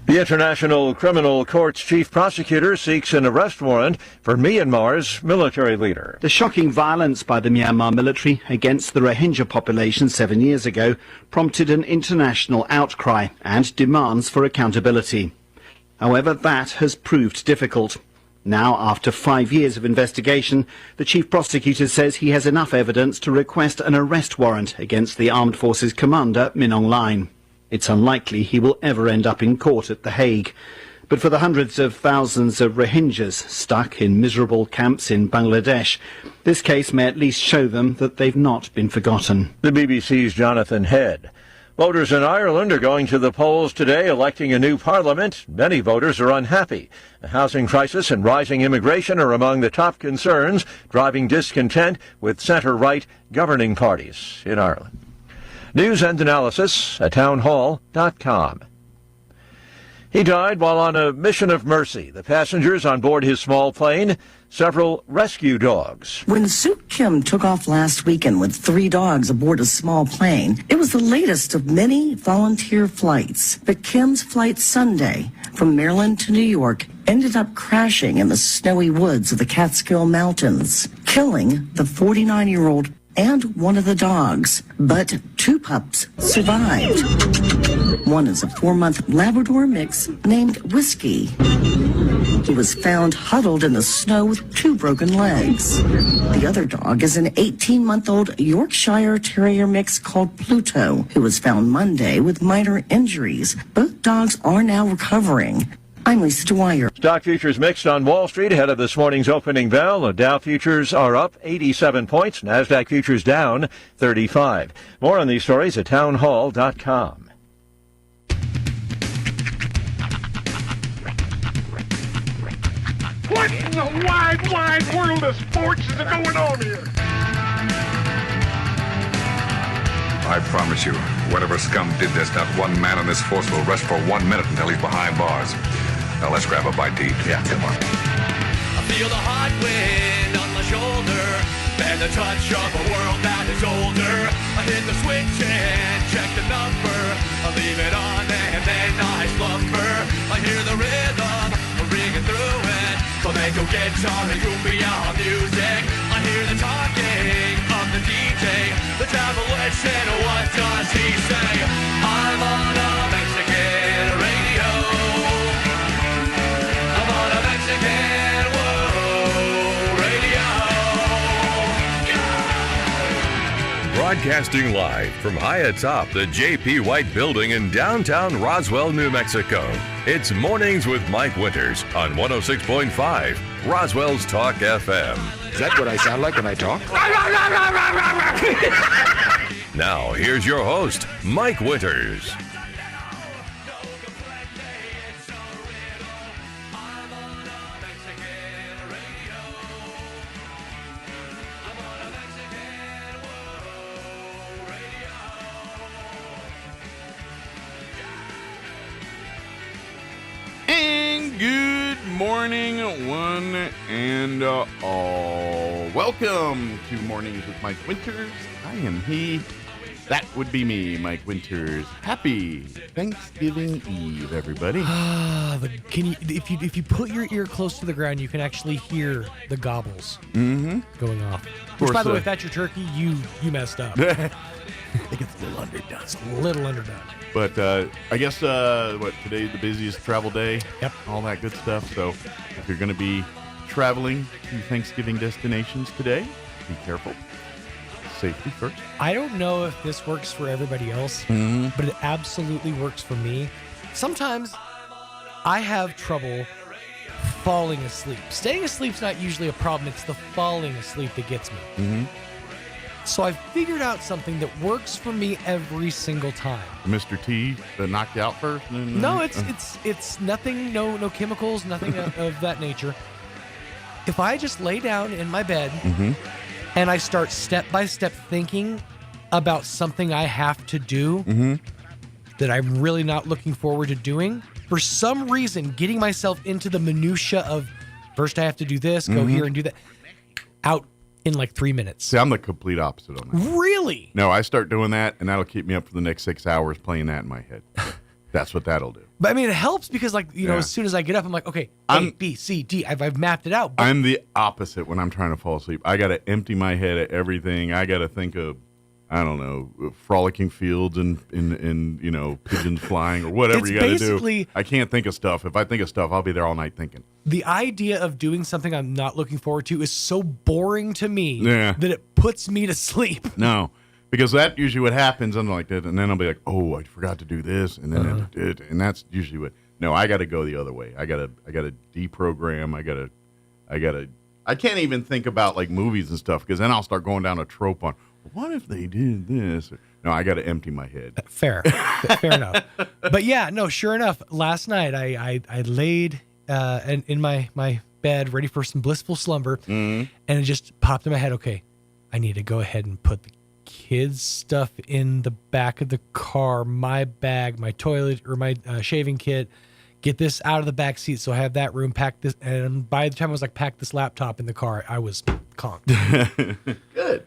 The International Criminal Court's chief prosecutor seeks an arrest warrant for Myanmar's military leader. The shocking violence by the Myanmar military against the Rohingya population 7 years ago prompted an international outcry and demands for accountability. However, that has proved difficult. Now, after 5 years of investigation, the chief prosecutor says he has enough evidence to request an arrest warrant against the Armed Forces commander, Min Aung Hlaing. It's unlikely he will ever end up in court at The Hague. But for the hundreds of thousands of Rohingyas stuck in miserable camps in Bangladesh, this case may at least show them that they've not been forgotten. The BBC's Jonathan Head. Voters in Ireland are going to the polls today, electing a new parliament. Many voters are unhappy. The housing crisis and rising immigration are among the top concerns, driving discontent with centre-right governing parties in Ireland. News and analysis at townhall.com. He died while on a mission of mercy. The passengers on board his small plane, several rescue dogs. When Suk Kim took off last weekend with 3 dogs aboard a small plane, it was the latest of many volunteer flights. But Kim's flight Sunday from Maryland to New York ended up crashing in the snowy woods of the Catskill Mountains, killing the 49-year-old and one of the dogs. But 2 pups survived. One is a 4-month Labrador mix named Whiskey. He was found huddled in the snow with 2 broken legs. The other dog is an 18-month-old Yorkshire Terrier mix called Pluto, who was found Monday with minor injuries. Both dogs are now recovering. I'm Lisa Dwyer. Stock futures mixed on Wall Street ahead of this morning's opening bell. The Dow futures are up 87 points. NASDAQ futures down 35. More on these stories at townhall.com. What in the wide, wide world of sports is going on here? I promise you, whatever scum did this, not one man on this force will rest for 1 minute until he's behind bars. Now let's grab a bite to eat. Yeah, come on. I feel the hot wind on my shoulder and the touch of a world that is older. I hit the switch and check the number. I leave it on and then I slumber. I hear the rhythm ringing through it. Flamenco guitar and cumbia music. I hear the talking of the DJ. The travel listen, what does he say? I'm on a Mexican radio. I'm on a Mexican radio. Yeah! Broadcasting live from high atop the J.P. White Building in downtown Roswell, New Mexico. It's Mornings with Mike Winters on 106.5 Roswell's Talk FM. Is that what I sound like when I talk? Now, here's your host, Mike Winters. And good morning, one and all. Welcome to Mornings with Mike Winters. I am he. That would be me, Mike Winters. Happy Thanksgiving Eve, everybody. If you put your ear close to the ground, you can actually hear the gobbles going off. Which, by the way, if that's your turkey, you messed up. I think it's a little underdone. It's a little underdone. But I guess, today's the busiest travel day? Yep. All that good stuff. So if you're going to be traveling to Thanksgiving destinations today, be careful. Safety first. I don't know if this works for everybody else, but it absolutely works for me. Sometimes I have trouble falling asleep. Staying asleep's not usually a problem. It's the falling asleep that gets me. So I've figured out something that works for me every single time. Mr. T knocked you out first? No, it's nothing, no chemicals, nothing of that nature. If I just lay down in my bed and I start step by step thinking about something I have to do that I'm really not looking forward to doing, for some reason, getting myself into the minutia of first I have to do this, go here and do that, out in like 3 minutes. See, I'm the complete opposite on that. Really? No, I start doing that, and that'll keep me up for the next 6 hours playing that in my head. That's what that'll do. But I mean, it helps because, like, as soon as I get up, I'm like, okay, A, B, C, D. I've mapped it out. I'm the opposite when I'm trying to fall asleep. I got to empty my head of everything. I got to think of, I don't know, frolicking fields and pigeons flying or whatever you got to do. I can't think of stuff. If I think of stuff, I'll be there all night thinking. The idea of doing something I'm not looking forward to is so boring to me that it puts me to sleep. No, because that usually what happens. I'm like that, and then I'll be like, oh, I forgot to do this, and then it did, and that's usually what. No, I got to go the other way. I got to deprogram. I can't even think about like movies and stuff because then I'll start going down a trope on what if they did this. No, I got to empty my head. Fair enough. But yeah, no, sure enough. Last night I laid in my bed ready for some blissful slumber, and it just popped in my head. Okay, I need to go ahead and put the kids' stuff in the back of the car, my bag, my toilet or my shaving kit. Get this out of the back seat so I have that room packed. This, and by the time I was like pack this laptop in the car, I was conked. Good.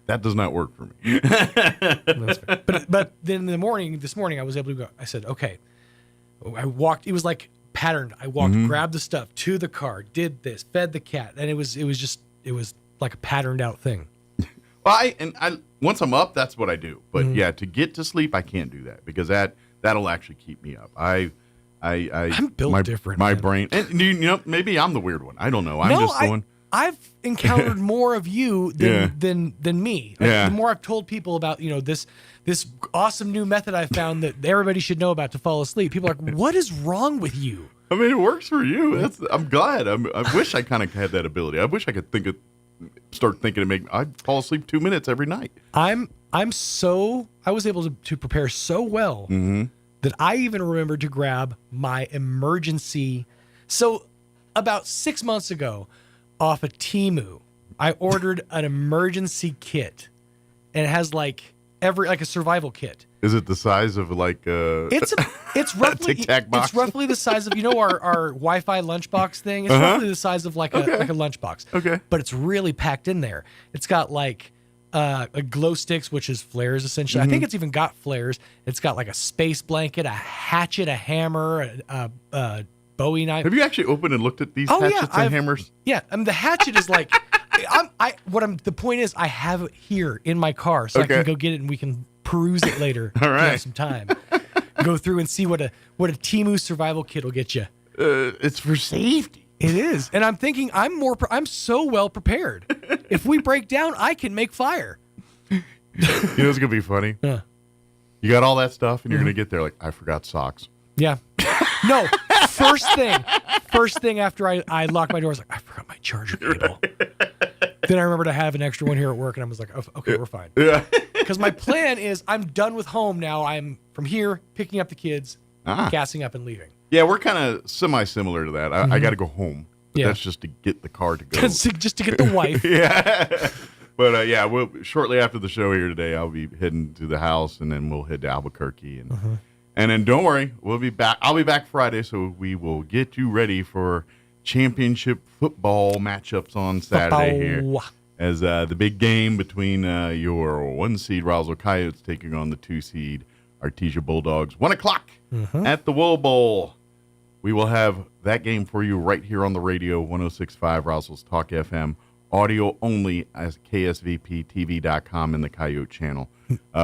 That does not work for me. That's fair. But then this morning I was able to go. I said, okay. I walked. It was like patterned. I walked, grabbed the stuff to the car, did this, fed the cat, and it was like a patterned out thing. Well, I once I'm up, that's what I do. But yeah, to get to sleep, I can't do that because that'll actually keep me up. I'm built different. My brain, and maybe I'm the weird one. I don't know. I'm just the one. I've encountered more of you than me. Yeah. The more I've told people about this awesome new method I found that everybody should know about to fall asleep, people are like, "What is wrong with you?" I mean, it works for you. I'm glad. I wish I kind of had that ability. I wish I could start thinking and I'd fall asleep 2 minutes every night. I was able to prepare so well that I even remembered to grab my emergency. So about 6 months ago, off of Temu, I ordered an emergency kit, and it has like a survival kit. Is it the size of like it's roughly Tic-Tac box? It's roughly the size of our Wi-Fi lunchbox thing. It's roughly the size of like a lunchbox. Okay, but it's really packed in there. It's got like a glow sticks, which is flares essentially. I think it's even got flares. It's got like a space blanket, a hatchet, a hammer, a Bowie knife. Have you actually opened and looked at these hatchets and hammers? Yeah, the hatchet is like. The point is, I have it here in my car, so I can go get it and we can peruse it later. All right, if we have some time. Go through and see what a Temu survival kit will get you. It's for safety. It is, and I'm thinking I'm so well prepared. If we break down, I can make fire. It's gonna be funny. Yeah. You got all that stuff, and you're gonna get there like, I forgot socks. Yeah. No. First thing after I locked my door, I was like, I forgot my charger cable. Then I remembered I have an extra one here at work, and I was like, oh, okay, we're fine. Yeah. Because my plan is I'm done with home now. I'm from here, picking up the kids, gassing up, and leaving. Yeah, we're kind of semi-similar to that. I got to go home. But that's just to get the car to go. just to get the wife. Yeah. But shortly after the show here today, I'll be heading to the house, and then we'll head to Albuquerque. And then don't worry, we'll be back. I'll be back Friday, so we will get you ready for championship football matchups on Saturday here. As the big game between your 1 seed Roswell Coyotes taking on the 2 seed Artesia Bulldogs. 1 o'clock at the Wool Bowl. We will have that game for you right here on the radio, 106.5 Roswell's Talk FM. Audio only as KSVPTV.com in the Coyote channel.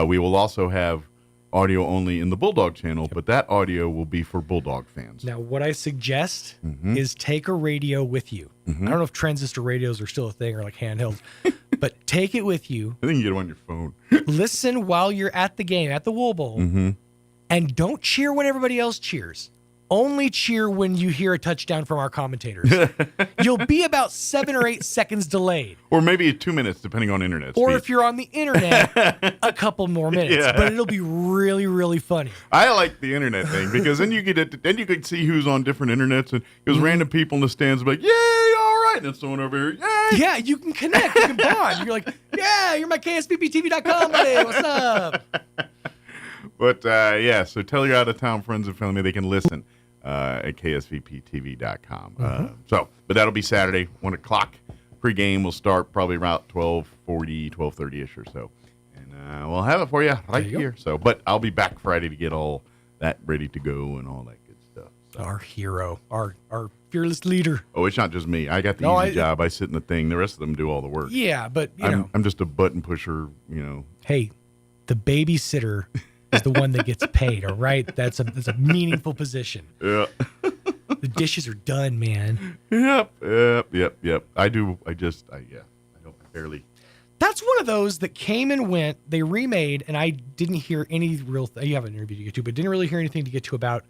We will also have audio only in the Bulldog channel, but that audio will be for Bulldog fans. Now, what I suggest is take a radio with you. I don't know if transistor radios are still a thing or like handheld, but take it with you. I think you get them on your phone. Listen while you're at the game, at the Wool Bowl, and don't cheer when everybody else cheers. Only cheer when you hear a touchdown from our commentators. You'll be about 7 or 8 seconds delayed. Or maybe 2 minutes, depending on internet speed. Or if you're on the internet, a couple more minutes. Yeah. But it'll be really, really funny. I like the internet thing because then you can see who's on different internets, and there's random people in the stands be like, "Yay, all right!" And then someone over here, "Yay!" Yeah, you can connect, you can bond. You're like, "Yeah, you're my KSBPTV.com buddy. What's up?" But so tell your out of town friends and family they can listen. At KSVPTV.com. But that'll be Saturday, 1 o'clock. Pre-game will start probably around 12:30-ish or so. And we'll have it for you right here. So, but I'll be back Friday to get all that ready to go and all that good stuff. So. Our hero, our fearless leader. Oh, it's not just me. I got the easy job. I sit in the thing. The rest of them do all the work. Yeah, but I'm just a button pusher. Hey, the babysitter is the one that gets paid. All right, that's a meaningful position. Yeah. The dishes are done, man. Yep. I don't barely. That's one of those that came and went. They remade, and I didn't hear any real. You have an interview to get to, but didn't really hear anything to get to about.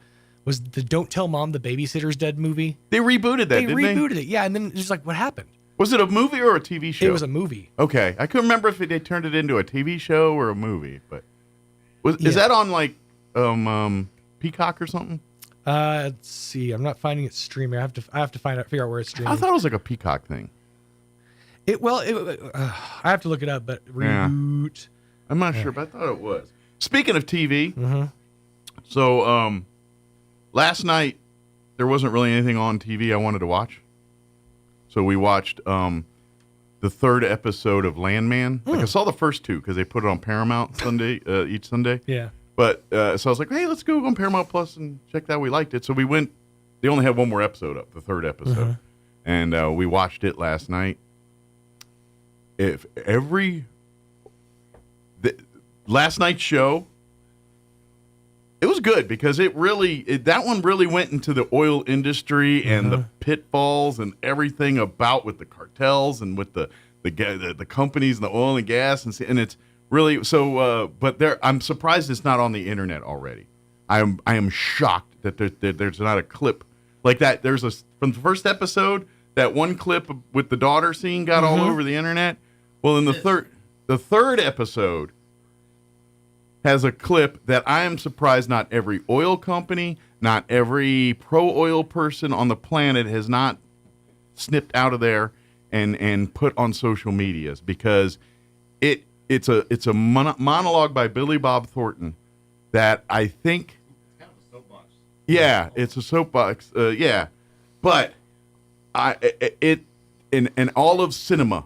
Was the "Don't Tell Mom the Babysitter's Dead" movie? They rebooted that. They rebooted it, yeah. And then it's like, what happened? Was it a movie or a TV show? It was a movie. Okay, I couldn't remember if they turned it into a TV show or a movie, but is that on like Peacock or something? Let's see. I'm not finding it streaming. I have to figure out where it's streaming. I thought it was like a Peacock thing. I have to look it up, but reboot. Yeah. I'm not sure, but I thought it was. Speaking of TV, so last night there wasn't really anything on TV I wanted to watch, so we watched the third episode of Landman. Like I saw the first two because they put it on Paramount each Sunday. Yeah. But so I was like, hey, let's go on Paramount Plus and check that. We liked it, so we went. They only had one more episode up, the third episode, and we watched it last night. Last night's show, it was good because that one really went into the oil industry and the pitfalls and everything about with the cartels and with the companies and the oil and gas and it's really so. But I'm surprised it's not on the internet already. I am shocked that there's not a clip like that. From the first episode, that one clip with the daughter scene got all over the internet. Well, in the third episode has a clip that I am surprised not every oil company, not every pro-oil person on the planet has not snipped out of there and put on social medias because it's a monologue by Billy Bob Thornton that I think it's kind of a soapbox. Yeah, it's a soapbox. Yeah, but in all of cinema.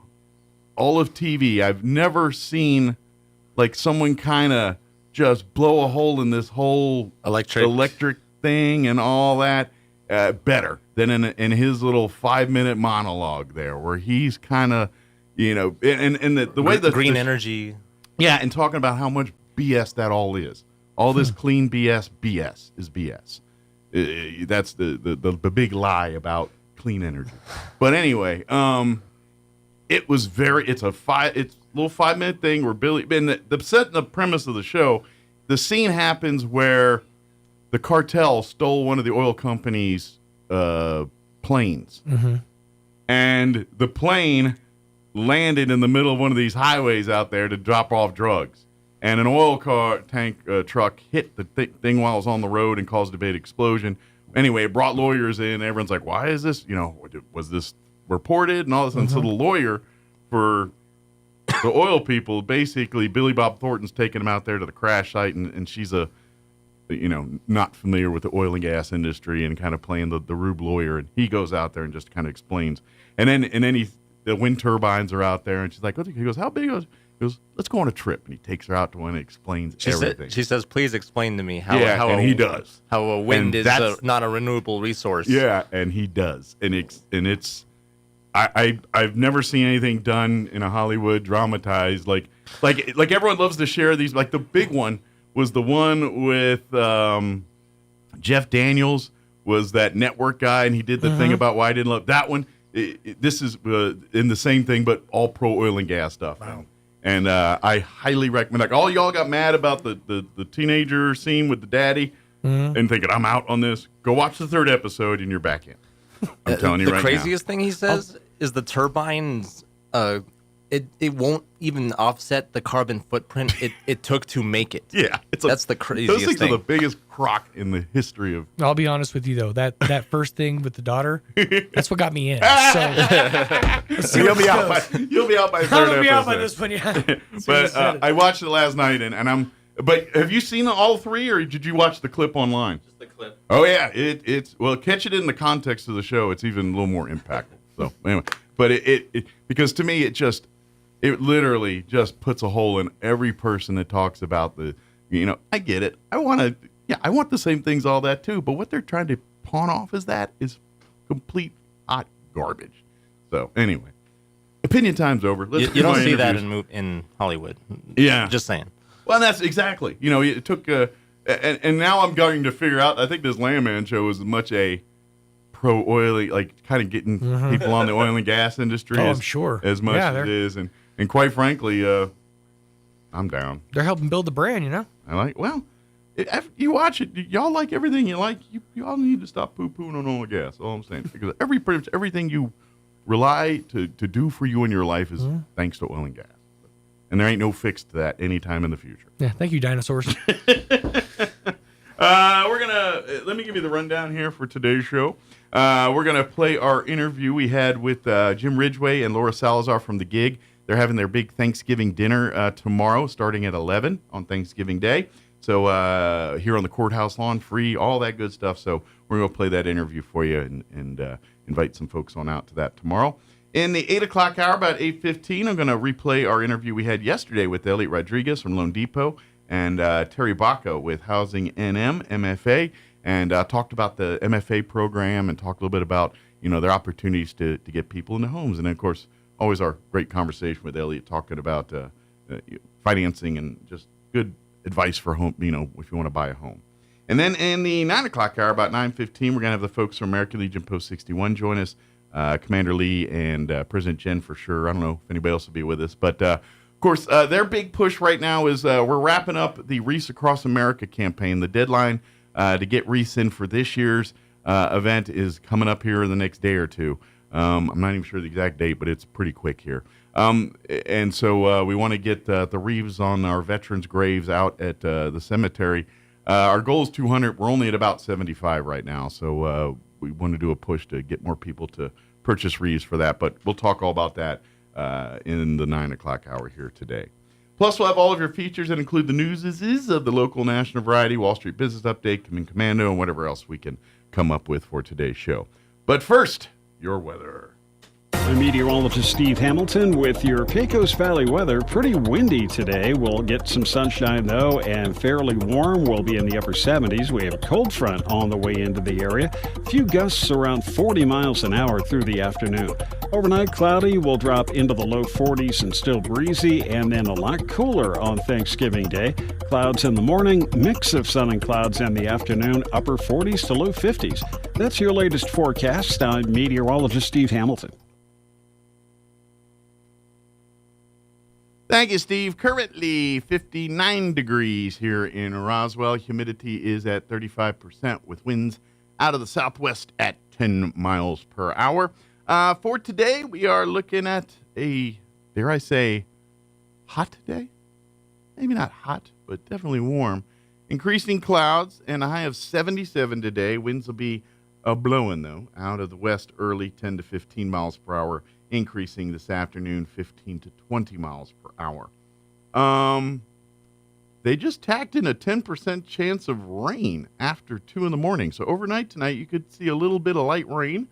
All of TV, I've never seen like someone kind of just blow a hole in this whole electric thing and all that better than in his little 5-minute monologue there, where he's kind of, and the way the green energy, yeah, and talking about how much BS that all is. All this clean BS is BS. That's the big lie about clean energy. But anyway, it's a little 5-minute thing where Billy, and the premise of the show, the scene happens where the cartel stole one of the oil company's planes. And the plane landed in the middle of one of these highways out there to drop off drugs. And an oil tank truck hit the thing while it was on the road and caused a big explosion. Anyway, it brought lawyers in. Everyone's like, why is this, was this reported and all this? And so the lawyer for the oil people, basically Billy Bob Thornton's taking him out there to the crash site, and she's not familiar with the oil and gas industry and kind of playing the rube lawyer, and he goes out there and just kind of explains. And then the wind turbines are out there, and she's like, he goes, how big? He goes, let's go on a trip, and he takes her out to one and explains everything. She says, please explain to me how he does. How a wind is not a renewable resource. Yeah, and he does. And it's I've never seen anything done in a Hollywood dramatized like everyone loves to share these. Like the big one was the one with Jeff Daniels, was that network guy, and he did the thing about why I didn't love that one. This is in the same thing, but all pro oil and gas stuff. Wow. And I highly recommend. Like all y'all got mad about the teenager scene with the daddy, and thinking I'm out on this. Go watch the third episode, and you're back in. I'm telling you right now. The craziest thing he says is the turbines. It won't even offset the carbon footprint it took to make it. Yeah, that's the craziest those things thing. Are the biggest crock in the history of. I'll be honest with you though, that first thing with the daughter, that's what got me in. So you'll be out by the third episode. I'll be out by this one, yeah. But I watched it last night, and I'm. But have you seen all three, or did you watch the clip online? Just the clip. Oh yeah, it's catch it in the context of the show. It's even a little more impactful. So anyway, but it because to me it literally just puts a hole in every person that talks about the. I get it. I want to Yeah, I want the same things, all that too. But what they're trying to pawn off is complete hot garbage. So anyway, opinion time's over. You don't see that in Hollywood. Yeah, just saying. Well, that's exactly. It took, and now I'm going to figure out. I think this Landman show is as much a pro oily, like kind of getting people on the oil and gas industry. I'm sure as much as it is, and quite frankly, I'm down. They're helping build the brand, I like. Well, you watch it, y'all like everything you like. You all need to stop poo-pooing on oil and gas. All I'm saying, because pretty much everything you rely to do for you in your life is thanks to oil and gas. And there ain't no fix to that anytime in the future. Yeah, thank you, dinosaurs. Let me give you the rundown here for today's show. We're going to play our interview we had with Jim Ridgway and Laura Salazar from The Gig. They're having their big Thanksgiving dinner tomorrow, starting at 11 on Thanksgiving Day. So here on the courthouse lawn, free, all that good stuff. So we're going to play that interview for you and invite some folks on out to that tomorrow. In the 8 o'clock hour, about 8:15, I'm going to replay our interview we had yesterday with Elliot Rodriguez from Loan Depot and Terry Baca with Housing NM, MFA, and talked about the MFA program and talked a little bit about, their opportunities to get people into homes. And then, of course, always our great conversation with Elliot talking about financing and just good advice for home, if you want to buy a home. And then in the 9 o'clock hour, about 9:15, we're going to have the folks from American Legion Post 61 join us. Commander Lee and President Jen for sure. I don't know if anybody else will be with us. But, of course, their big push right now is we're wrapping up the Wreaths Across America campaign. The deadline to get wreaths in for this year's event is coming up here in the next day or two. I'm not even sure the exact date, but it's pretty quick here. And so we want to get the wreaths on our veterans' graves out at the cemetery. Our goal is 200. We're only at about 75 right now. So we want to do a push to get more people to purchase wreaths for that. But we'll talk all about that in the 9 o'clock hour here today. Plus, we'll have all of your features that include the news of the local national variety, Wall Street Business Update, Commando, and whatever else we can come up with for today's show. But first, your weather. I'm meteorologist Steve Hamilton with your Pecos Valley weather. Pretty windy today. We'll get some sunshine, though, and fairly warm. We'll be in the upper 70s. We have a cold front on the way into the area. A few gusts around 40 miles an hour through the afternoon. Overnight, cloudy. We'll drop into the low 40s and still breezy, and then a lot cooler on Thanksgiving Day. Clouds in the morning, mix of sun and clouds in the afternoon, upper 40s to low 50s. That's your latest forecast. I'm meteorologist Steve Hamilton. Thank you, Steve. Currently 59 degrees here in Roswell. Humidity is at 35% with winds out of the southwest at 10 miles per hour. For today, we are looking at a, dare I say, hot day? Maybe not hot, but definitely warm. Increasing clouds and a high of 77 today. Winds will be blowing, though, out of the west early, 10 to 15 miles per hour. Increasing this afternoon, 15 to 20 miles per hour. They just tacked in a 10% chance of rain after 2 in the morning. So overnight tonight, you could see a little bit of light rain.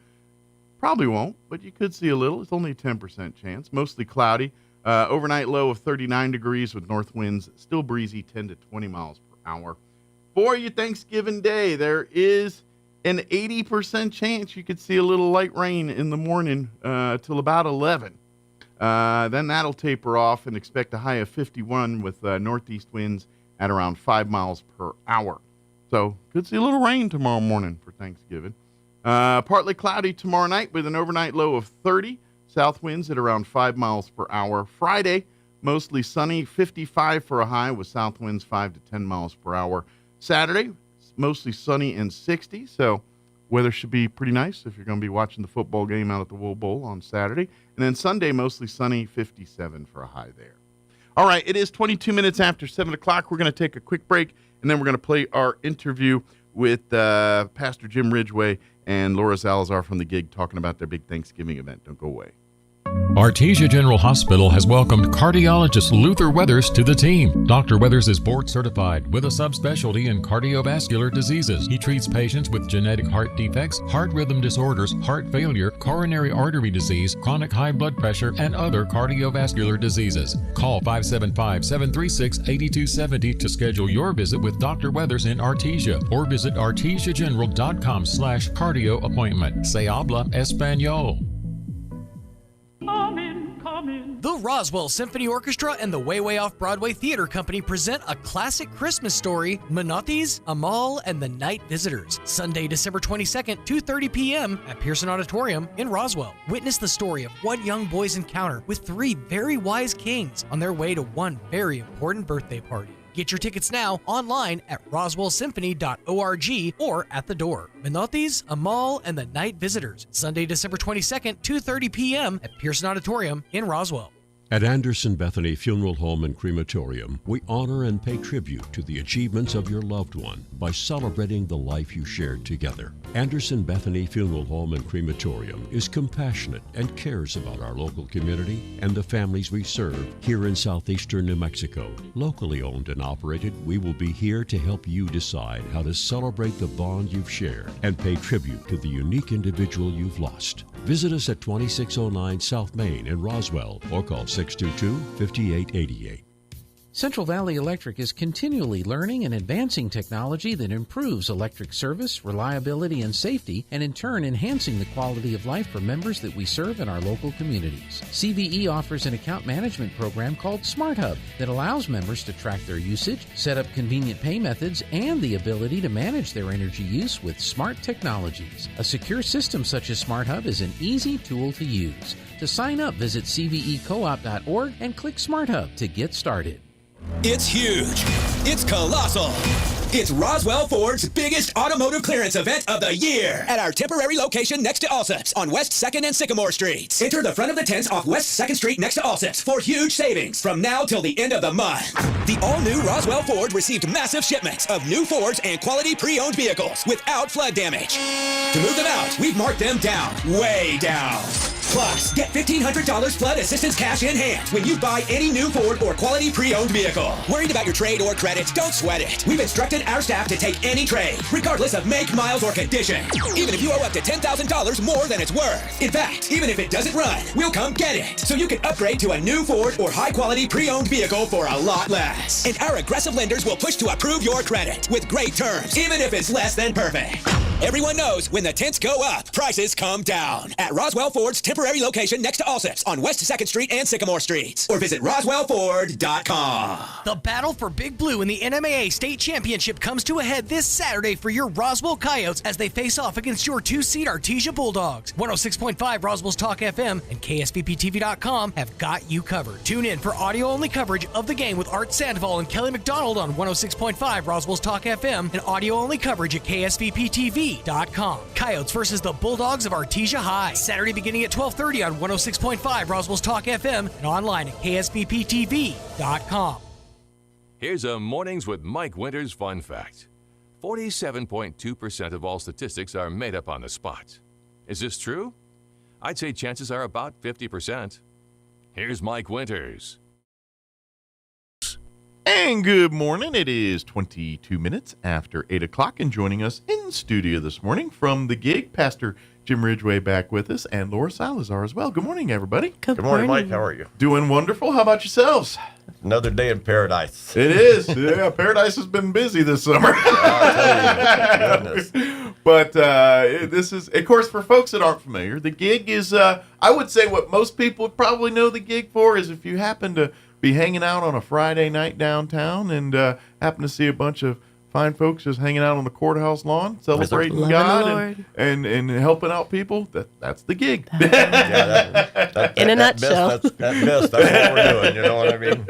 Probably won't, but you could see a little. It's only a 10% chance. Mostly cloudy. Overnight low of 39 degrees with north winds. Still breezy, 10 to 20 miles per hour. For your Thanksgiving Day, there is an 80% chance you could see a little light rain in the morning till about 11. Then that'll taper off and expect a high of 51 with northeast winds at around 5 miles per hour. So could see a little rain tomorrow morning for Thanksgiving. Partly cloudy tomorrow night with an overnight low of 30. South winds at around 5 miles per hour. Friday, mostly sunny, 55 for a high with south winds 5 to 10 miles per hour. Saturday, mostly sunny and 60, so weather should be pretty nice if you're going to be watching the football game out at the Wool Bowl on Saturday. And then Sunday, mostly sunny, 57 for a high there. All right, it is 22 minutes after 7 o'clock. We're going to take a quick break, and then we're going to play our interview with Pastor Jim Ridgway and Laura Salazar from The Gig talking about their big Thanksgiving event. Don't go away. Artesia General Hospital has welcomed cardiologist Luther Weathers to the team. Dr. Weathers is board certified with a subspecialty in cardiovascular diseases. He treats patients with genetic heart defects, heart rhythm disorders, heart failure, coronary artery disease, chronic high blood pressure, and other cardiovascular diseases. Call 575-736-8270 to schedule your visit with Dr. Weathers in Artesia or visit artesiageneral.com/cardio appointment. Se habla español. The Roswell Symphony Orchestra and the Way Way Off Broadway Theater Company present a classic Christmas story, Menottes, Amal, and the Night Visitors, Sunday, December 22nd, 2:30 p.m. at Pearson Auditorium in Roswell. Witness the story of one young boy's encounter with three very wise kings on their way to one very important birthday party. Get your tickets now online at roswellsymphony.org or at the door. Menottes, Amal, and the Night Visitors, Sunday, December 22nd, 2:30 p.m. at Pearson Auditorium in Roswell. At Anderson Bethany Funeral Home and Crematorium, we honor and pay tribute to the achievements of your loved one by celebrating the life you shared together. Anderson Bethany Funeral Home and Crematorium is compassionate and cares about our local community and the families we serve here in southeastern New Mexico. Locally owned and operated, we will be here to help you decide how to celebrate the bond you've shared and pay tribute to the unique individual you've lost. Visit us at 2609 South Main in Roswell or call 622-5888. Central Valley Electric is continually learning and advancing technology that improves electric service, reliability, and safety, and in turn enhancing the quality of life for members that we serve in our local communities. CVE offers an account management program called Smart Hub that allows members to track their usage, set up convenient pay methods, and the ability to manage their energy use with smart technologies. A secure system such as Smart Hub is an easy tool to use. To sign up, visit cvecoop.org and click Smart Hub to get started. It's huge. It's colossal. It's Roswell Ford's biggest automotive clearance event of the year at our temporary location next to Allsup's on West 2nd and Sycamore Streets. Enter the front of the tents off West 2nd Street next to Allsup's for huge savings from now till the end of the month. The all-new Roswell Ford received massive shipments of new Fords and quality pre-owned vehicles without flood damage. To move them out, we've marked them down, way down. Plus, get $1,500 flood assistance cash in hand when you buy any new Ford or quality pre-owned vehicle. Worried about your trade or credit? Don't sweat it. We've instructed our staff to take any trade, regardless of make, miles, or condition. Even if you owe up to $10,000 more than it's worth. In fact, even if it doesn't run, we'll come get it. So you can upgrade to a new Ford or high-quality pre-owned vehicle for a lot less. And our aggressive lenders will push to approve your credit with great terms, even if it's less than perfect. Everyone knows when the tents go up, prices come down. At Roswell Ford's temporary location next to Allsup's on West 2nd Street and Sycamore Streets. Or visit RoswellFord.com. The battle for Big Blue in the NMAA State Championship comes to a head this Saturday for your Roswell Coyotes as they face off against your two-seed Artesia Bulldogs. 106.5 Roswell's Talk FM and KSVPTV.com have got you covered. Tune in for audio-only coverage of the game with Art Sandoval and Kelly McDonald on 106.5 Roswell's Talk FM and audio-only coverage at KSVPTV.com. Coyotes versus the Bulldogs of Artesia High. Saturday beginning at 12:30 on 106.5 Roswell's Talk FM and online at KSVPTV.com. Here's a Mornings with Mike Winters fun fact. 47.2% of all statistics are made up on the spot. Is this true? I'd say chances are about 50%. Here's Mike Winters. And good morning. It is 22 minutes after 8 o'clock, and joining us in studio this morning from the gig, Pastor Jim Ridgway back with us, and Laura Salazar as well. Good morning, everybody. Good morning, Mike. How are you? Doing wonderful. How about yourselves? Another day in paradise. It is. Yeah, paradise has been busy this summer. I'll tell you, goodness. But this is, of course, for folks that aren't familiar, the gig is, I would say what most people would probably know the gig for is if you happen to be hanging out on a Friday night downtown and happen to see a bunch of fine folks just hanging out on the courthouse lawn, celebrating God and helping out people. That's the gig. In a nutshell. That's what we're doing. You know what I mean?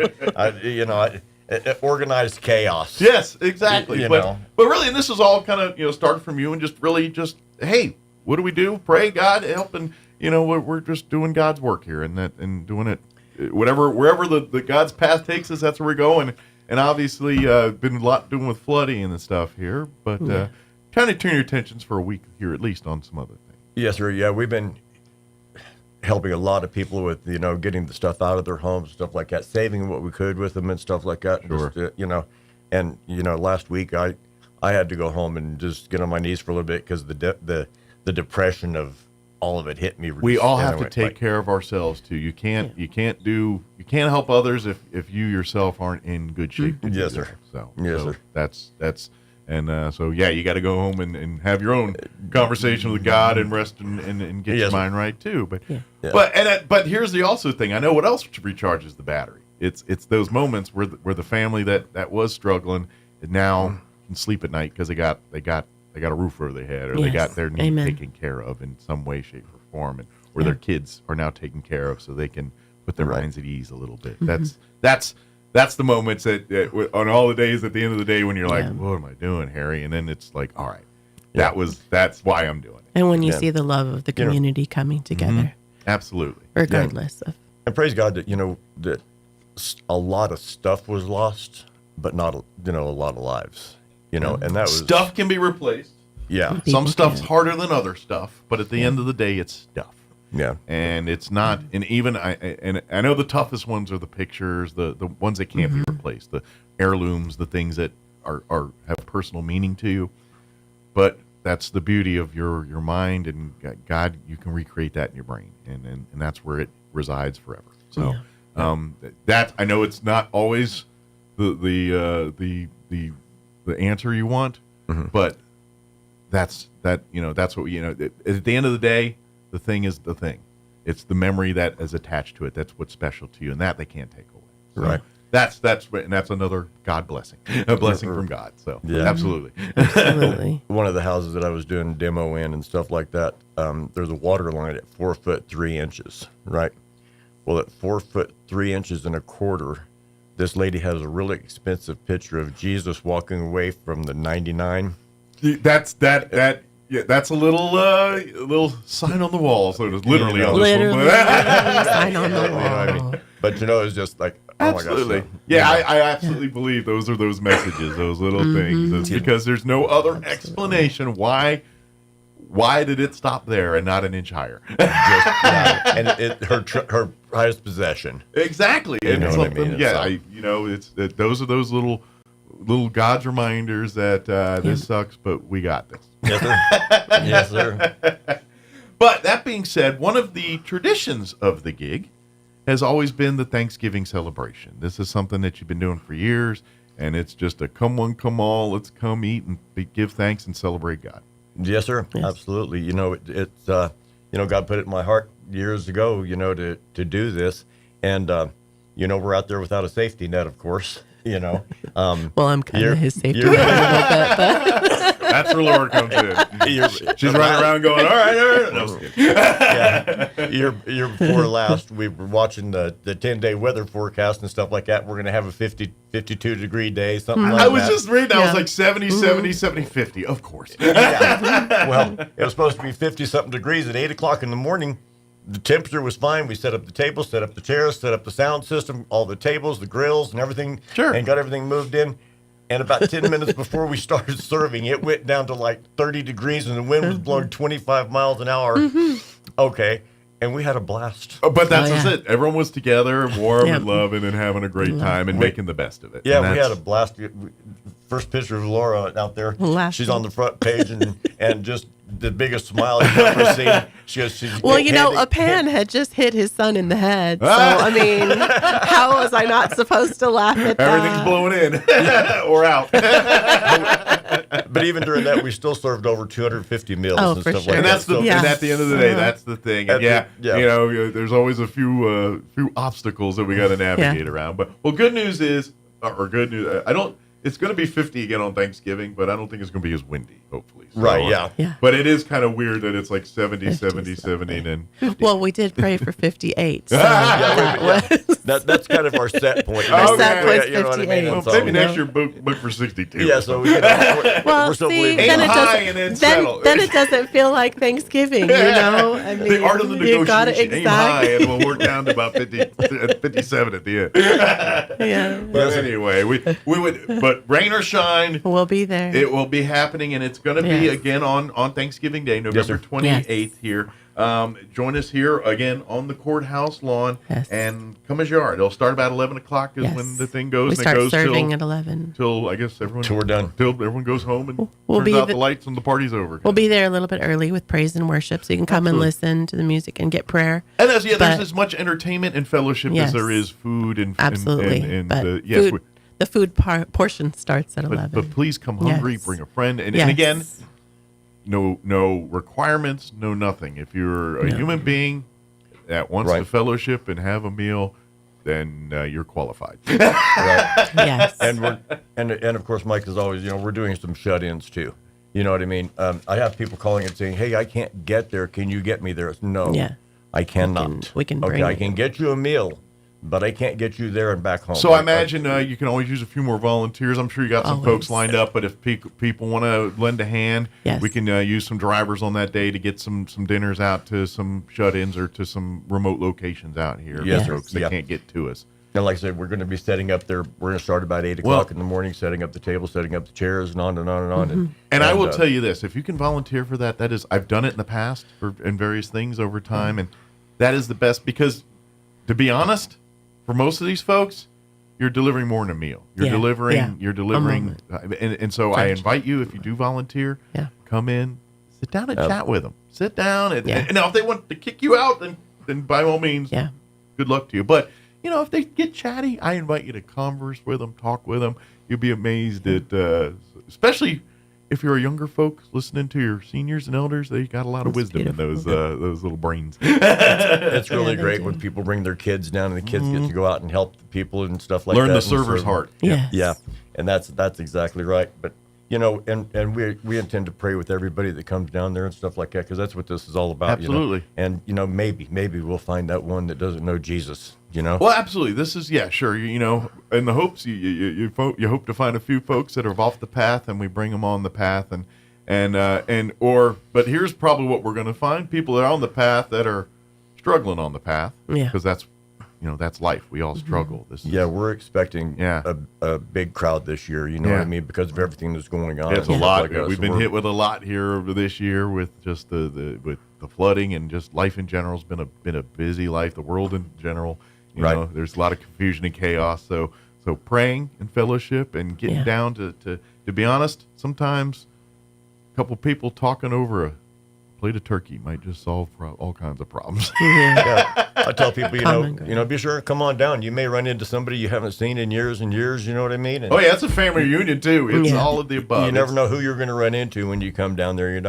Organized chaos. Yes, exactly. But really, and this is all kind of started from you and just hey, what do we do? Pray, God, help, and we're just doing God's work here and doing it wherever the God's path takes us. That's where we go. And obviously, been a lot doing with flooding and stuff here, but kind of turn your attentions for a week here, at least on some other things. Yes, sir. Yeah, we've been helping a lot of people with, getting the stuff out of their homes, stuff like that, saving what we could with them and stuff like that. Sure. Just, last week I had to go home and just get on my knees for a little bit because the depression of all of it hit me. We all have to take care of ourselves too. You can't help others if you yourself aren't in good shape. Yes, sir. So sir. That's you got to go home and have your own conversation with God and rest and get your mind right too. But here's the also thing. I know what else recharges the battery. It's those moments where the family that was struggling and now can sleep at night because they got a roof over their head, or they got their need taken care of in some way, shape, or form, and where their kids are now taken care of, so they can put their minds at ease a little bit. That's the moments that on all the days at the end of the day when you're like, what am I doing, Harry? And then it's like, all right, that's why I'm doing it. And when you see the love of the community coming together, absolutely, regardless of. And praise God that that a lot of stuff was lost, but not a lot of lives. And that was stuff can be replaced. Yeah, some stuff's harder than other stuff, but at the end of the day, it's stuff. Yeah, and it's not. And even I know the toughest ones are the pictures, the ones that can't be replaced, the heirlooms, the things that are have personal meaning to you. But that's the beauty of your mind and God. You can recreate that in your brain, and that's where it resides forever. So that I know it's not always the answer you want, but that's what at the end of the day, the thing is the thing. It's the memory that is attached to it. That's what's special to you, and that they can't take away. So right. That's another God blessing, a blessing from God. So absolutely. One of the houses that I was doing demo in and stuff like that, there's a water line at 4 foot 3 inches, right? Well, at 4 foot 3 inches and a quarter, this lady has a really expensive picture of Jesus walking away from the 99. That's a little sign on the wall. So it's literally on this one. Sign on the wall. But it's just like, oh absolutely. my gosh. Yeah, I absolutely believe those are those messages, those little things. It's because there's no other explanation why did it stop there and not an inch higher? And her prized possession. Exactly. And what I mean? Those are those little God's reminders that this sucks, but we got this. Yes, sir. Yes, sir. But that being said, one of the traditions of the gig has always been the Thanksgiving celebration. This is something that you've been doing for years, and it's just a come one, come all. Let's come eat and give thanks and celebrate God. Yes, sir. Yes. Absolutely. It's God put it in my heart years ago, to do this, and we're out there without a safety net, of course. Well, I'm kind of his safety net a little bit, but that's where Laura comes in. She's running around going, all right. No, year before last, we were watching the 10-day weather forecast and stuff like that. We're going to have a 52 degree day, something like that. I was just reading, I was like 70, 70, 70, 50, of course. Well, it was supposed to be 50-something degrees at 8 o'clock in the morning. The temperature was fine. We set up the table, set up the chairs, set up the sound system, all the tables, the grills, and everything. Sure. And got everything moved in. And about 10 minutes before we started serving, it went down to like 30 degrees, and the wind was blowing 25 miles an hour. Okay. And we had a blast. But that's it. Everyone was together, warm and loving and having a great time and making the best of it. Yeah, we had a blast. First picture of Laura out there. She's on the front page and just the biggest smile you've ever seen. A pan had just hit his son in the head. So, I mean, how was I not supposed to laugh at that? Everything's blowing in or out. But even during that, we still served over 250 meals and stuff like that. And at the end of the day, that's the thing. And there's always a few obstacles that we got to navigate around. But good news is, it's going to be 50 again on Thanksgiving, but I don't think it's going to be as windy, hopefully. So, right, yeah. But it is kind of weird that it's like 70, 50, 70, 70, and then 50. Well, we did pray for 58. So that's kind of our set point. Our set point's 58. You know what I mean? Well, maybe next year book for 62. Yeah, so we're still believing. Then it doesn't feel like Thanksgiving, I mean, the art of the negotiation. Aim high, and we'll work down to about 57 at the end. But anyway, we would. But rain or shine, we'll be there. It will be happening, and it's going to be again on Thanksgiving Day, November 28th here. Join us here again on the courthouse lawn, and come as you are. It'll start about 11 o'clock is when the thing goes. We and start it goes serving at 11. Till I guess everyone till we're done. Till everyone goes home and We'll turns be out the lights and the party's over. We'll be there a little bit early with praise and worship, so you can come and listen to the music and get prayer. And there's as much entertainment and fellowship as there is food and absolutely. The food portion starts at 11. But please come hungry, bring a friend, and again, no requirements, no nothing. If you're a human being that wants to fellowship and have a meal, then you're qualified. Yes. And of course, Mike, as always, we're doing some shut-ins too. You know what I mean? I have people calling and saying, "Hey, I can't get there. Can you get me there?" No, I cannot. We can bring I can get you a meal, but I can't get you there and back home. So I imagine you can always use a few more volunteers. I'm sure you got some folks lined up, but if people want to lend a hand, we can use some drivers on that day to get some dinners out to some shut-ins or to some remote locations out here. Yes, folks that can't get to us. And like I said, we're going to be setting up there. We're going to start about 8 o'clock in the morning, setting up the table, setting up the chairs, and on and on and on. And I will tell you this: if you can volunteer for that is I've done it in the past in various things over time, and that is the best because, to be honest, for most of these folks, you're delivering more than a meal. You're delivering, and so I invite you, if you do volunteer, come in, sit down and chat with them. Sit down, and now if they want to kick you out, then by all means, good luck to you. But if they get chatty, I invite you to converse with them, talk with them. You'll be amazed at, especially if you're a younger folk listening to your seniors and elders, they got a lot of wisdom in those little brains. It's really great when people bring their kids down and the kids get to go out and help the people and stuff like that. Learn the server's heart. Yeah, and that's exactly right. But and we intend to pray with everybody that comes down there and stuff like that because that's what this is all about. Absolutely. And maybe we'll find that one that doesn't know Jesus. Well, absolutely. This is sure. In the hopes you hope to find a few folks that are off the path, and we bring them on the path, but here's probably what we're going to find: people that are on the path that are struggling on the path, because that's that's life. We all struggle. We're expecting a big crowd this year. You know what I mean, because of everything that's going on. It's a lot. We've been hit with a lot here this year with just with the flooding and just life in general has been a busy life. The world in general. You know, there's a lot of confusion and chaos. So praying and fellowship and getting down to be honest, sometimes a couple people talking over a plate of turkey might just solve all kinds of problems. I tell people, be sure to come on down. You may run into somebody you haven't seen in years and years. You know what I mean? And it's a family reunion too. It's all of the above. You never know who you're going to run into when you come down there.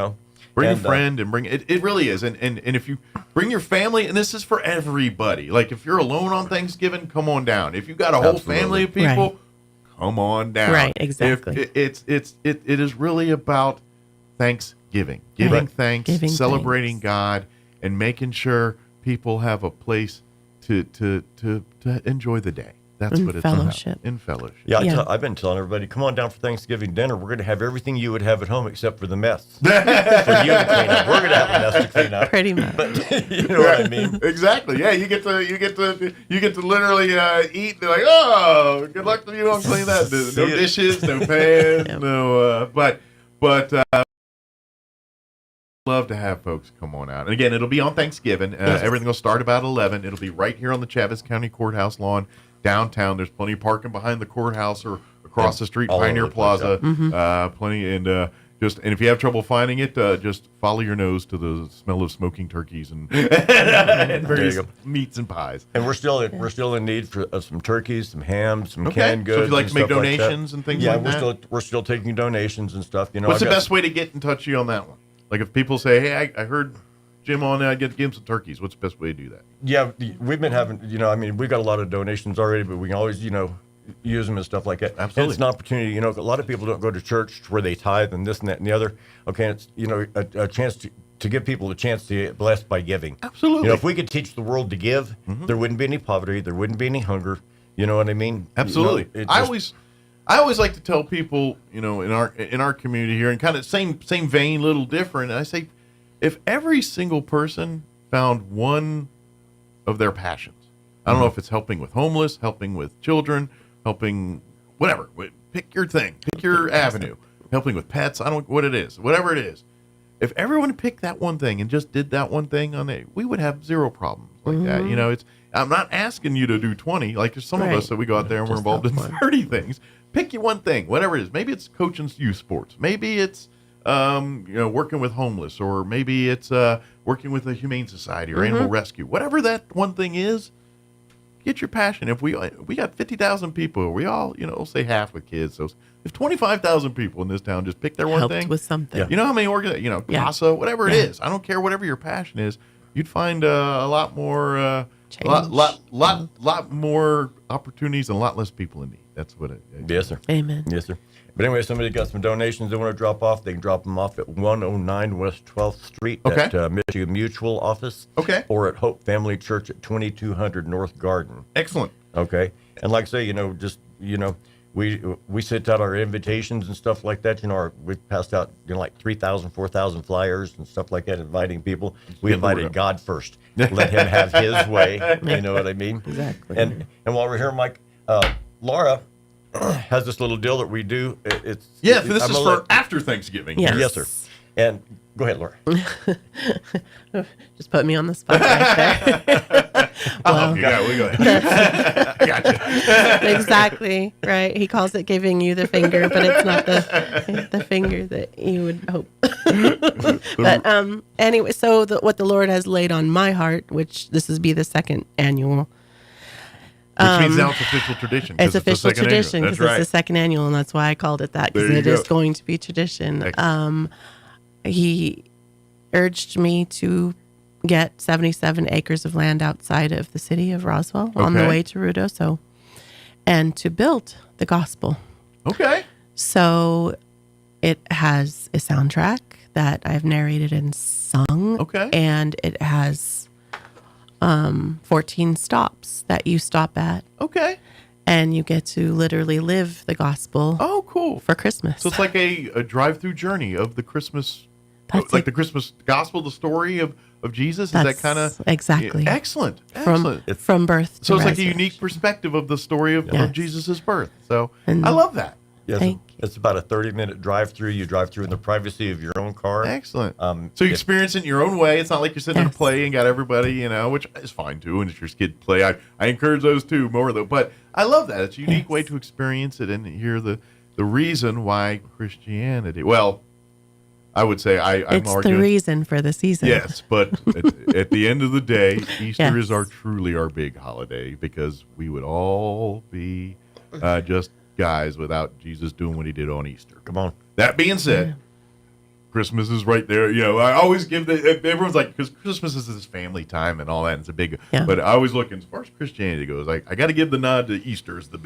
Bring a friend and bring it. It really is. And if you bring your family, and this is for everybody. Like if you're alone on Thanksgiving, come on down. If you got a whole family of people, come on down. Right, exactly. It is really about Thanksgiving, giving thanks, celebrating God, and making sure people have a place to enjoy the day. That's what it's about. In fellowship. Yeah, I've been telling everybody, come on down for Thanksgiving dinner. We're going to have everything you would have at home except for the mess for you to clean up. We're going to have a mess to clean up. Pretty much. But, you know what I mean? Exactly. Yeah, you get to literally eat. They're like, oh, good luck to you on cleaning that. No dishes, no pans, no. But love to have folks come on out. And again, it'll be on Thanksgiving. Everything will start about 11. It'll be right here on the Chaves County Courthouse lawn. Downtown, there's plenty of parking behind the courthouse or across the street, Pioneer Plaza. Plenty, and if you have trouble finding it, just follow your nose to the smell of smoking turkeys and various meats and pies. And we're still in need for some turkeys, some ham, some canned goods. So if you'd like to make donations and things like that, we're still taking donations and stuff. What's the best way to get in touch with you on that one? Like if people say, "Hey, I heard Jim on there, I give him some turkeys." What's the best way to do that? Yeah, we've been having, we've got a lot of donations already, but we can always, use them and stuff like that. Absolutely. And it's an opportunity, a lot of people don't go to church where they tithe and this and that and the other. Okay, it's, a chance to give people a chance to get blessed by giving. Absolutely. If we could teach the world to give, there wouldn't be any poverty, there wouldn't be any hunger. You know what I mean? Absolutely. I always like to tell people, in our community here, and kind of same vein, little different. I say, if every single person found one of their passions, I don't know if it's helping with homeless, helping with children, helping whatever. Pick your thing, pick your avenue. helping with pets. I don't what it is, whatever it is. If everyone picked that one thing and just did that one thing on it, we would have zero problems like that. You know, I'm not asking you to do 20. Like there's some of us that we go out there and we're involved in 30 things. Pick you one thing, whatever it is. Maybe it's coaching youth sports. Maybe it's working with homeless, or maybe it's working with a humane society or animal rescue. Whatever that one thing is, get your passion. If we got 50,000 people, we all, we'll say half with kids. So if 25,000 people in this town just pick their one Helped thing with something. you know how many CASA, whatever it is. I don't care whatever your passion is. You'd find a lot more, lot more opportunities and a lot less people in need. That's what it is. Yes, sir. Amen. Yes, sir. But anyway, somebody got some donations they want to drop off. They can drop them off at 109 West 12th Street at Michigan Mutual office. Okay. Or at Hope Family Church at 2200 North Garden. Excellent. Okay. And like I say, we sent out our invitations and stuff like that. We've passed out, like 3,000, 4,000 flyers and stuff like that, inviting people. We invited God first. Let him have his way. You know what I mean? Exactly. And while we're here, Mike, Laura has this little deal that we do. This is for after Thanksgiving. Yes, sir. And go ahead, Laura. Just put me on the spot right there. Well, we go ahead. Gotcha. Exactly, right. He calls it giving you the finger, but it's not the finger that you would hope. But anyway, so what the Lord has laid on my heart, which this is be the second annual. Which means now it's official tradition. It's official tradition because it's the second annual, and that's why I called it that, because it is going to be tradition. He urged me to get 77 acres of land outside of the city of Roswell on the way to Rudoso and to build the gospel. Okay. So it has a soundtrack that I've narrated and sung. Okay. And it has 14 stops that you stop at. Okay. And you get to literally live the gospel. Oh, cool. For Christmas. So it's like a drive-through journey of the Christmas, the Christmas gospel, the story of Jesus. Is that kind of exactly excellent? From birth to so it's like a resurrection. unique perspective of the story of Jesus' birth. So I love that. Yes, it's about a 30-minute drive through. You drive through in the privacy of your own car. Excellent. So you experience it in your own way. It's not like you're sitting in a play and got everybody, which is fine too. And it's your kid play. I encourage those too more though. But I love that. It's a unique way to experience it and hear the reason why Christianity. Well, I would say I'm arguing. The reason for the season. Yes, but at the end of the day, Easter is truly our big holiday, because we would all be just guys without Jesus doing what he did on Easter. Come on. That being said, Christmas is right there. I always give everyone's like, because Christmas is this family time and all that. And it's a big, but I always look, as far as Christianity goes, I got to give the nod to Easter as the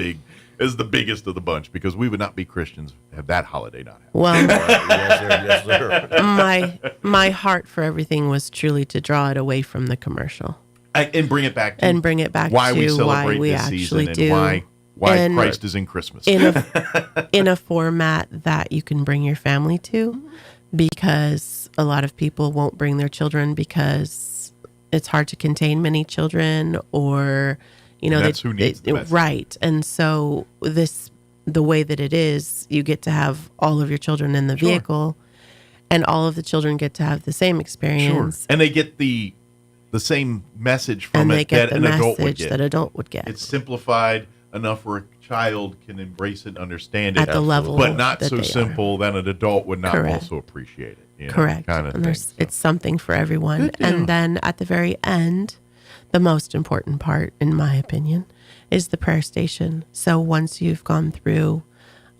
biggest of the bunch, because we would not be Christians have that holiday not happen. Well, yes, sir. my heart for everything was truly to draw it away from the commercial and bring it back to why we celebrate why we this actually season do. And why Christ is in Christmas. in a format that you can bring your family to, because a lot of people won't bring their children because it's hard to contain many children, or that's who needs the message. Right. And so the way that it is, you get to have all of your children in the vehicle, and all of the children get to have the same experience. Sure. And they get the same message from it that an adult would get. That adult would get. It's simplified enough where a child can embrace it and understand it at the level, but not so simple that an adult would not also appreciate it. Correct. Kind of and thing. It's something for everyone. And then at the very end, the most important part, in my opinion, is the prayer station. So once you've gone through,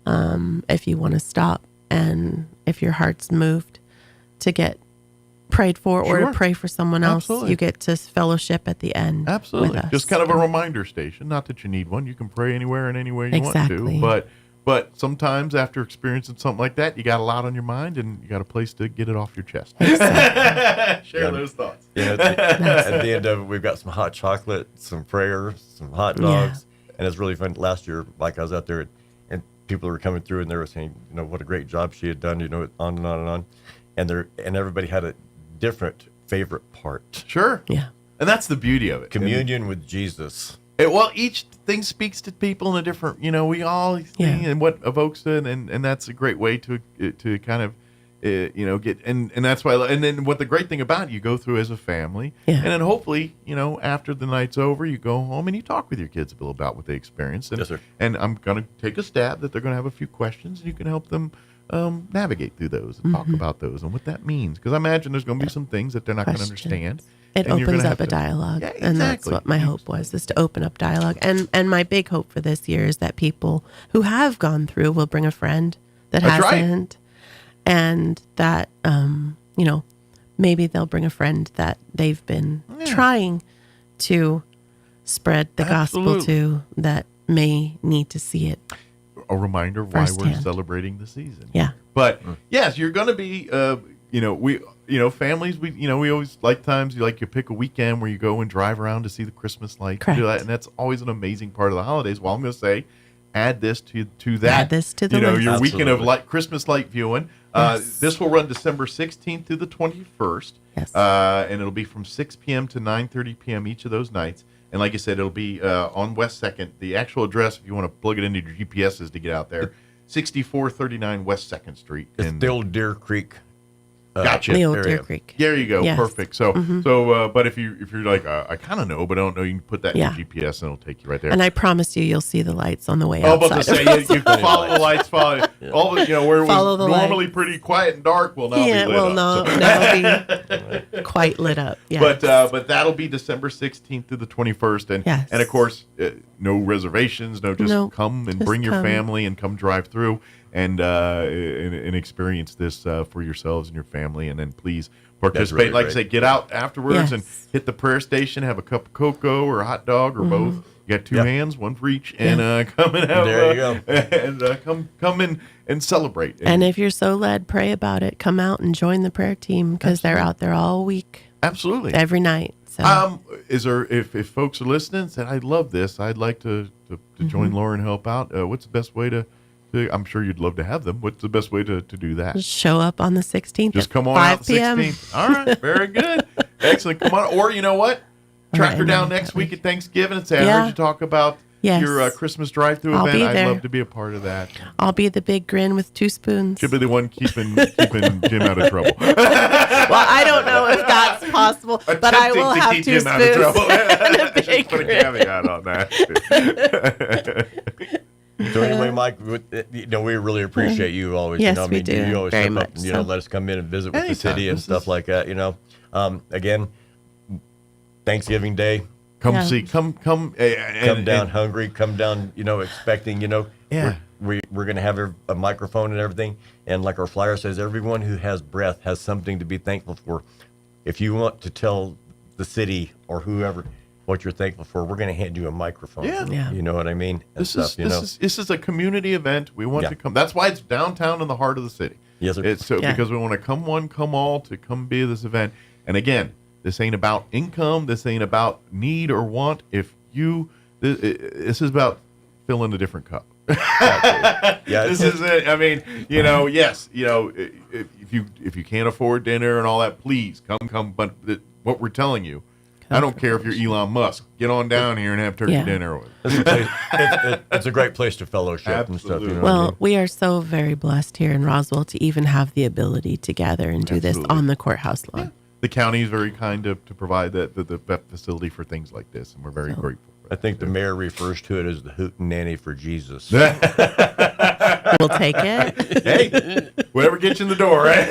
if you want to stop, and if your heart's moved to get prayed for or to pray for someone else, you get to fellowship at the end. Absolutely. With us. Just kind of a reminder station. Not that you need one. You can pray anywhere and anywhere you want to. But sometimes after experiencing something like that, you got a lot on your mind and you got a place to get it off your chest. Share those thoughts. At the end of it, we've got some hot chocolate, some prayers, some hot dogs, and it's really fun. Last year, like I was out there, and people were coming through and they were saying, what a great job she had done, on and on and on, and everybody had a different favorite part. Sure. Yeah. And that's the beauty of it. Communion with Jesus. Well, each thing speaks to people in a different, we all think and what evokes it, and that's a great way to kind of, get, and that's why, and then what the great thing about it, you go through as a family, and then hopefully, after the night's over, you go home and you talk with your kids a little about what they experienced. And, yes, sir. And I'm going to take a stab that they're going to have a few questions, and you can help them navigate through those and talk about those and what that means. Because I imagine there's going to be some things that they're not going to understand. It opens up a dialogue, and that's what my hope was, is to open up dialogue. And my big hope for this year is that people who have gone through will bring a friend that hasn't, and that maybe they'll bring a friend that they've been trying to spread the gospel to, that may need to see it. A reminder why we're celebrating the season. Yeah. But yes, you're going to be, families, we always like times you pick a weekend where you go and drive around to see the Christmas lights. Correct. Do that, and that's always an amazing part of the holidays. Well, I'm going to say, add this to that. Add this to the list. Your weekend of Christmas light viewing. This will run December 16th through the 21st. Yes. And it'll be from 6 p.m. to 9:30 p.m. each of those nights. And like I said, it'll be on West 2nd. The actual address, if you want to plug it into your GPSs to get out there, 6439 West 2nd Street. It's the old Deer Creek. Gotcha. The old Deer Creek. There you go. Yes. Perfect. So, but if you're like, I kind of know, but I don't know, you can put that in your GPS and it'll take you right there. And I promise you'll see the lights on the way I was outside. about to say, you follow the lights, where it was normally lights. pretty quiet and dark will now be lit up. Now be quite lit up. Yes. But that'll be December 16th through the 21st, and of course, no reservations, come and bring your family and come drive through and experience this for yourselves and your family, and then please participate. Really like I say, get out afterwards and hit the prayer station, have a cup of cocoa or a hot dog or both. You got two hands, one for each, and come and have. There you go. And come in and celebrate. And if you're so led, pray about it. Come out and join the prayer team, because they're out there all week. Absolutely, every night. So. Is there if folks are listening and said, I love this, I'd like to join Laura and help out. What's the best way to? I'm sure you'd love to have them. What's the best way to do that? Just show up on the 16th. Just come on 5 out p.m. 16th. All right, very good, excellent. Come on, or you know what? Track her down next week at Thanksgiving and say, I heard you talk about your Christmas drive-through event. I'd love to be a part of that. I'll be the big grin with 2 spoons. She'll be the one keeping Jim out of trouble. Well, I don't know if that's possible, but I will have 2 spoons and a big Put a grin. caveat on that. So anyway, Mike, we really appreciate you always. Yes, we do. You always very step much up and let us come in and visit with the city and stuff like that. Again, Thanksgiving Day. Come see, come down hungry. Come down, expecting. We're going to have a microphone and everything. And like our flyer says, everyone who has breath has something to be thankful for. If you want to tell the city or whoever what you're thankful for, we're going to hand you a microphone. Yeah. You know what I mean? This is a community event. We want to come. That's why it's downtown in the heart of the city. Yes, sir. Because we want to come one, come all to come be this event. And again, this ain't about income. This ain't about need or want. This is about filling a different cup. This is it. I mean, yes, if you can't afford dinner and all that, please come. But what we're telling you, I don't care if you're Elon Musk. Get on down here and have turkey dinner. It's a great place to fellowship. Absolutely. And stuff. Well, we are so very blessed here in Roswell to even have the ability to gather and do this on the courthouse lawn. Yeah. The county is very kind to provide the facility for things like this, and we're very grateful. I think the mayor refers to it as the hootenanny for Jesus. We'll take it. Hey, whatever gets you in the door, right?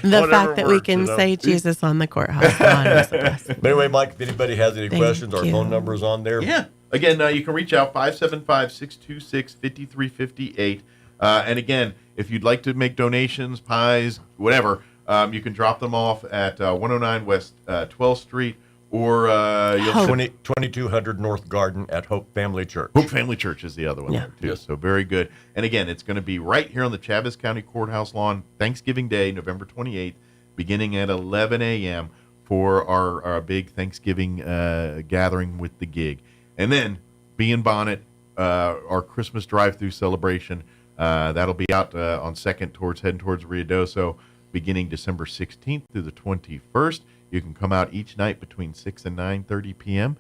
The fact that we can say Jesus on the courthouse lawn is a blessing. But anyway, Mike, if anybody has any questions, our phone number is on there. Yeah. Again, you can reach out 575-626-5358. And again, if you'd like to make donations, pies, whatever, you can drop them off at 109 West 12th Street. Or 2200 North Garden at Hope Family Church. Hope Family Church is the other one there too. Yes. So very good. And again, it's going to be right here on the Chavez County Courthouse lawn, Thanksgiving Day, November 28th, beginning at 11 a.m. for our big Thanksgiving gathering with the gig. And then be in Bonnet, our Christmas drive-through celebration. That'll be out on 2nd heading towards Ruidoso, beginning December 16th through the 21st. You can come out each night between 6 and 9:30 p.m.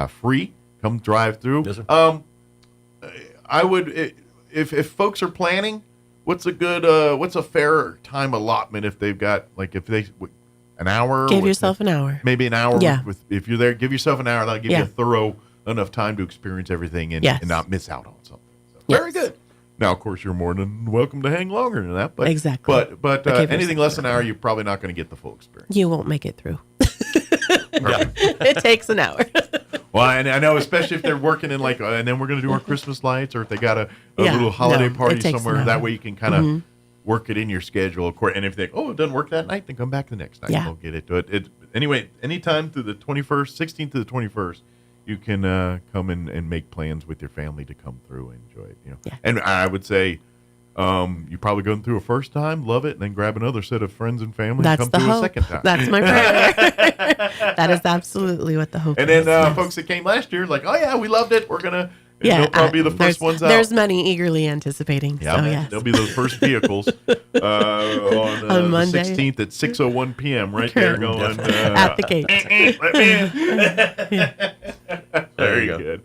free. Come drive through. Yes, sir. I would, if folks are planning, what's a fair time allotment if they've got, like, if they, an hour? Give yourself an hour. Maybe an hour. Yeah. If you're there, give yourself an hour. That'll give Yeah. you a thorough enough time to experience everything and, Yes. and not miss out on something. So, Yes. Very good. Now, of course, you're more than welcome to hang longer than that. But, Exactly. But But give anything yourself less than an hour, you're probably not going to get the full experience. You won't make it through. It takes an hour. Well, and I know, especially if they're working in and then we're going to do our Christmas lights, or if they got a Yeah, little holiday no, party it takes an somewhere. hour. That way you can kind of Mhm. work it in your schedule. Of course, and if they, it doesn't work that night, then come back the next night. Yeah. We'll get it to it. Anyway, anytime through the 21st, 16th to the 21st, you can come and make plans with your family to come through and enjoy it. Yeah. And I would say, you probably going through a first time, love it, and then grab another set of friends and family That's and the come through hope. a second time. That's my prayer. That is absolutely what the hope And is. then yes. folks that came last year, like, oh yeah, we loved it. We're gonna, Yeah, they'll probably be the first ones out. There's many eagerly anticipating. Yeah, so yes. they'll be those first vehicles on Monday. the 16th at 6:01 p.m. Right there, going At the gate. Let me in. Very good.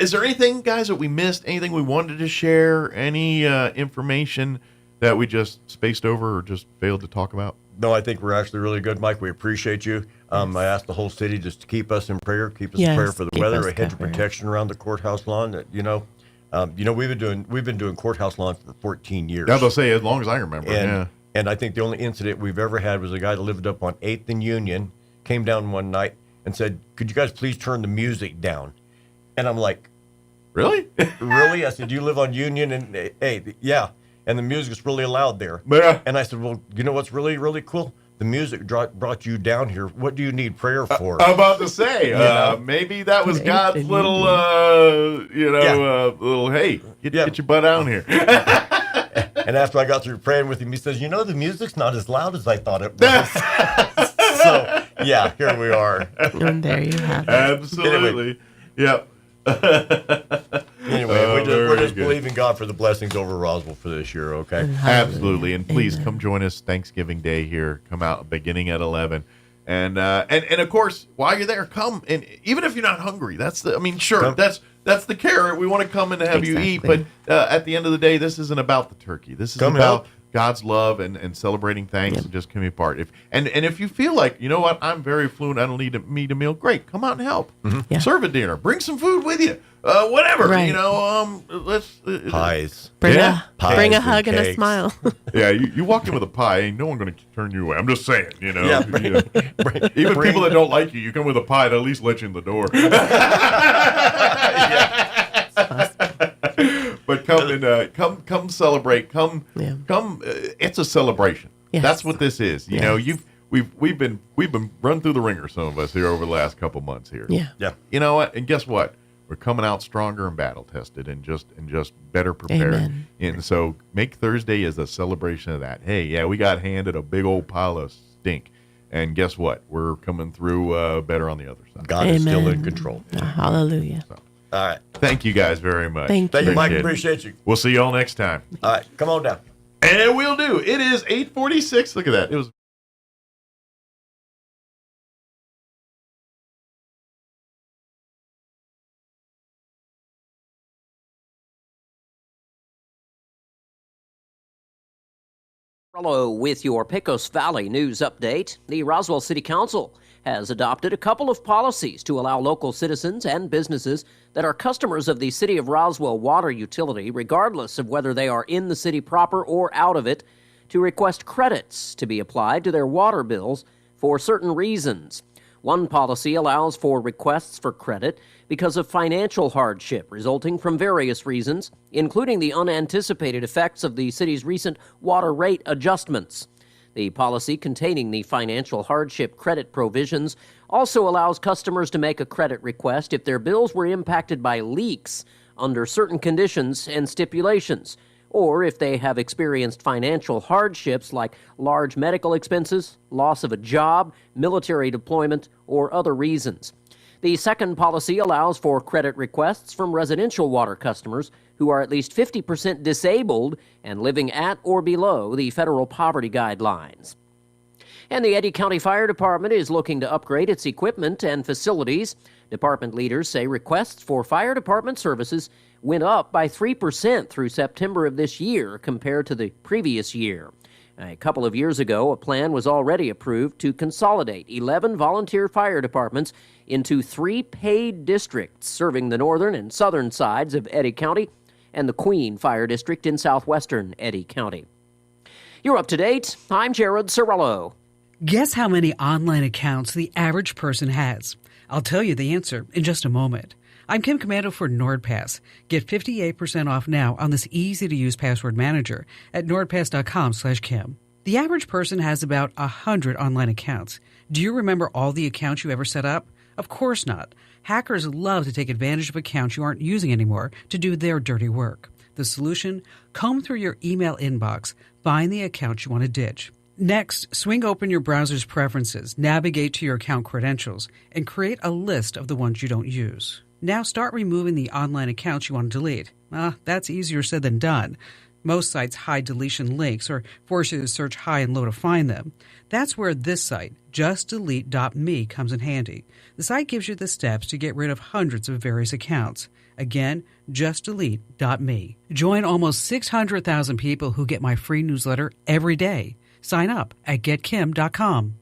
Is there anything, guys, that we missed? Anything we wanted to share? Any information that we just spaced over or just failed to talk about? No, I think we're actually really good, Mike. We appreciate you. I asked the whole city just to keep us in prayer, keep us in prayer for the weather, a hedge of protection around the courthouse lawn. That we've been doing courthouse lawns for 14 years. I was gonna say, as long as I remember. And I think the only incident we've ever had was a guy that lived up on 8th and Union came down one night and said, "Could you guys please turn the music down?" And I'm like, "Really? Really?" I said, "Do you live on Union?" And yeah. And the music's really loud there. Yeah. And I said, "Well, you know what's really, really cool? The music brought you down here. What do you need prayer for?" I'm about to say, maybe that was God's little, little, hey, get your butt down here. And after I got through praying with him, he says, "The music's not as loud as I thought it was." So, yeah, here we are. And there you have it. Absolutely. Yep. Anyway, we're just believing God for the blessings over Roswell for this year, okay? Absolutely. And please come join us Thanksgiving Day here. Come out beginning at 11. And of course, while you're there, come. And even if you're not hungry, that's the the carrot. We want to come and have you eat. But at the end of the day, this isn't about the turkey. This is about God's love and celebrating thanks and just coming apart. If you feel like, you know what, I'm very fluent, I don't need to meet a meal, great, come out and help. Mm-hmm. Serve a dinner, bring some food with you, whatever. Right. Let's pies. Bring a hug and a smile. Yeah, you walk in with a pie, ain't no one going to turn you away. I'm just saying, Yeah, even people that don't like you, you come with a pie, they'll at least let you in the door. But come and come celebrate. Come. It's a celebration. Yes. That's what this is. You know, we've been run through the ringer. Some of us here over the last couple months here. Yeah. You know what? And guess what? We're coming out stronger and battle tested and just better prepared. Amen. And so make Thursday as a celebration of that. Hey, yeah, we got handed a big old pile of stink. And guess what? We're coming through better on the other side. God is still in control. Hallelujah. So, all right. Thank you guys very much. Thank you, Mike. Appreciate it. Appreciate you. We'll see you all next time. All right. Come on down. And we'll do. It is 8:46. Look at that. It was. Hello, with your Pecos Valley news update. The Roswell City Council has adopted a couple of policies to allow local citizens and businesses that are customers of the City of Roswell water utility, regardless of whether they are in the city proper or out of it, to request credits to be applied to their water bills for certain reasons. One policy allows for requests for credit because of financial hardship resulting from various reasons, including the unanticipated effects of the city's recent water rate adjustments. The policy containing the financial hardship credit provisions also allows customers to make a credit request if their bills were impacted by leaks under certain conditions and stipulations, or if they have experienced financial hardships like large medical expenses, loss of a job, military deployment, or other reasons. The second policy allows for credit requests from residential water customers who are at least 50% disabled and living at or below the federal poverty guidelines. And the Eddy County Fire Department is looking to upgrade its equipment and facilities Department leaders say requests for fire department services went up by 3% through September of this year compared to the previous year. A couple of years ago, a plan was already approved to consolidate 11 volunteer fire departments into 3 paid districts serving the northern and southern sides of Eddy County and the Queen Fire District in southwestern Eddy County. You're up to date. I'm Jared Cirillo. Guess how many online accounts the average person has? I'll tell you the answer in just a moment. I'm Kim Commando for NordPass. Get 58% off now on this easy-to-use password manager at nordpass.com/Kim. The average person has about 100 online accounts. Do you remember all the accounts you ever set up? Of course not. Hackers love to take advantage of accounts you aren't using anymore to do their dirty work. The solution? Comb through your email inbox, find the accounts you want to ditch. Next, swing open your browser's preferences, navigate to your account credentials, and create a list of the ones you don't use. Now start removing the online accounts you want to delete. That's easier said than done. Most sites hide deletion links or force you to search high and low to find them. That's where this site, justdelete.me, comes in handy. The site gives you the steps to get rid of hundreds of various accounts. Again, justdelete.me. Join almost 600,000 people who get my free newsletter every day. Sign up at getkim.com.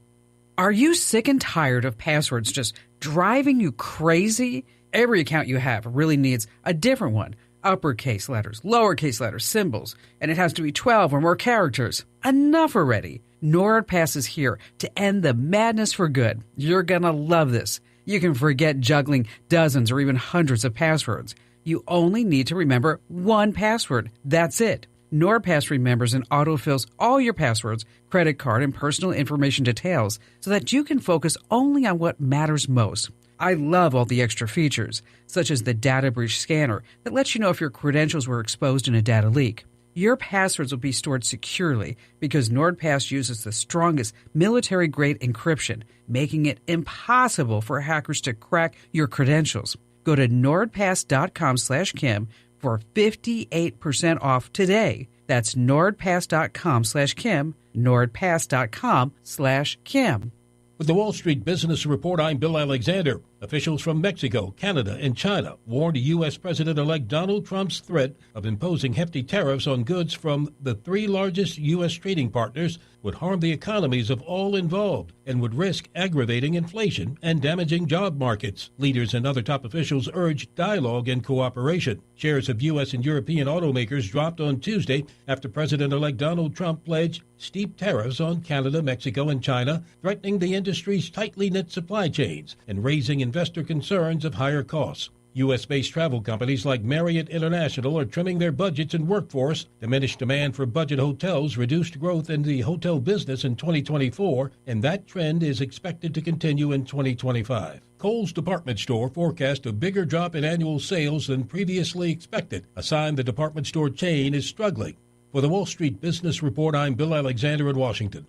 Are you sick and tired of passwords just driving you crazy? Every account you have really needs a different one. Uppercase letters, lowercase letters, symbols, and it has to be 12 or more characters. Enough already. NordPass is here to end the madness for good. You're gonna love this. You can forget juggling dozens or even hundreds of passwords. You only need to remember one password. That's it. NordPass remembers and autofills all your passwords, credit card, and personal information details so that you can focus only on what matters most. I love all the extra features, such as the data breach scanner that lets you know if your credentials were exposed in a data leak. Your passwords will be stored securely because NordPass uses the strongest military-grade encryption, making it impossible for hackers to crack your credentials. Go to nordpass.com/Kim for 58% off today. That's nordpass.com/Kim, nordpass.com/Kim. With the Wall Street Business Report, I'm Bill Alexander. Officials from Mexico, Canada, and China warned U.S. President-elect Donald Trump's threat of imposing hefty tariffs on goods from the 3 largest U.S. trading partners would harm the economies of all involved and would risk aggravating inflation and damaging job markets. Leaders and other top officials urged dialogue and cooperation. Shares of U.S. and European automakers dropped on Tuesday after President-elect Donald Trump pledged steep tariffs on Canada, Mexico, and China, threatening the industry's tightly knit supply chains and raising investor concerns of higher costs. U.S.-based travel companies like Marriott International are trimming their budgets and workforce. Diminished demand for budget hotels reduced growth in the hotel business in 2024, and that trend is expected to continue in 2025. Kohl's department store forecast a bigger drop in annual sales than previously expected, a sign the department store chain is struggling. For the Wall Street Business Report, I'm Bill Alexander in Washington.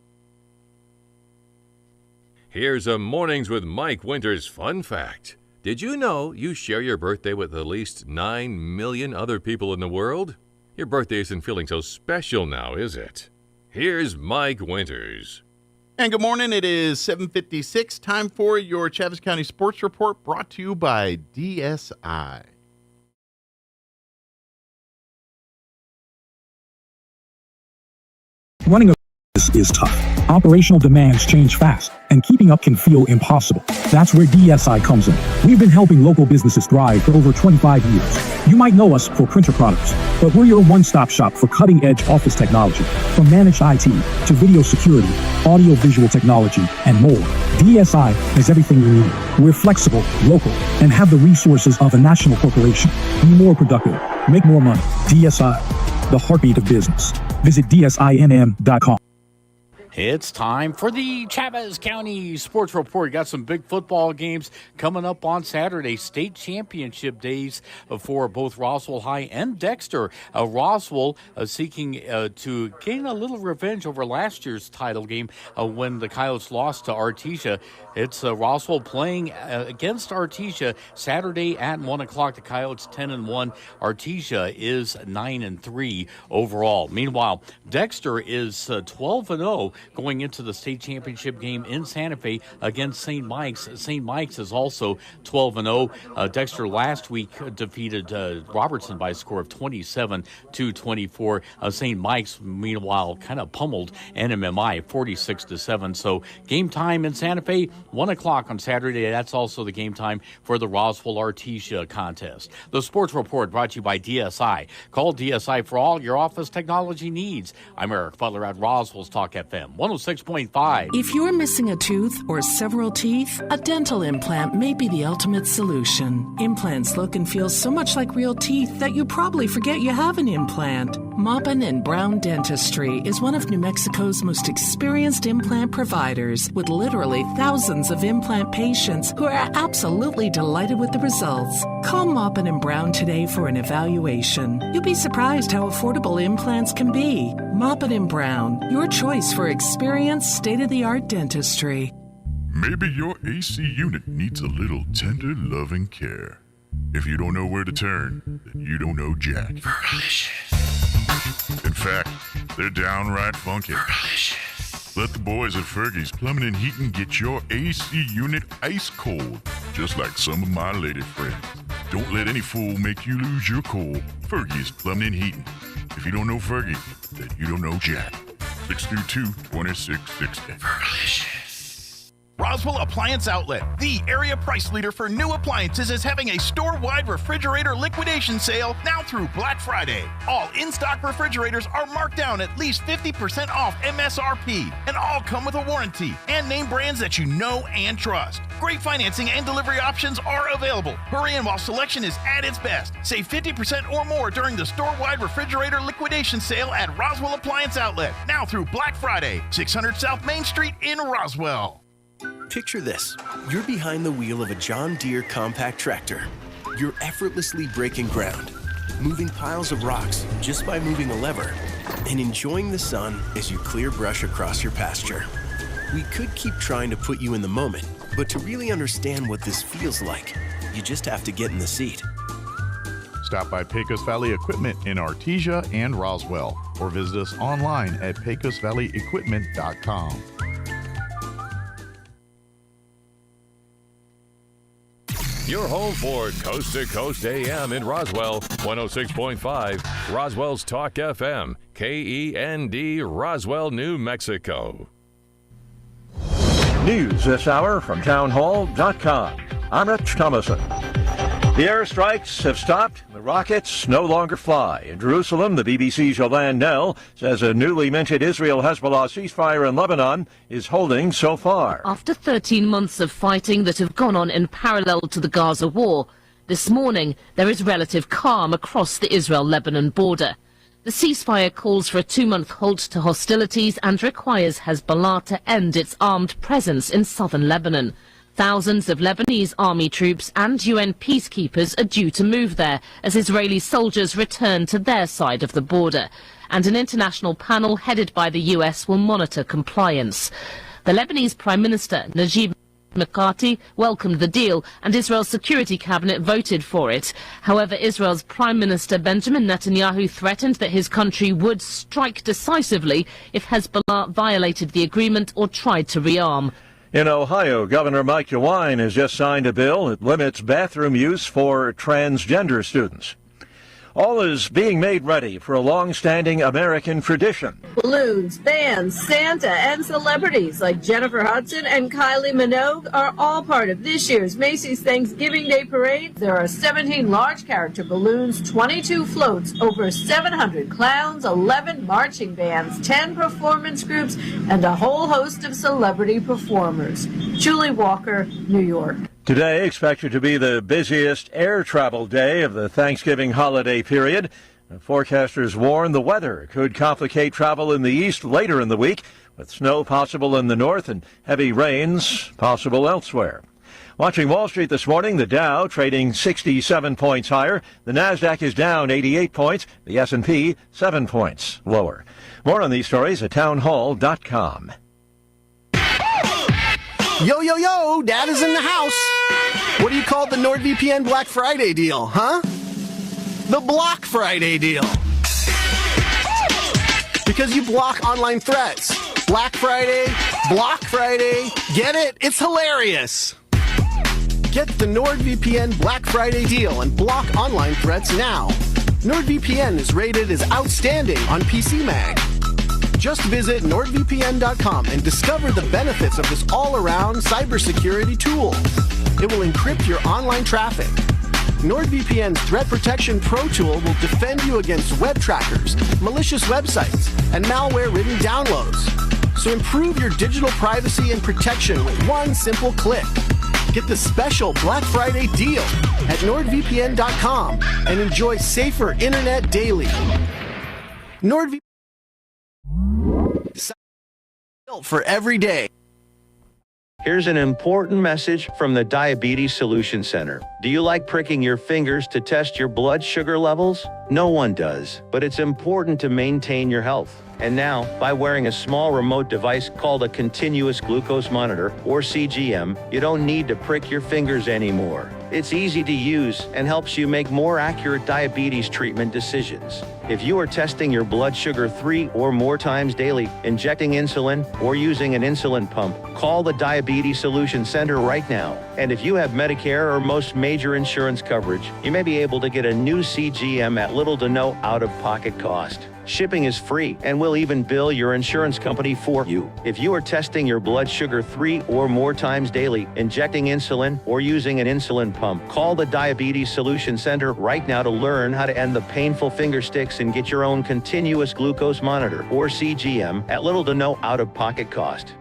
Here's a Mornings with Mike Winters fun fact. Did you know you share your birthday with at least 9 million other people in the world? Your birthday isn't feeling so special now, is it? Here's Mike Winters. And good morning. It is 7:56. Time for your Chaves County Sports Report, brought to you by DSI. Running a business is tough. Operational demands change fast, and keeping up can feel impossible. That's where DSI comes in. We've been helping local businesses thrive for over 25 years. You might know us for printer products, but we're your one-stop shop for cutting-edge office technology, from managed IT to video security, audio-visual technology, and more. DSI has everything you need. We're flexible, local, and have the resources of a national corporation. Be more productive. Make more money. DSI, the heartbeat of business. Visit DSINM.com. It's time for the Chaves County Sports Report. Got some big football games coming up on Saturday. State championship days for both Roswell High and Dexter. Roswell seeking to gain a little revenge over last year's title game when the Coyotes lost to Artesia. It's Roswell playing against Artesia Saturday at 1 o'clock. The Coyotes 10-1. Artesia is 9-3 overall. Meanwhile, Dexter is 12-0. going into the state championship game in Santa Fe against St. Mike's. St. Mike's is also 12-0. Dexter last week defeated Robertson by a score of 27-24. St. Mike's, meanwhile, kind of pummeled NMMI 46-7. So game time in Santa Fe, 1 o'clock on Saturday. That's also the game time for the Roswell Artesia contest. The Sports Report brought to you by DSI. Call DSI for all your office technology needs. I'm Eric Butler at Roswell's Talk FM 106.5. If you're missing a tooth or several teeth, a dental implant may be the ultimate solution. Implants look and feel so much like real teeth that you probably forget you have an implant. Maupin & Brown Dentistry is one of New Mexico's most experienced implant providers, with literally thousands of implant patients who are absolutely delighted with the results. Call Maupin & Brown today for an evaluation. You'll be surprised how affordable implants can be. Maupin & Brown, your choice for experienced, state-of-the-art dentistry. Maybe your AC unit needs a little tender, loving care. If you don't know where to turn, then you don't know Jack. In fact, they're downright funky. Let the boys at Fergie's Plumbing and Heating get your AC unit ice cold, just like some of my lady friends. Don't let any fool make you lose your cool. Fergie's Plumbing and Heating. If you don't know Fergie, then you don't know Jack. 632-2660. Roswell Appliance Outlet, the area price leader for new appliances, is having a store-wide refrigerator liquidation sale now through Black Friday. All in-stock refrigerators are marked down at least 50% off MSRP, and all come with a warranty and name brands that you know and trust. Great financing and delivery options are available. Hurry in while selection is at its best. Save 50% or more during the store-wide refrigerator liquidation sale at Roswell Appliance Outlet, now through Black Friday, 600 South Main Street in Roswell. Picture this. You're behind the wheel of a John Deere compact tractor. You're effortlessly breaking ground, moving piles of rocks just by moving a lever, and enjoying the sun as you clear brush across your pasture. We could keep trying to put you in the moment, but to really understand what this feels like, you just have to get in the seat. Stop by Pecos Valley Equipment in Artesia and Roswell, or visit us online at pecosvalleyequipment.com. Your home for Coast to Coast AM in Roswell, 106.5, Roswell's Talk FM, KEND, Roswell, New Mexico. News this hour from townhall.com. I'm Rich Thomason. The airstrikes have stopped. The rockets no longer fly. In Jerusalem, the BBC's Yolande Nell says a newly minted Israel-Hezbollah ceasefire in Lebanon is holding so far. After 13 months of fighting that have gone on in parallel to the Gaza war, this morning there is relative calm across the Israel-Lebanon border. The ceasefire calls for a 2-month halt to hostilities and requires Hezbollah to end its armed presence in southern Lebanon. Thousands of Lebanese army troops and UN peacekeepers are due to move there as Israeli soldiers return to their side of the border. And an international panel headed by the US will monitor compliance. The Lebanese Prime Minister, Najib Mikati, welcomed the deal, and Israel's security cabinet voted for it. However, Israel's Prime Minister Benjamin Netanyahu threatened that his country would strike decisively if Hezbollah violated the agreement or tried to rearm. In Ohio, Governor Mike DeWine has just signed a bill that limits bathroom use for transgender students. All is being made ready for a long-standing American tradition. Balloons, bands, Santa, and celebrities like Jennifer Hudson and Kylie Minogue are all part of this year's Macy's Thanksgiving Day Parade. There are 17 large character balloons, 22 floats, over 700 clowns, 11 marching bands, 10 performance groups, and a whole host of celebrity performers. Julie Walker, New York. Today, expected to be the busiest air travel day of the Thanksgiving holiday period. Forecasters warn the weather could complicate travel in the east later in the week, with snow possible in the north and heavy rains possible elsewhere. Watching Wall Street this morning, the Dow trading 67 points higher. The Nasdaq is down 88 points. The S&P 7 points lower. More on these stories at townhall.com. Yo, yo, yo, Dad is in the house. What do you call the NordVPN Black Friday deal, huh? The Block Friday deal. Because you block online threats. Black Friday, Block Friday. Get it? It's hilarious. Get the NordVPN Black Friday deal and block online threats now. NordVPN is rated as outstanding on PC Mag. Just visit NordVPN.com and discover the benefits of this all-around cybersecurity tool. It will encrypt your online traffic. NordVPN's Threat Protection Pro tool will defend you against web trackers, malicious websites, and malware-ridden downloads. So improve your digital privacy and protection with one simple click. Get the special Black Friday deal at NordVPN.com and enjoy safer internet daily. NordVPN for every day. Here's an important message from the Diabetes Solution Center. Do you like pricking your fingers to test your blood sugar levels? No one does, but it's important to maintain your health. And now, by wearing a small remote device called a continuous glucose monitor, or CGM, you don't need to prick your fingers anymore. It's easy to use and helps you make more accurate diabetes treatment decisions. If you are testing your blood sugar 3 or more times daily, injecting insulin, or using an insulin pump, call the Diabetes Solution Center right now. And if you have Medicare or most major insurance coverage, you may be able to get a new CGM at little to no out-of-pocket cost. Shipping is free, and we'll even bill your insurance company for you. If you are testing your blood sugar 3 or more times daily, injecting insulin, or using an insulin pump, call the Diabetes Solution Center right now to learn how to end the painful finger sticks and get your own continuous glucose monitor, or CGM, at little to no out-of-pocket cost.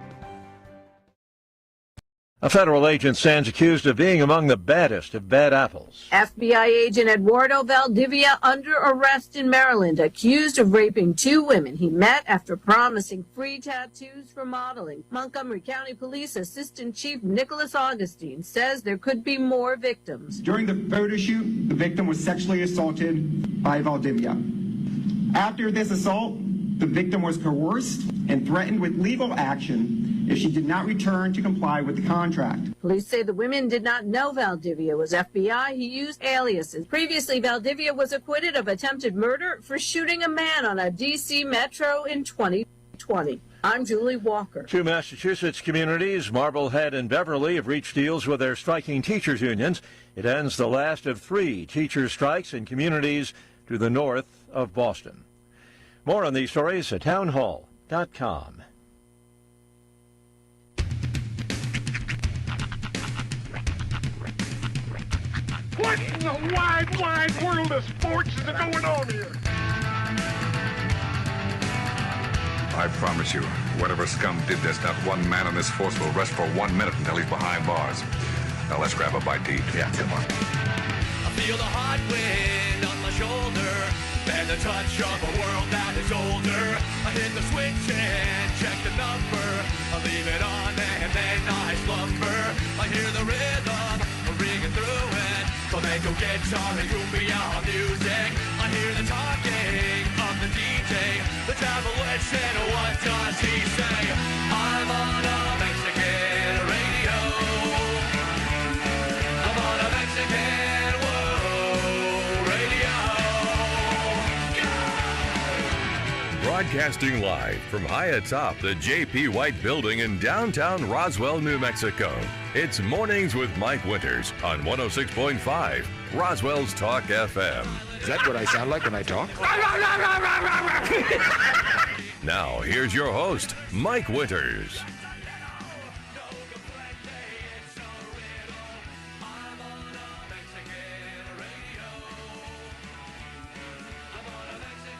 A federal agent stands accused of being among the baddest of bad apples. FBI agent Eduardo Valdivia under arrest in Maryland, accused of raping 2 women he met after promising free tattoos for modeling. Montgomery County Police Assistant Chief Nicholas Augustine says there could be more victims. During the photo shoot, the victim was sexually assaulted by Valdivia. After this assault, the victim was coerced and threatened with legal action if she did not return to comply with the contract. Police say the women did not know Valdivia was FBI. He used aliases. Previously, Valdivia was acquitted of attempted murder for shooting a man on a D.C. metro in 2020. I'm Julie Walker. 2 Massachusetts communities, Marblehead and Beverly, have reached deals with their striking teachers unions. It ends the last of 3 teacher strikes in communities to the north of Boston. More on these stories at townhall.com. What in the wide, wide world of sports is going on here? I promise you, whatever scum did this, not one man in this force will rest for 1 minute until he's behind bars. Now let's grab a bite to eat. Yeah, come on. I feel the hot wind on my shoulder and the touch of a world that is older. I hit the switch and check the number. I leave it on and then I slumber. I hear the rhythm ringing through it. Flamenco guitar and cumbia music. I hear the talking of the DJ. The travelist and what does he say? I'm on a Mexican radio. I'm on a Mexican radio. Broadcasting live from high atop the J.P. White Building in downtown Roswell, New Mexico. It's Mornings with Mike Winters on 106.5 Roswell's Talk FM. Is that what I sound like when I talk? Now, here's your host, Mike Winters.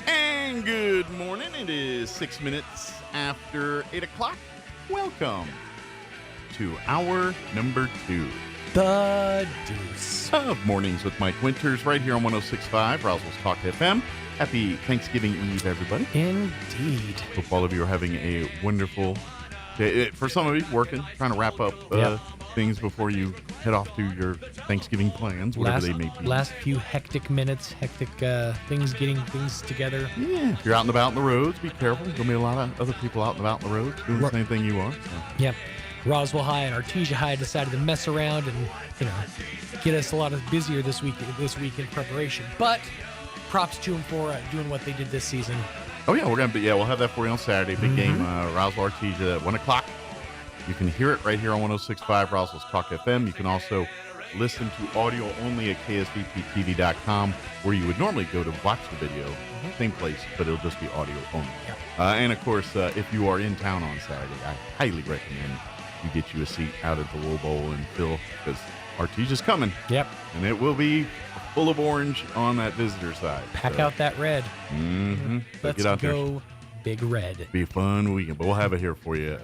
And good morning. It is 6 minutes after 8 o'clock. Welcome to hour number 2. The Deuce. Of Mornings with Mike Winters right here on 106.5 Roswell's Talk FM. Happy Thanksgiving Eve, everybody. Indeed. Hope all of you are having a wonderful day. For some of you, working, trying to wrap up things before you head off to your Thanksgiving plans, whatever they may be. Last few hectic minutes, things, getting things together. Yeah. If you're out and about on the roads, be careful. There'll be a lot of other people out and about on the roads doing the same thing you are. So. Yep. Roswell High and Artesia High decided to mess around and, get us a lot busier this week in preparation. But props to them for doing what they did this season. Oh yeah, we'll have that for you on Saturday. Big game, Roswell Artesia at 1 o'clock. You can hear it right here on 106.5 Roswell's Talk FM. You can also listen to audio only at ksvptv.com, where you would normally go to watch the video. Same place, but it'll just be audio only. And of course, if you are in town on Saturday, I highly recommend you get you a seat out at the Wool Bowl and Phil, because Artesia's coming. Yep. And it will be full of orange on that visitor side. Pack out that red. Let's get out go there. Big Red. Be a fun weekend, but we'll have it here for you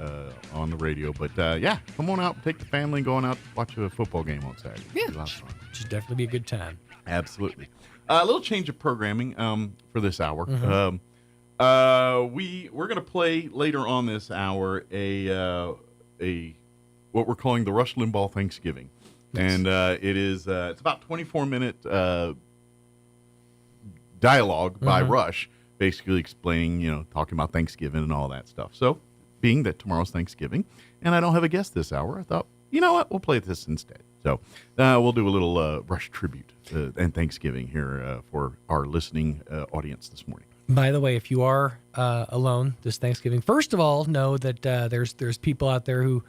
on the radio. But yeah, come on out, take the family, and going out watch a football game on Saturday. Yeah, should definitely be a good time. Absolutely. A little change of programming for this hour. We're going to play later on this hour a what we're calling the Rush Limbaugh Thanksgiving, and it's about 24-minute dialogue by Rush, basically explaining, talking about Thanksgiving and all that stuff. So, being that tomorrow's Thanksgiving, and I don't have a guest this hour, I thought, you know what, we'll play this instead. So, we'll do a little Rush tribute and Thanksgiving here for our listening audience this morning. By the way, if you are alone this Thanksgiving, first of all, know that there's people out there who,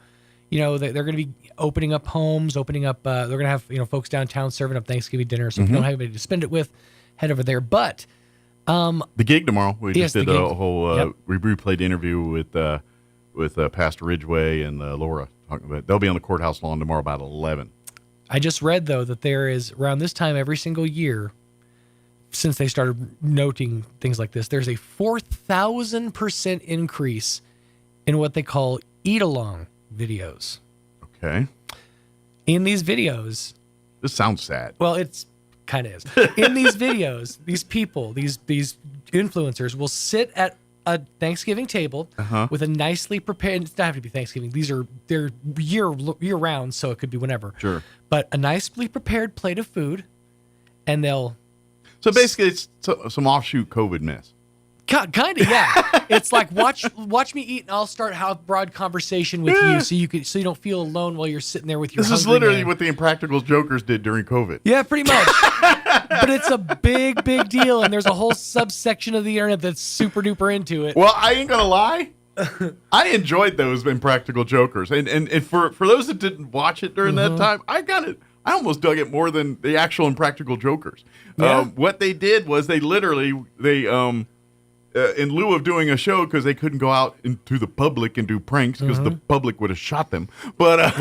they're going to be opening up homes, they're going to have, folks downtown serving up Thanksgiving dinner. So if you don't have anybody to spend it with, head over there. But the gig tomorrow, we just did the whole we replayed the interview with Pastor Ridgway and Laura talking about. They'll be on the courthouse lawn tomorrow about 11. I just read though that there is around this time every single year, since they started noting things like this, there's a 4,000% increase in what they call eat-along videos. Okay. In these videos... This sounds sad. Well, it's kind of is. In these videos, these people, these influencers will sit at a Thanksgiving table with a nicely prepared... It doesn't have to be Thanksgiving. They're year-round, so it could be whenever. Sure. But a nicely prepared plate of food, and they'll... So basically, it's some offshoot COVID mess. Kind of, yeah. It's like watch me eat, and I'll start a broad conversation with you, so you don't feel alone while you're sitting there with your. This is literally what the Impractical Jokers did during COVID. Yeah, pretty much. But it's a big deal, and there's a whole subsection of the internet that's super duper into it. Well, I ain't gonna lie. I enjoyed those Impractical Jokers, and for those that didn't watch it during that time, I almost dug it more than the actual Impractical Jokers. Yeah. What they did was they in lieu of doing a show, because they couldn't go out into the public and do pranks because the public would have shot them. But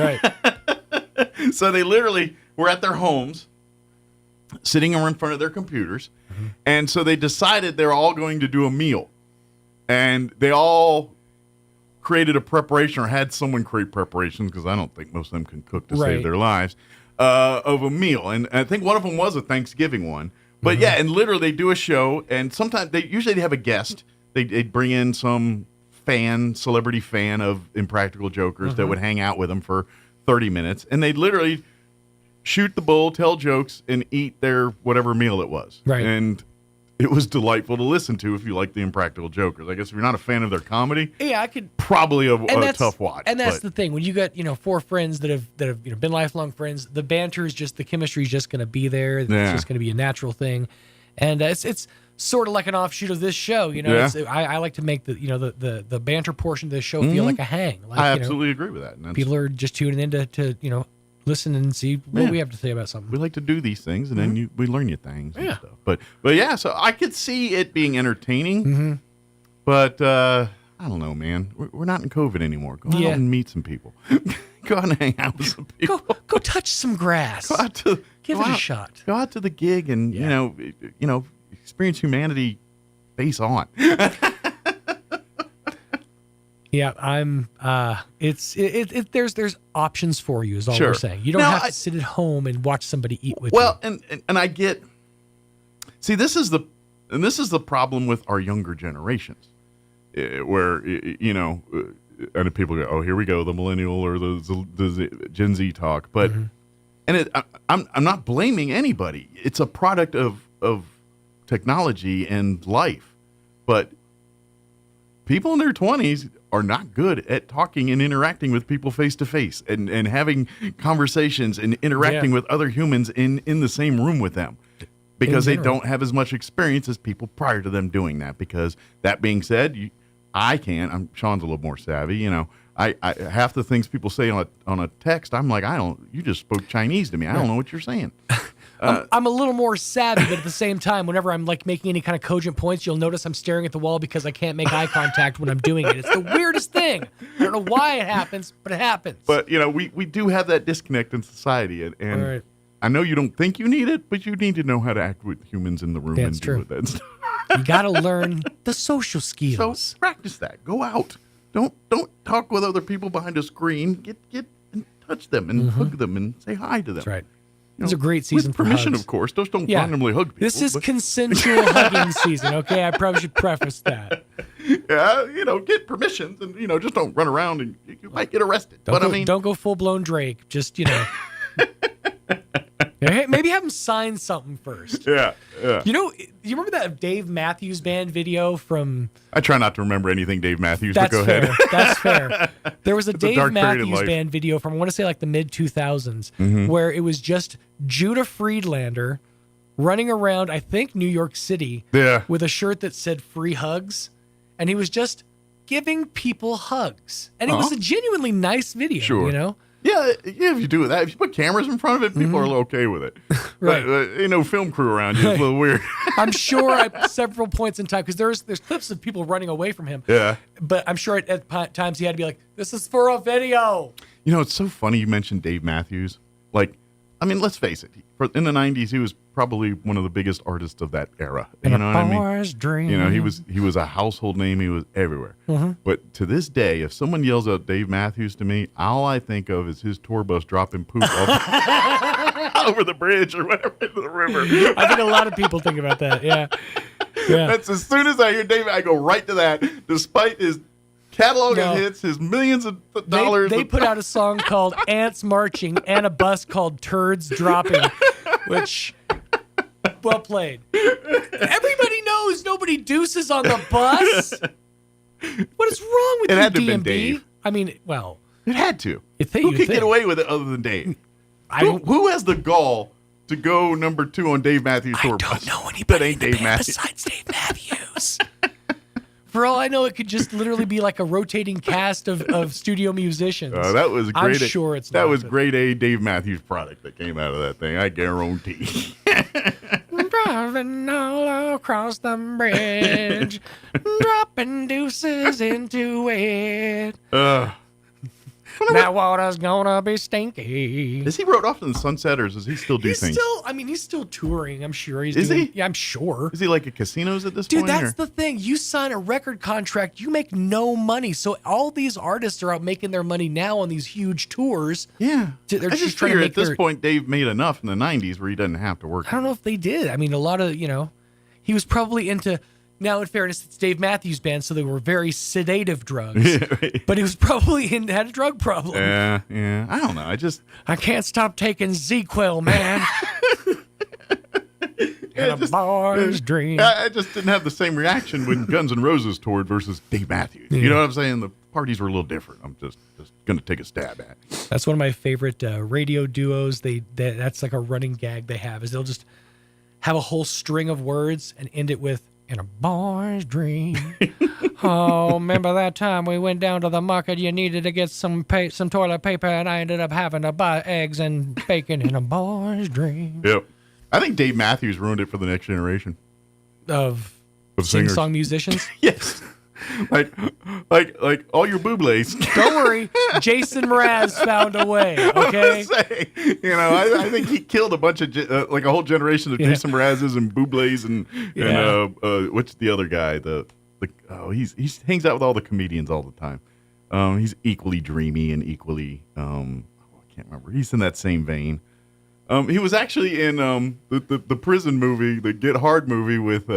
so they literally were at their homes, sitting in front of their computers, and so they decided they're all going to do a meal, and they all created a preparation or had someone create preparations, because I don't think most of them can cook to save their lives. Of a meal, and I think one of them was a Thanksgiving one. But yeah, and literally they do a show, and sometimes they have a guest. They'd bring in some celebrity fan of Impractical Jokers that would hang out with them for 30 minutes, and they'd literally shoot the bull, tell jokes, and eat their whatever meal it was. Right. And it was delightful to listen to if you like the Impractical Jokers. I guess if you're not a fan of their comedy, I could probably a tough watch. And that's the thing, when you got four friends that have been lifelong friends, the banter is the chemistry is just going to be there. It's just going to be a natural thing, and it's sort of like an offshoot of this show. I like to make the banter portion of this show feel like a hang. Like, I absolutely agree with that. And people are just tuning in to listen and see what we have to say about something. We like to do these things, and then we learn you things and stuff. But yeah, so I could see it being entertaining, but I don't know, man. We're not in COVID anymore. Go out and meet some people. Go out and hang out with some people. Go touch some grass. Give it a shot. Go out to the gig and experience humanity face on. Yeah, I'm. There's options for you. Is all we're saying. You don't have to sit at home and watch somebody eat with you. Well, and I get. See, this is the problem with our younger generations, where and people go, "Oh, here we go, the millennial or the Gen Z talk." But I'm not blaming anybody. It's a product of technology and life, but people in their 20s are not good at talking and interacting with people face to face and having conversations and interacting with other humans in the same room with them. because they don't have as much experience as people prior to them doing that. Because that being said, Sean's a little more savvy, you know. I half the things people say on a text, I'm like, you just spoke Chinese to me. I don't know what you're saying. I'm a little more savvy, but at the same time, whenever I'm like making any kind of cogent points, you'll notice I'm staring at the wall because I can't make eye contact when I'm doing it. It's the weirdest thing. I don't know why it happens, but it happens. But, you know, we do have that disconnect in society. And Right. I know you don't think you need it, but you need to know how to act with humans in the room That's and true. deal with that stuff. You got to learn the social skills. So practice that. Go out. Don't talk with other people behind a screen. Get and touch them and hug them and say hi to them. That's right. You It's know, a great season with for permission, hugs. of course. Just don't randomly hug people. This is but- consensual hugging season, okay? I probably should preface that. Yeah, you know, get permissions and, you know, just don't run around and you might get arrested. Don't go full-blown Drake. Just, you know. Hey, maybe have him sign something first. Yeah. You know, you remember that Dave Matthews Band video from... I try not to remember anything Dave Matthews, That's but go fair. ahead. That's fair. There was a It's a Dave dark period in Matthews life. Band video from, I want to say, like the mid-2000s, Mhm. where it was just Judah Friedlander running around, I think, New York City with a shirt that said free hugs. And he was just giving people hugs. And it was a genuinely nice video, Sure. you know? Yeah, if you do that, if you put cameras in front of it, people are okay with it. Right. But, no film crew around you. It's a little weird. I'm sure at several points in time, because there's clips of people running away from him. Yeah. But I'm sure at times he had to be like, this is for a video. You know, it's so funny you mentioned Dave Matthews. Like, I mean, let's face it. In the 90s, he was probably one of the biggest artists of that era. You know what I mean? Boy's dream. You know, he was a household name. He was everywhere. Mhm. But to this day, if someone yells out Dave Matthews to me, all I think of is his tour bus dropping poop over the bridge or whatever into the river. I think a lot of people think about that. Yeah. Yeah. That's as soon as I hear Dave, I go right to that. Despite his catalog No. of hits, his millions of dollars. They put out a song called Ants Marching and a bus called Turds Dropping, which, well played. Everybody knows nobody deuces on the bus. What is wrong with It you, had to have been DMB? Dave. I mean, well. It had to. Who Who could get away with it other than Dave? Who has the gall to go number 2 on Dave Matthews' tour bus? I don't know anybody that ain't Dave Matthews. besides Dave Matthews. For all I know, it could just literally be like a rotating cast of studio musicians. That was I'm great. sure it's that not, was but- grade A Dave Matthews product that came out of that thing. I guarantee. Driving all across the bridge, dropping deuces into it. That water's gonna be stinky. Is he wrote off in the sunset, or does he still do He's things? he's still touring. I'm sure he's Is doing. he? Yeah, I'm sure. Is he like at casinos at this Dude, point? that's or? the thing. You sign a record contract, you make no money. So all these artists are out making their money now on these huge tours. Yeah. They're I just trying to figure make at this their- point, Dave made enough in the 90s where he doesn't have to work. I don't know if they did. I mean, a lot of, he was probably into, now in fairness, it's Dave Matthews Band, so they were very sedative drugs. But he was probably had a drug problem. Yeah. I don't know. I can't stop taking Z-Quil, man. And a boy's dream. I just didn't have the same reaction when Guns N' Roses toured versus Dave Matthews. Yeah. You know what I'm saying? The parties were a little different. I'm just going to take a stab at it. That's one of my favorite radio duos. That's like a running gag they have, is they'll just have a whole string of words and end it with, "in a boy's dream." Oh, remember that time we went down to the market? You needed to get some toilet paper, and I ended up having to buy eggs and bacon in a boy's dream. Yep. I think Dave Matthews ruined it for the next generation Of singers. sing-song musicians? Yes. Like all your booblés. Don't worry, Jason Mraz found a way. Okay. I think he killed a bunch of like a whole generation of Jason Mrazes and Bublés and what's the other guy? He hangs out with all the comedians all the time. He's equally dreamy and equally I can't remember. He's in that same vein. He was actually in the prison movie, the Get Hard movie with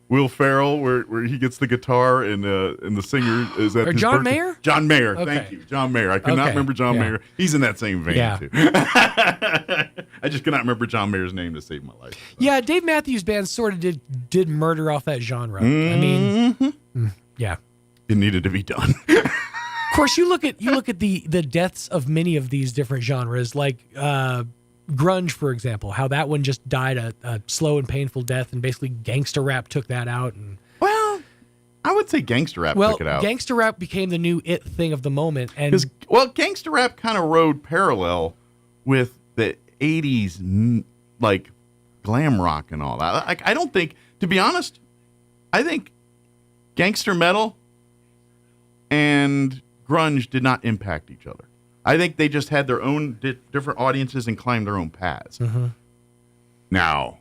Will Ferrell, where he gets the guitar and the singer is at Or his John birthday. Mayer? John Mayer, Okay. thank you, John Mayer. I could not remember John Mayer. He's in that same vein too. I just cannot remember John Mayer's name to save my life. Yeah, Dave Matthews Band sort of did murder off that genre. I mean, yeah, it needed to be done. Of course, you look at the deaths of many of these different genres, like grunge, for example, how that one just died a slow and painful death, and basically gangster rap took that out. And I would say gangster rap took it out. Gangster rap became the new it thing of the moment. And gangster rap kind of rode parallel with the 80s, like glam rock and all that. Like, I don't think, to be honest, I think gangster metal and grunge did not impact each other. I think they just had their own different audiences and climbed their own paths. Mm-hmm. Now,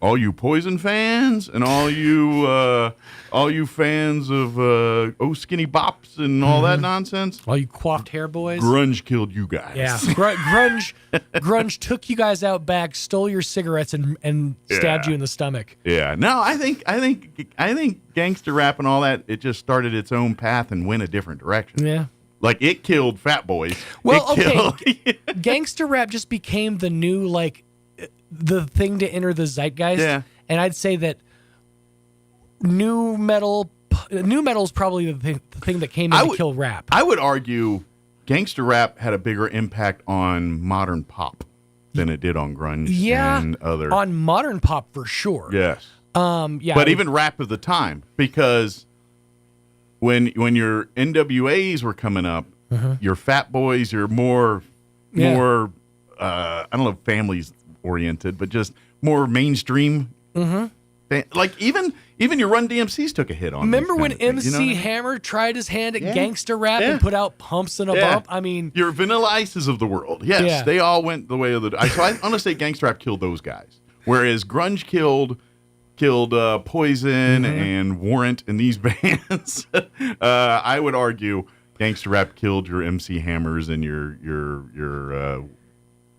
all you Poison fans and all you fans of Oh Skinny Bops and all that nonsense, all you coiffed hair boys, grunge killed you guys. Yeah, grunge took you guys out back, stole your cigarettes, and stabbed you in the stomach. Yeah. No, I think gangster rap and all that, it just started its own path and went a different direction. Yeah. Like, it killed Fat Boys. Well, gangster rap just became the new, like, the thing to enter the zeitgeist. Yeah. And I'd say that new metal is probably the thing that came in to kill rap. I would argue gangster rap had a bigger impact on modern pop than it did on grunge and other. On modern pop, for sure. Yes. Yeah. But even rap of the time, because when your NWAs were coming up, your Fat Boys, your more I don't know, families oriented, but just more mainstream. Like even your Run DMCs took a hit on. Remember when MC Hammer tried his hand at gangster rap and put out Pumps and a Bump? I mean, your Vanilla Ices of the world. Yes, they all went the way of the. So I want to say gangster rap killed those guys, whereas grunge killed Poison and Warrant and these bands. I would argue gangster rap killed your MC Hammers and your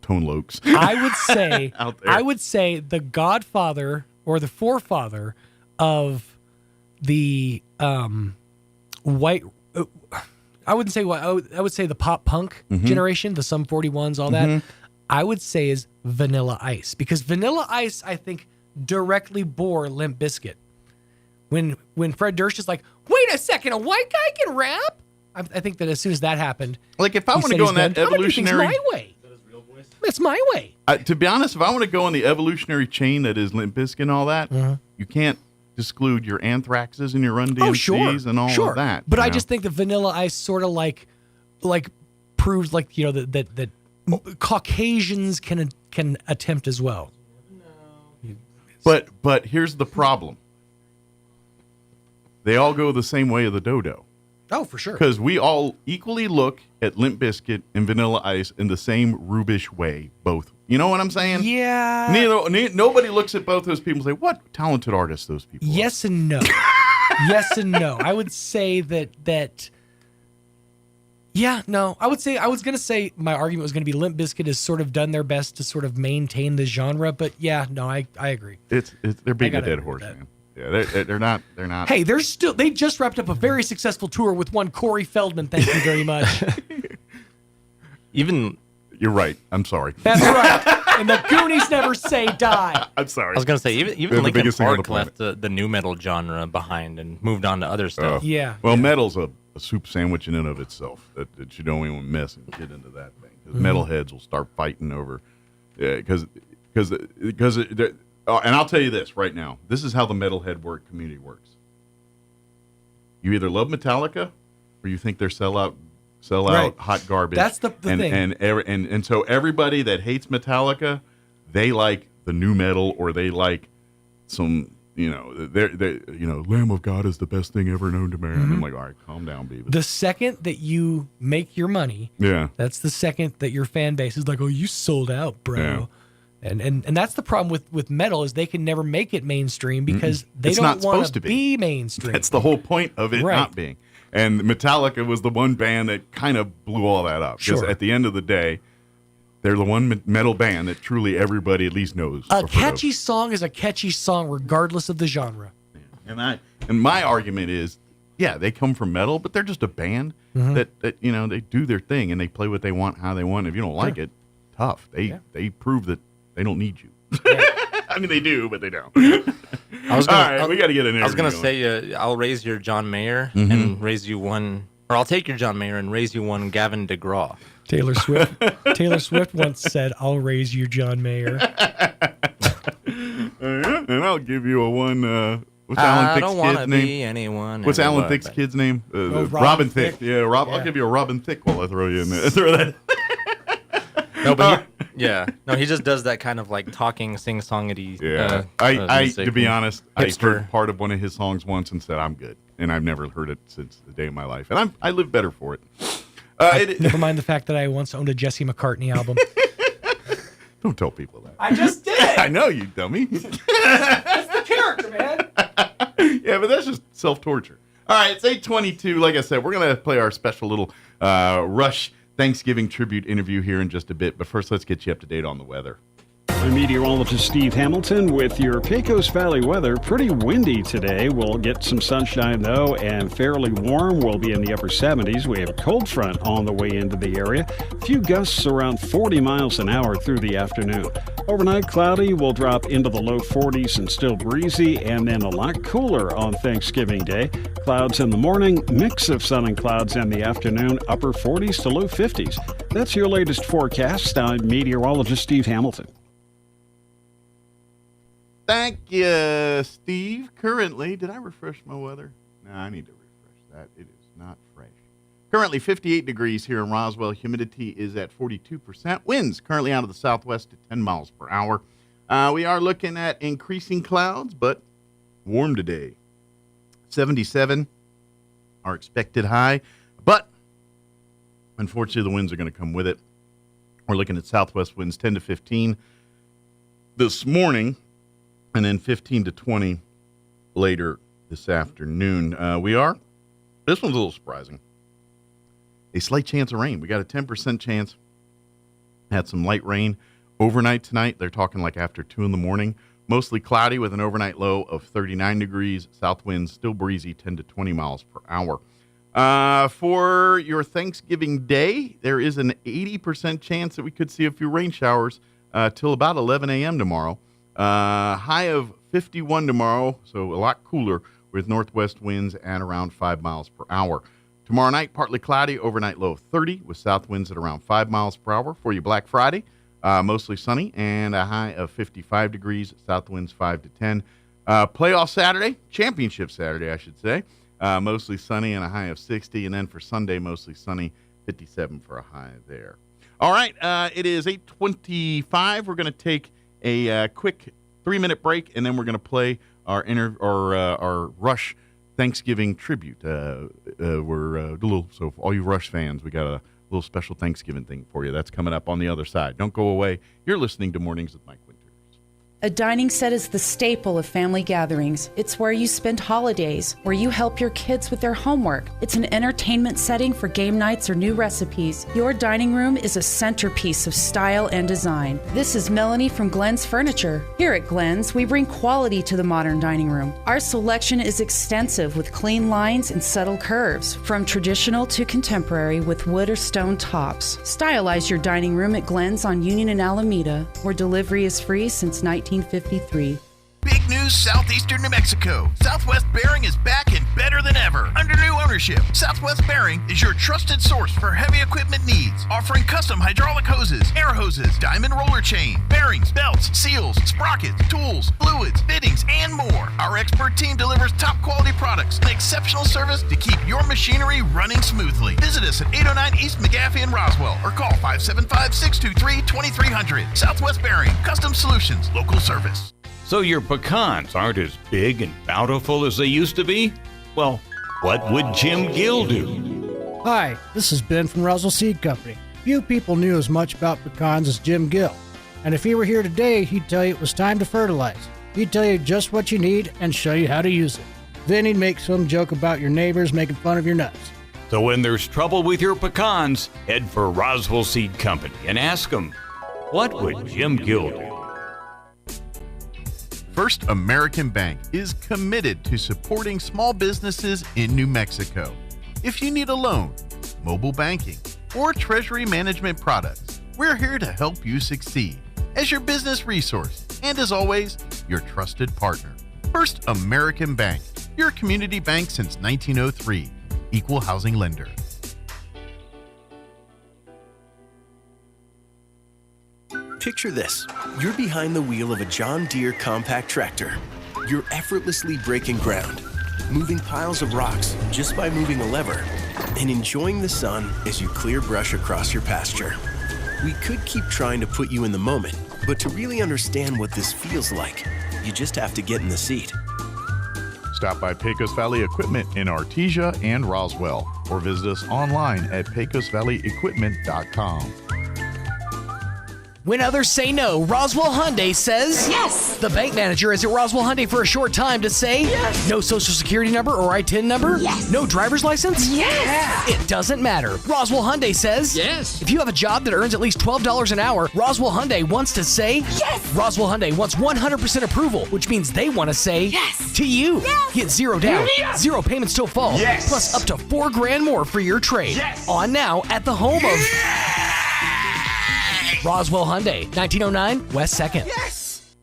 Tone Lokes. I would say the godfather or the forefather of the white. I wouldn't say what I would say the pop punk generation, the Sum 41s, all that. I would say is Vanilla Ice, because Vanilla Ice, I think, directly bore Limp Bizkit. When Fred Durst is like, wait a second, a white guy can rap? I think that as soon as that happened, like if I want to go on that evolutionary, my way. It's my way. To be honest, if I want to go on the evolutionary chain that is Limp Bizkit and all that, you can't exclude your Anthraxes and your Run DMCs and all of that. But I just think that Vanilla Ice sort of like proves like that Caucasians can attempt as well. But here's the problem. They all go the same way of the dodo. Oh, for sure. Because we all equally look at Limp Bizkit and Vanilla Ice in the same rubish way, both. You know what I'm saying? Yeah. Nobody looks at both those people and say, what talented artists those people are. Yes and no. Yes and no. I would say that I would say, I was going to say my argument was going to be Limp Bizkit has sort of done their best to sort of maintain the genre, but I agree. They're beating a dead horse, man. Yeah, they're not. Hey, they just wrapped up a very successful tour with one Corey Feldman. Thank you very much. You're right. I'm sorry. That's right. And the Goonies never say die. I'm sorry. I was going to say, even Linkin Park left the new metal genre behind and moved on to other stuff. Well, metal's a soup sandwich in and of itself that you don't even mess and get into that thing. Because metalheads will start fighting over, because and I'll tell you this right now. This is how the metalhead community works. You either love Metallica or you think they're sell out hot garbage. That's the thing. And so everybody that hates Metallica, they like the new metal, or they like some, they're Lamb of God is the best thing ever known to man. I'm like, all right, calm down, baby. The second that you make your money, that's the second that your fan base is like, oh, you sold out, bro. Yeah. And that's the problem with metal, is they can never make it mainstream because they don't want to be mainstream. That's the whole point of it not being. And Metallica was the one band that kind of blew all that up. Because at the end of the day, they're the one metal band that truly everybody at least knows. A catchy song is a catchy song regardless of the genre. And my argument is, they come from metal, but they're just a band that they do their thing and they play what they want, how they want. If you don't like it, tough. They prove that they don't need you. I mean, they do, but they don't. We got to get in there. I was going to say, I'll raise your John Mayer and raise you one Or I'll take your John Mayer and raise you one Gavin DeGraw. Taylor Swift once said, "I'll raise you, John Mayer." And I'll give you a one. What's I Alan don't Thicke's want kid's to name? be anyone. What's Alan anywhere, Thicke's but- kid's name? Robin Thicke. Thicke. Yeah, Rob. Yeah. I'll give you a Robin Thicke while I throw you in there. Throw that. No, but he just does that kind of like talking, sing-songity. Yeah, I music to be and honest, I hipster. heard part of one of his songs once and said I'm good, and I've never heard it since the day of my life, and I live better for it. Never mind the fact that I once owned a Jesse McCartney album. Don't tell people that. I just did. I know you, dummy. That's the character, man. Yeah, but that's just self-torture. All right, it's 8:22. Like I said, we're going to play our special little Rush Thanksgiving tribute interview here in just a bit. But first, let's get you up to date on the weather. I'm meteorologist Steve Hamilton with your Pecos Valley weather. Pretty windy today. We'll get some sunshine, though, and fairly warm. We'll be in the upper 70s. We have a cold front on the way into the area. A few gusts around 40 miles an hour through the afternoon. Overnight, cloudy. We'll drop into the low 40s and still breezy, and then a lot cooler on Thanksgiving Day. Clouds in the morning, mix of sun and clouds in the afternoon, upper 40s to low 50s. That's your latest forecast. I'm meteorologist Steve Hamilton. Thank you, Steve. Currently, did I refresh my weather? No, I need to refresh that. It is not fresh. Currently 58 degrees here in Roswell. Humidity is at 42%. Winds currently out of the southwest at 10 miles per hour. We are looking at increasing clouds, but warm today. 77, our expected high. But unfortunately, the winds are going to come with it. We're looking at southwest winds 10 to 15 this morning, and then 15 to 20 later this afternoon. This one's a little surprising. A slight chance of rain. We got a 10% chance. Had some light rain overnight tonight. They're talking like after 2 in the morning. Mostly cloudy with an overnight low of 39 degrees. South winds still breezy, 10 to 20 miles per hour. For your Thanksgiving Day, there is an 80% chance that we could see a few rain showers till about 11 a.m. tomorrow. High of 51 tomorrow, so a lot cooler with northwest winds at around 5 miles per hour. Tomorrow night, partly cloudy, overnight low of 30 with south winds at around 5 miles per hour. For you Black Friday, mostly sunny and a high of 55 degrees, south winds 5 to 10. Playoff Saturday, championship Saturday, I should say. Mostly sunny and a high of 60. And then for Sunday, mostly sunny, 57 for a high there. All right, it is 8:25. We're going to take a quick 3-minute break, and then we're going to play our Rush Thanksgiving tribute. We're a little, so for all you Rush fans, we got a little special Thanksgiving thing for you. That's coming up on the other side. Don't go away. You're listening to Mornings with Mike Winter. A dining set is the staple of family gatherings. It's where you spend holidays, where you help your kids with their homework. It's an entertainment setting for game nights or new recipes. Your dining room is a centerpiece of style and design. This is Melanie from Glenn's Furniture. Here at Glenn's, we bring quality to the modern dining room. Our selection is extensive with clean lines and subtle curves, from traditional to contemporary with wood or stone tops. Stylize your dining room at Glenn's on Union and Alameda, where delivery is free since 1953. Big news, southeastern New Mexico. Southwest Bearing is back and better than ever. Under new ownership, Southwest Bearing is your trusted source for heavy equipment needs, offering custom hydraulic hoses, air hoses, diamond roller chain, bearings, belts, seals, sprockets, tools, fluids, fittings, and more. Our expert team delivers top quality products and exceptional service to keep your machinery running smoothly. Visit us at 809 East McGaffey in Roswell or call 575-623-2300. Southwest Bearing, custom solutions, local service. So your pecans aren't as big and bountiful as they used to be? Well, what would Jim Gill do? Hi, this is Ben from Roswell Seed Company. Few people knew as much about pecans as Jim Gill. And if he were here today, he'd tell you it was time to fertilize. He'd tell you just what you need and show you how to use it. Then he'd make some joke about your neighbors making fun of your nuts. So when there's trouble with your pecans, head for Roswell Seed Company and ask them, what would Jim Gill do? First American Bank is committed to supporting small businesses in New Mexico. If you need a loan, mobile banking, or treasury management products, we're here to help you succeed as your business resource and, as always, your trusted partner. First American Bank, your community bank since 1903. equal housing lender. Picture this. You're behind the wheel of a John Deere compact tractor. You're effortlessly breaking ground, moving piles of rocks just by moving a lever, and enjoying the sun as you clear brush across your pasture. We could keep trying to put you in the moment, but to really understand what this feels like, you just have to get in the seat. Stop by Pecos Valley Equipment in Artesia and Roswell, or visit us online at pecosvalleyequipment.com. When others say no, Roswell Hyundai says yes. The bank manager is at Roswell Hyundai for a short time to say yes. No social security number or ITIN number? Yes. No driver's license? Yes. It doesn't matter. Roswell Hyundai says yes. If you have a job that earns at least $12 an hour, Roswell Hyundai wants to say yes. Roswell Hyundai wants 100% approval, which means they want to say yes to you. Yes. Get zero down, yes. zero payments till fall, yes. plus up to $4,000 more for your trade. Yes. On now at the home of Roswell Hyundai, 1909 West 2nd. Yes!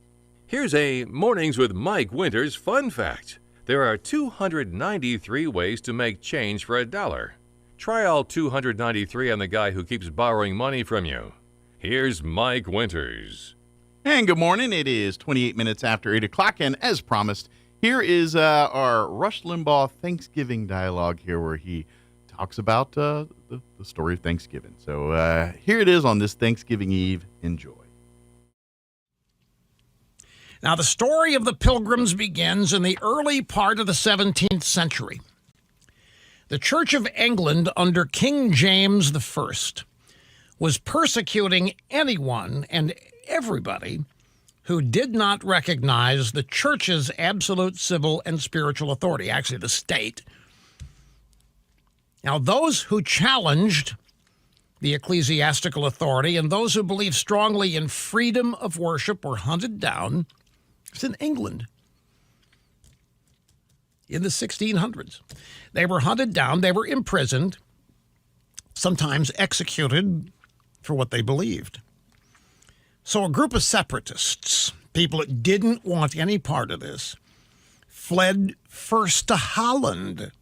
Here's a Mornings with Mike Winters fun fact. There are 293 ways to make change for $1. Try all 293 on the guy who keeps borrowing money from you. Here's Mike Winters. And good morning. It is 28 minutes after 8 o'clock, and as promised, here is our Rush Limbaugh Thanksgiving dialogue here where he talks about the story of Thanksgiving. So here it is on this Thanksgiving Eve. Enjoy. Now, the story of the Pilgrims begins in the early part of the 17th century. The Church of England under King James I was persecuting anyone and everybody who did not recognize the church's absolute civil and spiritual authority, actually the state. Now, those who challenged the ecclesiastical authority and those who believed strongly in freedom of worship were hunted down. It's in England in the 1600s. They were hunted down, they were imprisoned, sometimes executed for what they believed. So a group of separatists, people that didn't want any part of this, fled first to Holland.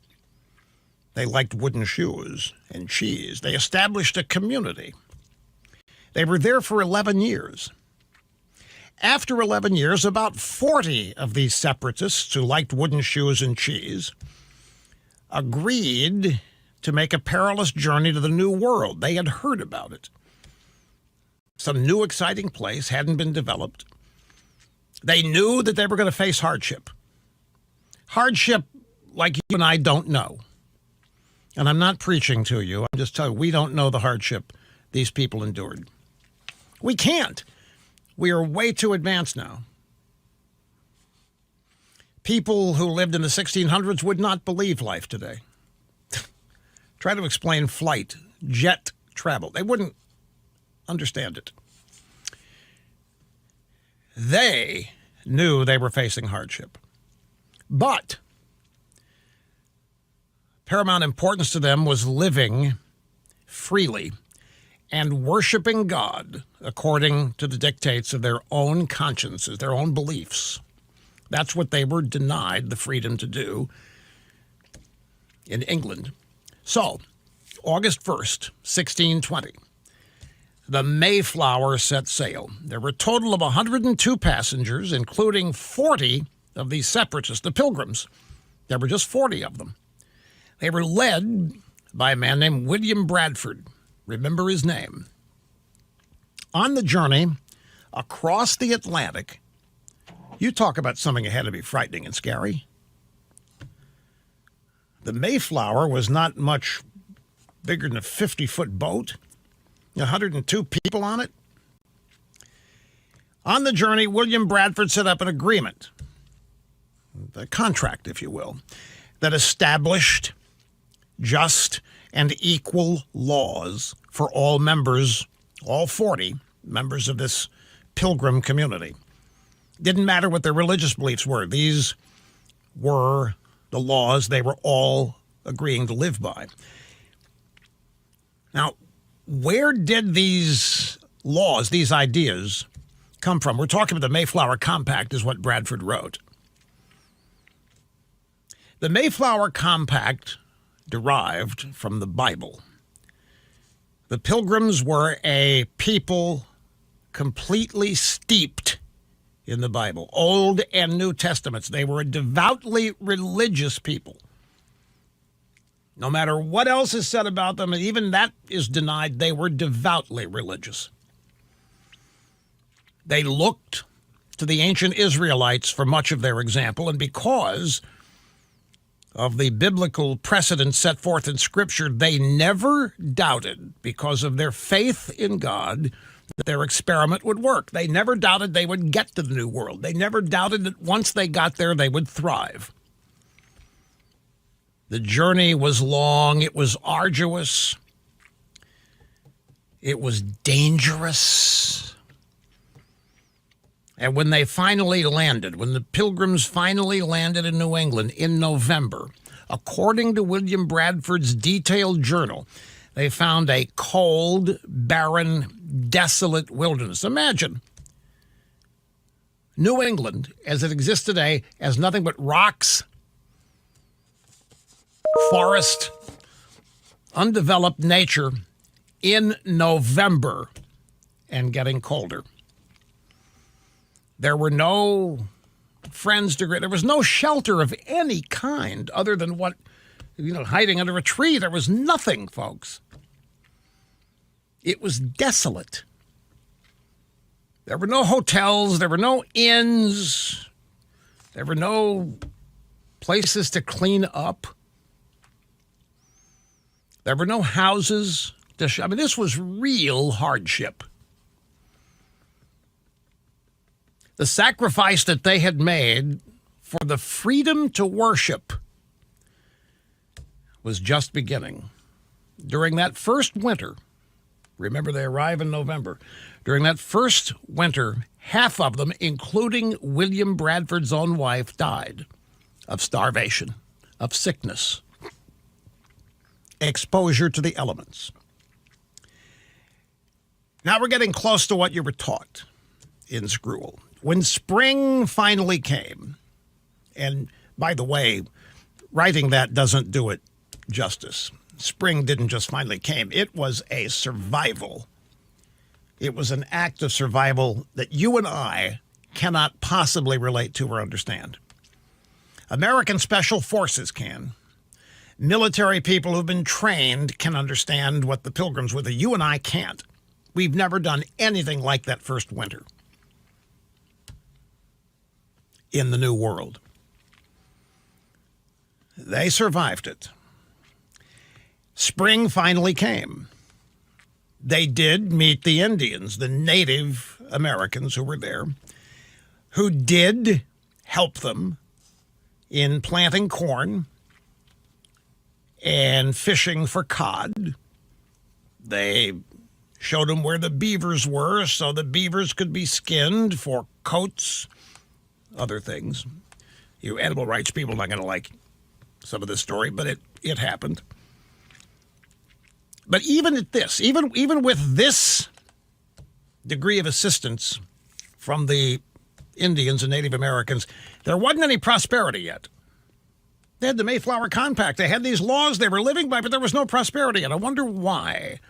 They liked wooden shoes and cheese. They established a community. They were there for 11 years. After 11 years, about 40 of these separatists who liked wooden shoes and cheese agreed to make a perilous journey to the New World. They had heard about it. Some new exciting place hadn't been developed. They knew that they were going to face hardship. Hardship like you and I don't know. And I'm not preaching to you. I'm just telling you, we don't know the hardship these people endured. We can't. We are way too advanced now. People who lived in the 1600s would not believe life today. Try to explain flight, jet travel. They wouldn't understand it. They knew they were facing hardship. But paramount importance to them was living freely and worshiping God according to the dictates of their own consciences, their own beliefs. That's what they were denied the freedom to do in England. So, August 1st, 1620, the Mayflower set sail. There were a total of 102 passengers, including 40 of these separatists, the Pilgrims. There were just 40 of them. They were led by a man named William Bradford. Remember his name. On the journey across the Atlantic, you talk about something that had to be frightening and scary. The Mayflower was not much bigger than a 50-foot boat. 102 people on it. On the journey, William Bradford set up an agreement, a contract, if you will, that established just and equal laws for all members, all 40 members of this pilgrim community. Didn't matter what their religious beliefs were. These were the laws they were all agreeing to live by. Now, where did these laws, these ideas, come from? We're talking about the Mayflower Compact is what Bradford wrote. The Mayflower Compact derived from the Bible. The Pilgrims were a people completely steeped in the Bible, Old and New Testaments. They were a devoutly religious people. No matter what else is said about them, and even that is denied, they were devoutly religious. They looked to the ancient Israelites for much of their example, and because of the biblical precedent set forth in Scripture, they never doubted, because of their faith in God, that their experiment would work. They never doubted they would get to the New World. They never doubted that once they got there, they would thrive. The journey was long. It was arduous. It was dangerous. And when they finally landed, when the Pilgrims finally landed in New England in November, according to William Bradford's detailed journal, they found a cold, barren, desolate wilderness. Imagine New England, as it exists today, as nothing but rocks, forest, undeveloped nature in November and getting colder. There were no friends to greet. There was no shelter of any kind other than what, hiding under a tree. There was nothing, folks. It was desolate. There were no hotels. There were no inns. There were no places to clean up. There were no houses. This was real hardship. The sacrifice that they had made for the freedom to worship was just beginning. During that first winter, remember they arrive in November, during that first winter, half of them, including William Bradford's own wife, died of starvation, of sickness, exposure to the elements. Now we're getting close to what you were taught in school. When spring finally came, and by the way, writing that doesn't do it justice. Spring didn't just finally came. It was a survival. It was an act of survival that you and I cannot possibly relate to or understand. American Special Forces can. Military people who've been trained can understand what the Pilgrims were. You and I can't. We've never done anything like that first winter in the New World. They survived it. Spring finally came. They did meet the Indians, the Native Americans who were there, who did help them in planting corn and fishing for cod. They showed them where the beavers were so the beavers could be skinned for coats, other things. You animal rights people are not going to like some of this story, but it happened. But even at this, even with this degree of assistance from the Indians and Native Americans, there wasn't any prosperity yet. They had the Mayflower Compact. They had these laws they were living by, but there was no prosperity yet. I wonder why.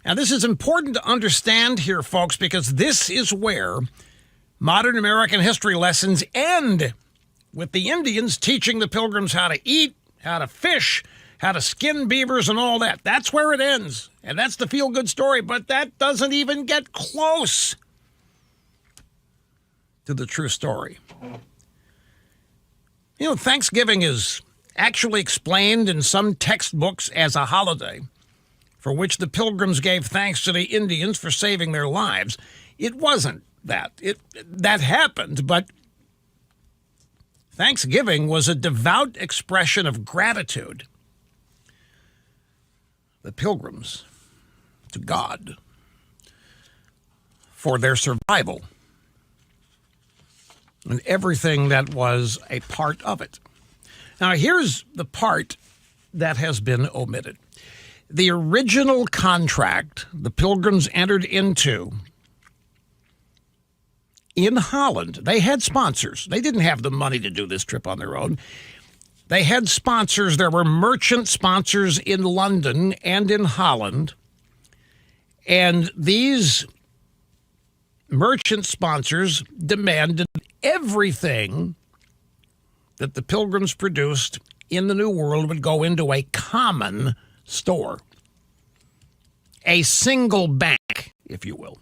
Now, this is important to understand here, folks, because this is where modern American history lessons end, with the Indians teaching the Pilgrims how to eat, how to fish, how to skin beavers and all that. That's where it ends. And that's the feel-good story, but that doesn't even get close to the true story. Thanksgiving is actually explained in some textbooks as a holiday for which the Pilgrims gave thanks to the Indians for saving their lives. It wasn't that. That happened, but Thanksgiving was a devout expression of gratitude. The Pilgrims to God for their survival and everything that was a part of it. Now, here's the part that has been omitted. The original contract the Pilgrims entered into in Holland, they had sponsors. They didn't have the money to do this trip on their own. They had sponsors. There were merchant sponsors in London and in Holland. And these merchant sponsors demanded everything that the Pilgrims produced in the New World would go into a common store, a single bank, if you will.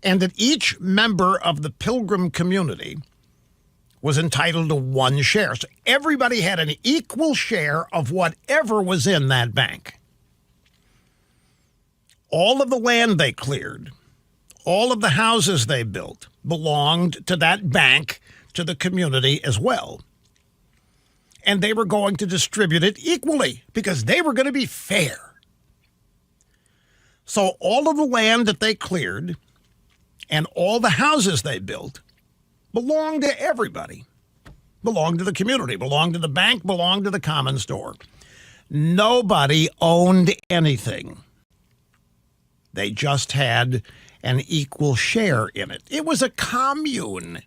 And that each member of the Pilgrim community was entitled to one share. So everybody had an equal share of whatever was in that bank. All of the land they cleared, all of the houses they built belonged to that bank, to the community as well. And they were going to distribute it equally because they were going to be fair. So all of the land that they cleared and all the houses they built belonged to everybody, belonged to the community, belonged to the bank, belonged to the common store. Nobody owned anything. They just had an equal share in it. It was a commune.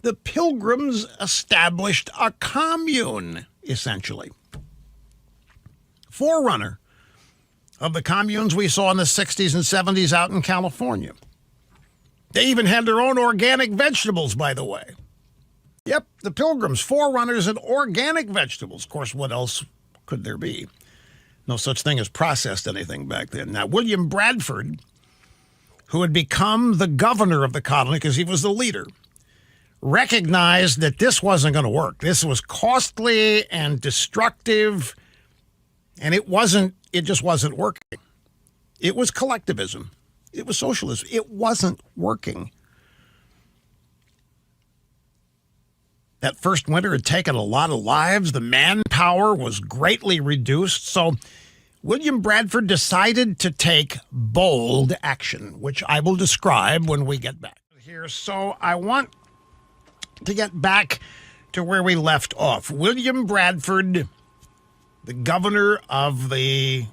The Pilgrims established a commune, essentially. Forerunner of the communes we saw in the 60s and 70s out in California. They even had their own organic vegetables, by the way. Yep, the Pilgrims, forerunners in organic vegetables. Of course, what else could there be? No such thing as processed anything back then. Now, William Bradford, who had become the governor of the colony because he was the leader, recognized that this wasn't going to work. This was costly and destructive, and it just wasn't working. It was collectivism. It was socialism. It wasn't working. That first winter had taken a lot of lives. The manpower was greatly reduced. So William Bradford decided to take bold action, which I will describe when we get back here. So I want to get back to where we left off. William Bradford, the governor of the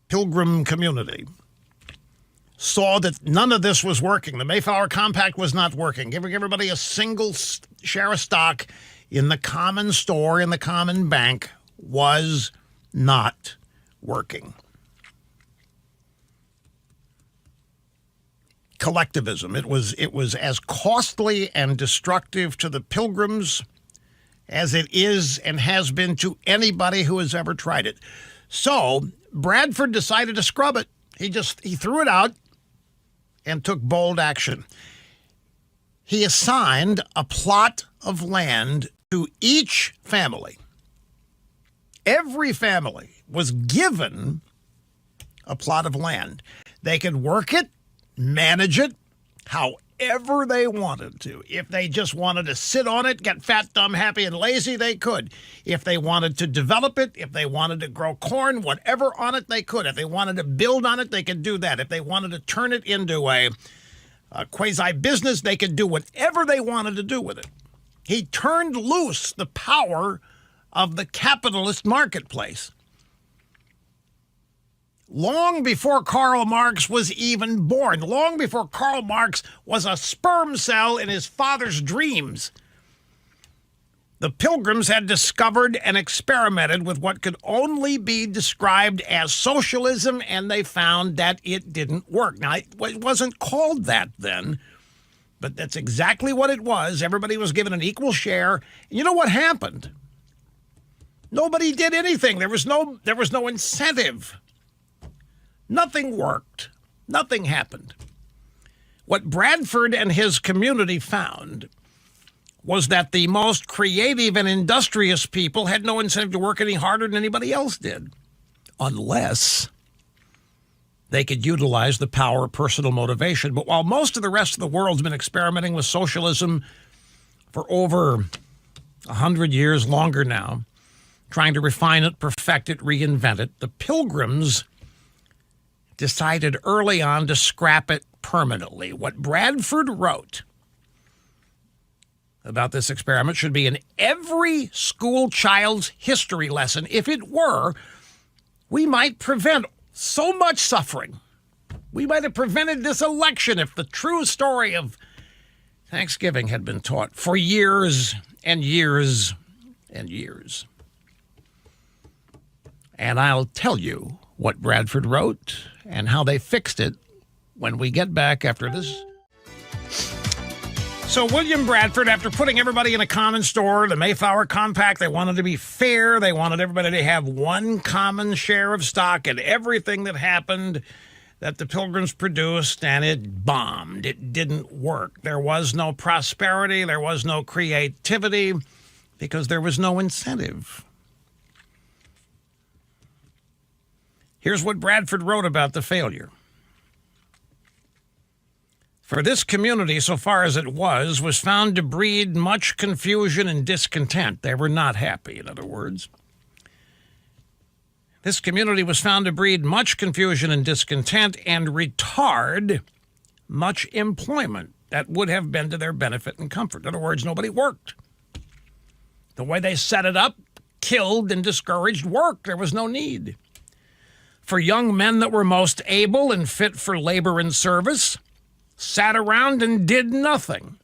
Pilgrim community, saw that none of this was working. The Mayflower Compact was not working. Giving everybody a single share of stock in the common store, in the common bank, was not working. Collectivism. It was as costly and destructive to the Pilgrims as it is and has been to anybody who has ever tried it. So Bradford decided to scrub it. He threw it out and took bold action. He assigned a plot of land to each family. Every family was given a plot of land. They could work it, manage it, however they wanted to. If they just wanted to sit on it, get fat, dumb, happy, and lazy, they could. If they wanted to develop it, if they wanted to grow corn, whatever on it, they could. If they wanted to build on it, they could do that. If they wanted to turn it into a quasi-business, they could do whatever they wanted to do with it. He turned loose the power of the capitalist marketplace. Long before Karl Marx was even born, long before Karl Marx was a sperm cell in his father's dreams, the Pilgrims had discovered and experimented with what could only be described as socialism, and they found that it didn't work. Now, it wasn't called that then, but that's exactly what it was. Everybody was given an equal share. And you know what happened? Nobody did anything. There was no incentive. Nothing worked. Nothing happened. What Bradford and his community found was that the most creative and industrious people had no incentive to work any harder than anybody else did, unless they could utilize the power of personal motivation. But while most of the rest of the world's been experimenting with socialism for over 100 years, longer now, trying to refine it, perfect it, reinvent it, the Pilgrims decided early on to scrap it permanently. What Bradford wrote about this experiment should be in every school child's history lesson. If it were, we might prevent so much suffering. We might have prevented this election if the true story of Thanksgiving had been taught for years and years and years. And I'll tell you what Bradford wrote and how they fixed it when we get back after this. So William Bradford, after putting everybody in a common store, the Mayflower Compact, they wanted to be fair. They wanted everybody to have one common share of stock in everything that happened that the Pilgrims produced, and it bombed. It didn't work. There was no prosperity. There was no creativity because there was no incentive. Here's what Bradford wrote about the failure. For this community, so far as it was found to breed much confusion and discontent. They were not happy, in other words. This community was found to breed much confusion and discontent and retard much employment that would have been to their benefit and comfort. In other words, nobody worked. The way they set it up killed and discouraged work. There was no need. For young men that were most able and fit for labor and service, sat around and did nothing,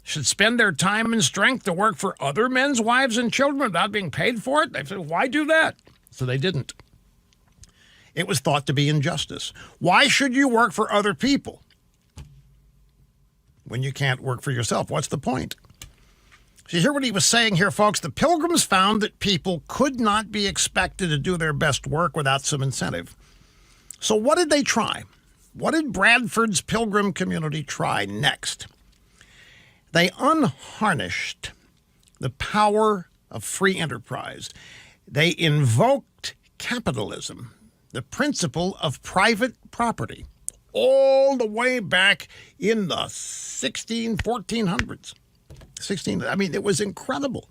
should spend their time and strength to work for other men's wives and children without being paid for it. They said, why do that? So they didn't. It was thought to be injustice. Why should you work for other people when you can't work for yourself? What's the point? So you hear what he was saying here, folks? The Pilgrims found that people could not be expected to do their best work without some incentive. So what did they try? What did Bradford's Pilgrim community try next? They unharnessed the power of free enterprise. They invoked capitalism, the principle of private property, all the way back in the 1400s. It was incredible.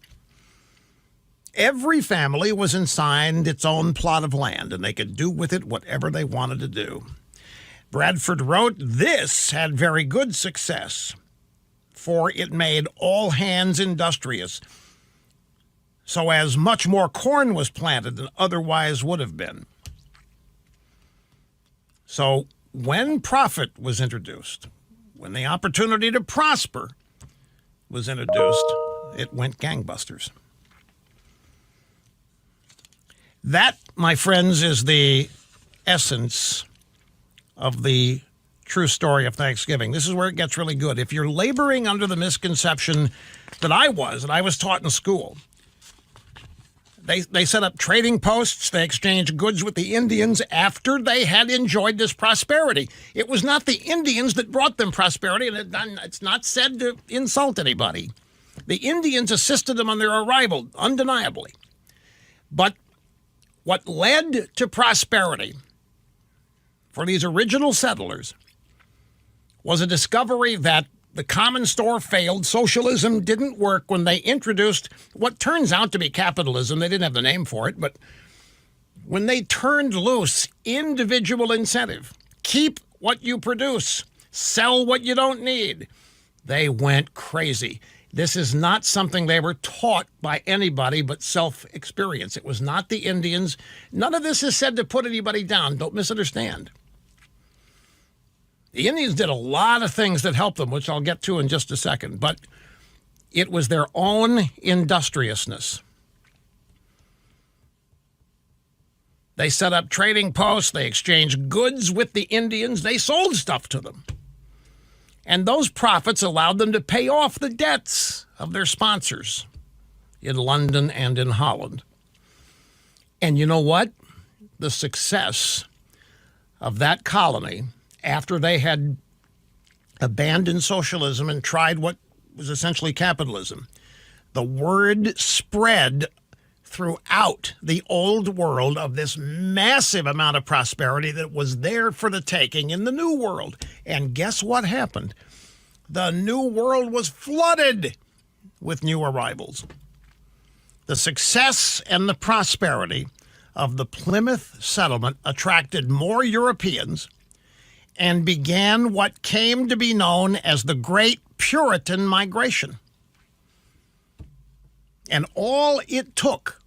Every family was assigned its own plot of land, and they could do with it whatever they wanted to do. Bradford wrote, this had very good success, for it made all hands industrious, so as much more corn was planted than otherwise would have been. So when profit was introduced, when the opportunity to prosper was introduced, it went gangbusters. That, my friends, is the essence of the true story of Thanksgiving. This is where it gets really good. If you're laboring under the misconception that I was taught in school, they set up trading posts, they exchanged goods with the Indians after they had enjoyed this prosperity. It was not the Indians that brought them prosperity, and it's not said to insult anybody. The Indians assisted them on their arrival, undeniably. But what led to prosperity for these original settlers was a discovery that the common store failed. Socialism didn't work when they introduced what turns out to be capitalism. They didn't have the name for it, but when they turned loose individual incentive, keep what you produce, sell what you don't need, they went crazy. This is not something they were taught by anybody but self-experience. It was not the Indians. None of this is said to put anybody down. Don't misunderstand. The Indians did a lot of things that helped them, which I'll get to in just a second, but it was their own industriousness. They set up trading posts. They exchanged goods with the Indians. They sold stuff to them. And those profits allowed them to pay off the debts of their sponsors in London and in Holland. And you know what? The success of that colony, after they had abandoned socialism and tried what was essentially capitalism, the word spread throughout the old world of this massive amount of prosperity that was there for the taking in the new world. And guess what happened? The new world was flooded with new arrivals. The success and the prosperity of the Plymouth settlement attracted more Europeans and began what came to be known as the Great Puritan Migration. And all it took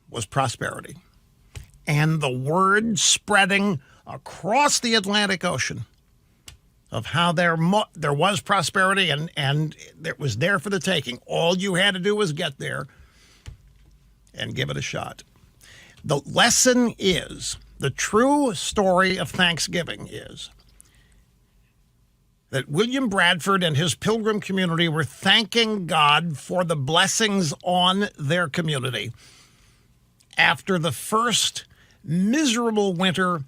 was prosperity and the word spreading across the Atlantic Ocean of how there was prosperity and it was there for the taking. All you had to do was get there and give it a shot. The lesson is, the true story of Thanksgiving is that William Bradford and his Pilgrim community were thanking God for the blessings on their community after the first miserable winter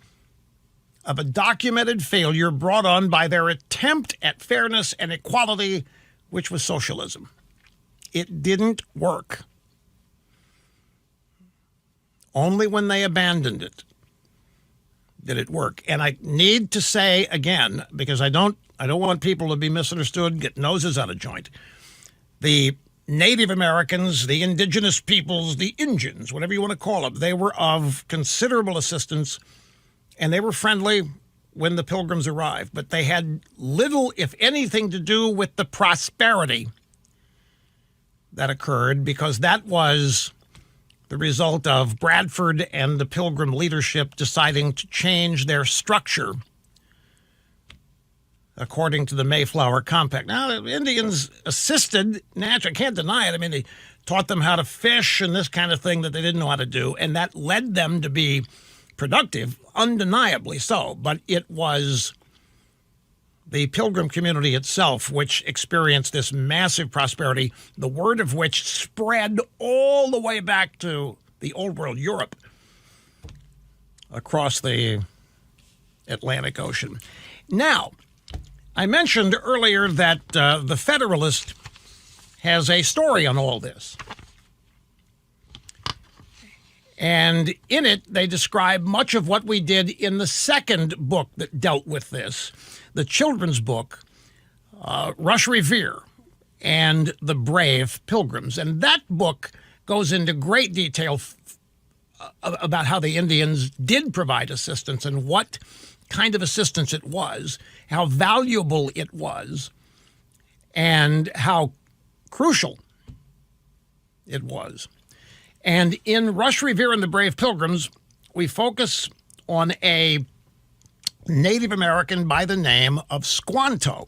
of a documented failure brought on by their attempt at fairness and equality, which was socialism. It didn't work. Only when they abandoned it did it work. And I need to say again, because I don't want people to be misunderstood, get noses out of joint. The Native Americans, the indigenous peoples, the Injuns, whatever you want to call them, they were of considerable assistance, and they were friendly when the Pilgrims arrived. But they had little, if anything, to do with the prosperity that occurred, because that was the result of Bradford and the Pilgrim leadership deciding to change their structure according to the Mayflower Compact. Now, the Indians assisted naturally. I can't deny it. I mean, they taught them how to fish and this kind of thing that they didn't know how to do, and that led them to be productive, undeniably so. But it was the Pilgrim community itself which experienced this massive prosperity, the word of which spread all the way back to the Old World, Europe, across the Atlantic Ocean. Now, I mentioned earlier that the Federalist has a story on all this. And in it, they describe much of what we did in the second book that dealt with this, the children's book, Rush Revere and the Brave Pilgrims. And that book goes into great detail about how the Indians did provide assistance and what kind of assistance it was, how valuable it was, and how crucial it was. And in Rush Revere and the Brave Pilgrims, we focus on a Native American by the name of Squanto.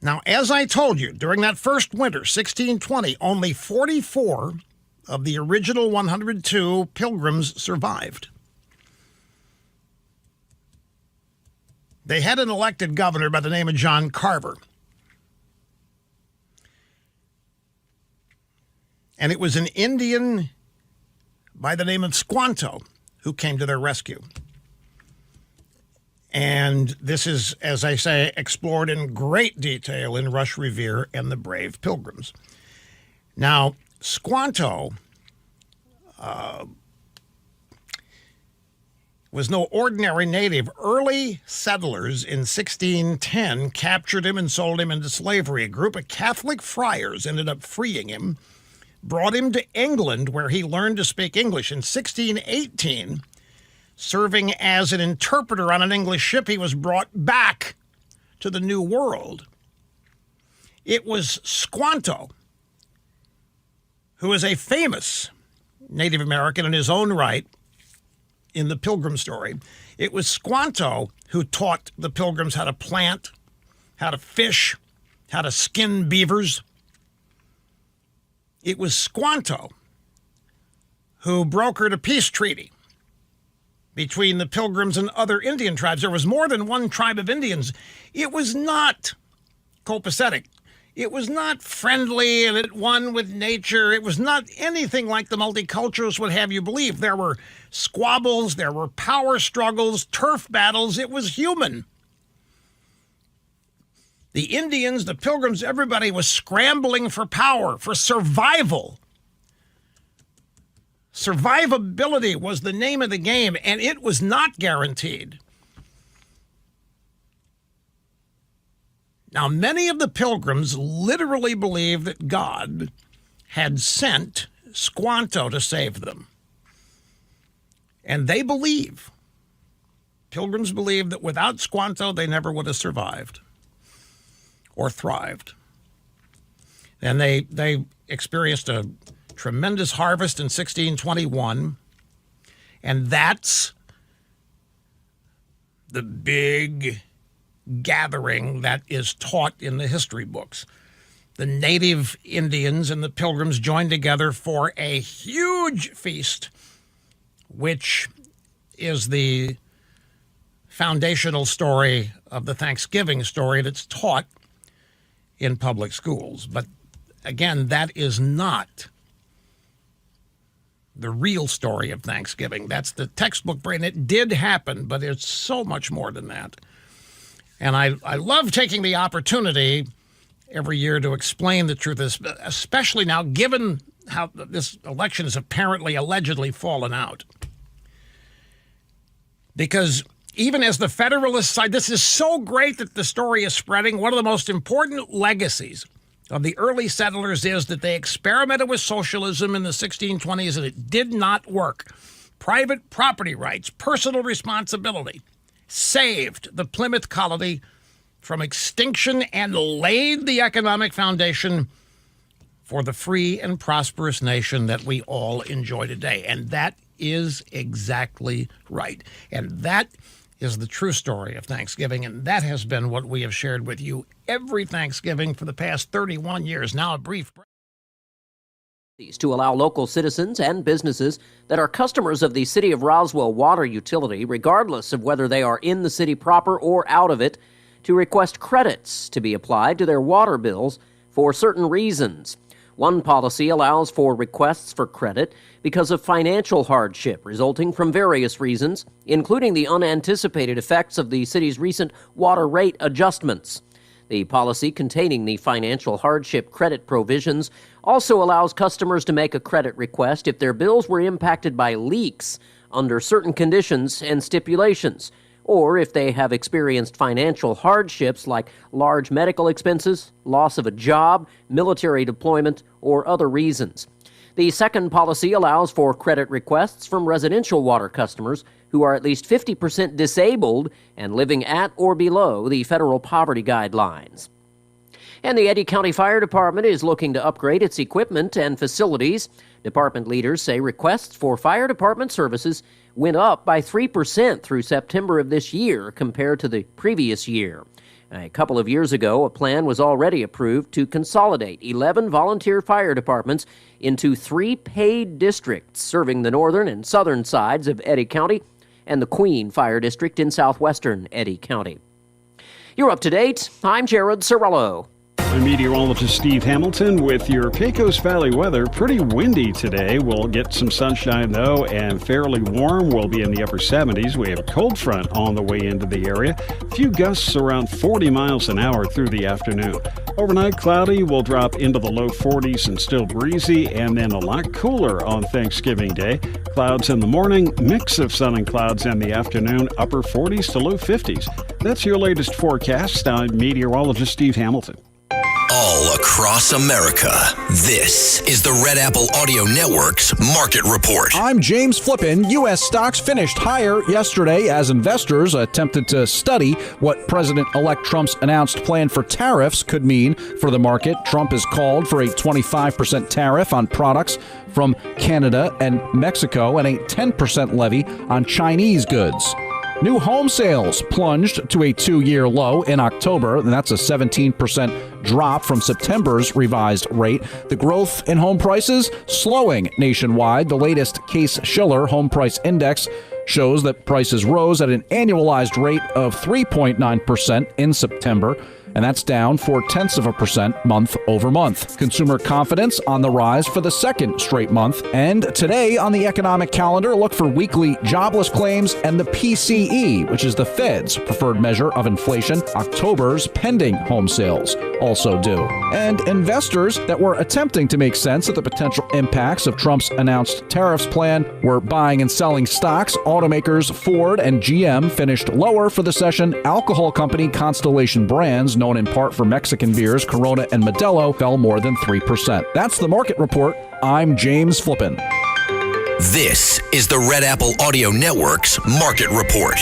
Now, as I told you, during that first winter, 1620, only 44 of the original 102 Pilgrims survived. They had an elected governor by the name of John Carver. And it was an Indian by the name of Squanto who came to their rescue. And this is, as I say, explored in great detail in Rush Revere and the Brave Pilgrims. Now, Squanto was no ordinary native. Early settlers in 1610 captured him and sold him into slavery. A group of Catholic friars ended up freeing him, brought him to England, where he learned to speak English. In 1618, serving as an interpreter on an English ship, he was brought back to the New World. It was Squanto, who is a famous Native American in his own right in the Pilgrim story. It was Squanto who taught the Pilgrims how to plant, how to fish, how to skin beavers. It was Squanto who brokered a peace treaty between the Pilgrims and other Indian tribes. There was more than one tribe of Indians. It was not copacetic. It was not friendly and at one with nature. It was not anything like the multiculturalists would have you believe. There were squabbles, there were power struggles, turf battles. It was human. The Indians, the Pilgrims, everybody was scrambling for power, for survival. Survivability was the name of the game, and it was not guaranteed. Now, many of the Pilgrims literally believed that God had sent Squanto to save them. And they believe, Pilgrims believe, that without Squanto, they never would have survived or thrived. And they experienced a tremendous harvest in 1621, and that's the big gathering that is taught in the history books. The native Indians and the Pilgrims joined together for a huge feast, which is the foundational story of the Thanksgiving story that's taught in public schools. But again, that is not the real story of Thanksgiving. That's the textbook brain. It did happen, but it's so much more than that. And I love taking the opportunity every year to explain the truth, especially now, given how this election has apparently, allegedly fallen out. Because even as the Federalist side, this is so great that the story is spreading. One of the most important legacies of the early settlers is that they experimented with socialism in the 1620s and it did not work. Private property rights, personal responsibility, saved the Plymouth colony from extinction and laid the economic foundation for the free and prosperous nation that we all enjoy today. And that is exactly right. And that is the true story of Thanksgiving, and that has been what we have shared with you every Thanksgiving for the past 31 years. Now a brief break. To allow local citizens and businesses that are customers of the City of Roswell water utility, regardless of whether they are in the city proper or out of it, to request credits to be applied to their water bills for certain reasons. One policy allows for requests for credit because of financial hardship resulting from various reasons, including the unanticipated effects of the city's recent water rate adjustments. The policy containing the financial hardship credit provisions also allows customers to make a credit request if their bills were impacted by leaks under certain conditions and stipulations, or if they have experienced financial hardships like large medical expenses, loss of a job, military deployment, or other reasons. The second policy allows for credit requests from residential water customers who are at least 50% disabled and living at or below the federal poverty guidelines. And the Eddy County Fire Department is looking to upgrade its equipment and facilities. Department leaders say requests for fire department services went up by 3% through September of this year compared to the previous year. A couple of years ago, a plan was already approved to consolidate 11 volunteer fire departments into 3 paid districts serving the northern and southern sides of Eddy County and the Queen Fire District in southwestern Eddy County. You're up to date. I'm Jared Cirillo. I'm meteorologist Steve Hamilton with your Pecos Valley weather. Pretty windy today. We'll get some sunshine, though, and fairly warm. We'll be in the upper 70s. We have a cold front on the way into the area. A few gusts around 40 miles an hour through the afternoon. Overnight, cloudy. We'll drop into the low 40s and still breezy, and then a lot cooler on Thanksgiving Day. Clouds in the morning, mix of sun and clouds in the afternoon, upper 40s to low 50s. That's your latest forecast. I'm meteorologist Steve Hamilton. All across America, this is the Red Apple Audio Network's Market Report. I'm James Flippin. U.S. stocks finished higher yesterday as investors attempted to study what President-elect Trump's announced plan for tariffs could mean for the market. Trump has called for a 25% tariff on products from Canada and Mexico and a 10% levy on Chinese goods. New home sales plunged to a 2-year low in October, and that's a 17% drop from September's revised rate. The growth in home prices slowing nationwide. The latest Case-Shiller Home Price Index shows that prices rose at an annualized rate of 3.9% in September, and that's down 0.4% month over month. Consumer confidence on the rise for the second straight month. And today on the economic calendar, look for weekly jobless claims and the PCE, which is the Fed's preferred measure of inflation. October's pending home sales also due. And investors that were attempting to make sense of the potential impacts of Trump's announced tariffs plan were buying and selling stocks. Automakers Ford and GM finished lower for the session. Alcohol company Constellation Brands, known in part for Mexican beers, Corona and Modelo, fell more than 3%. That's the Market Report. I'm James Flippin. This is the Red Apple Audio Network's Market Report.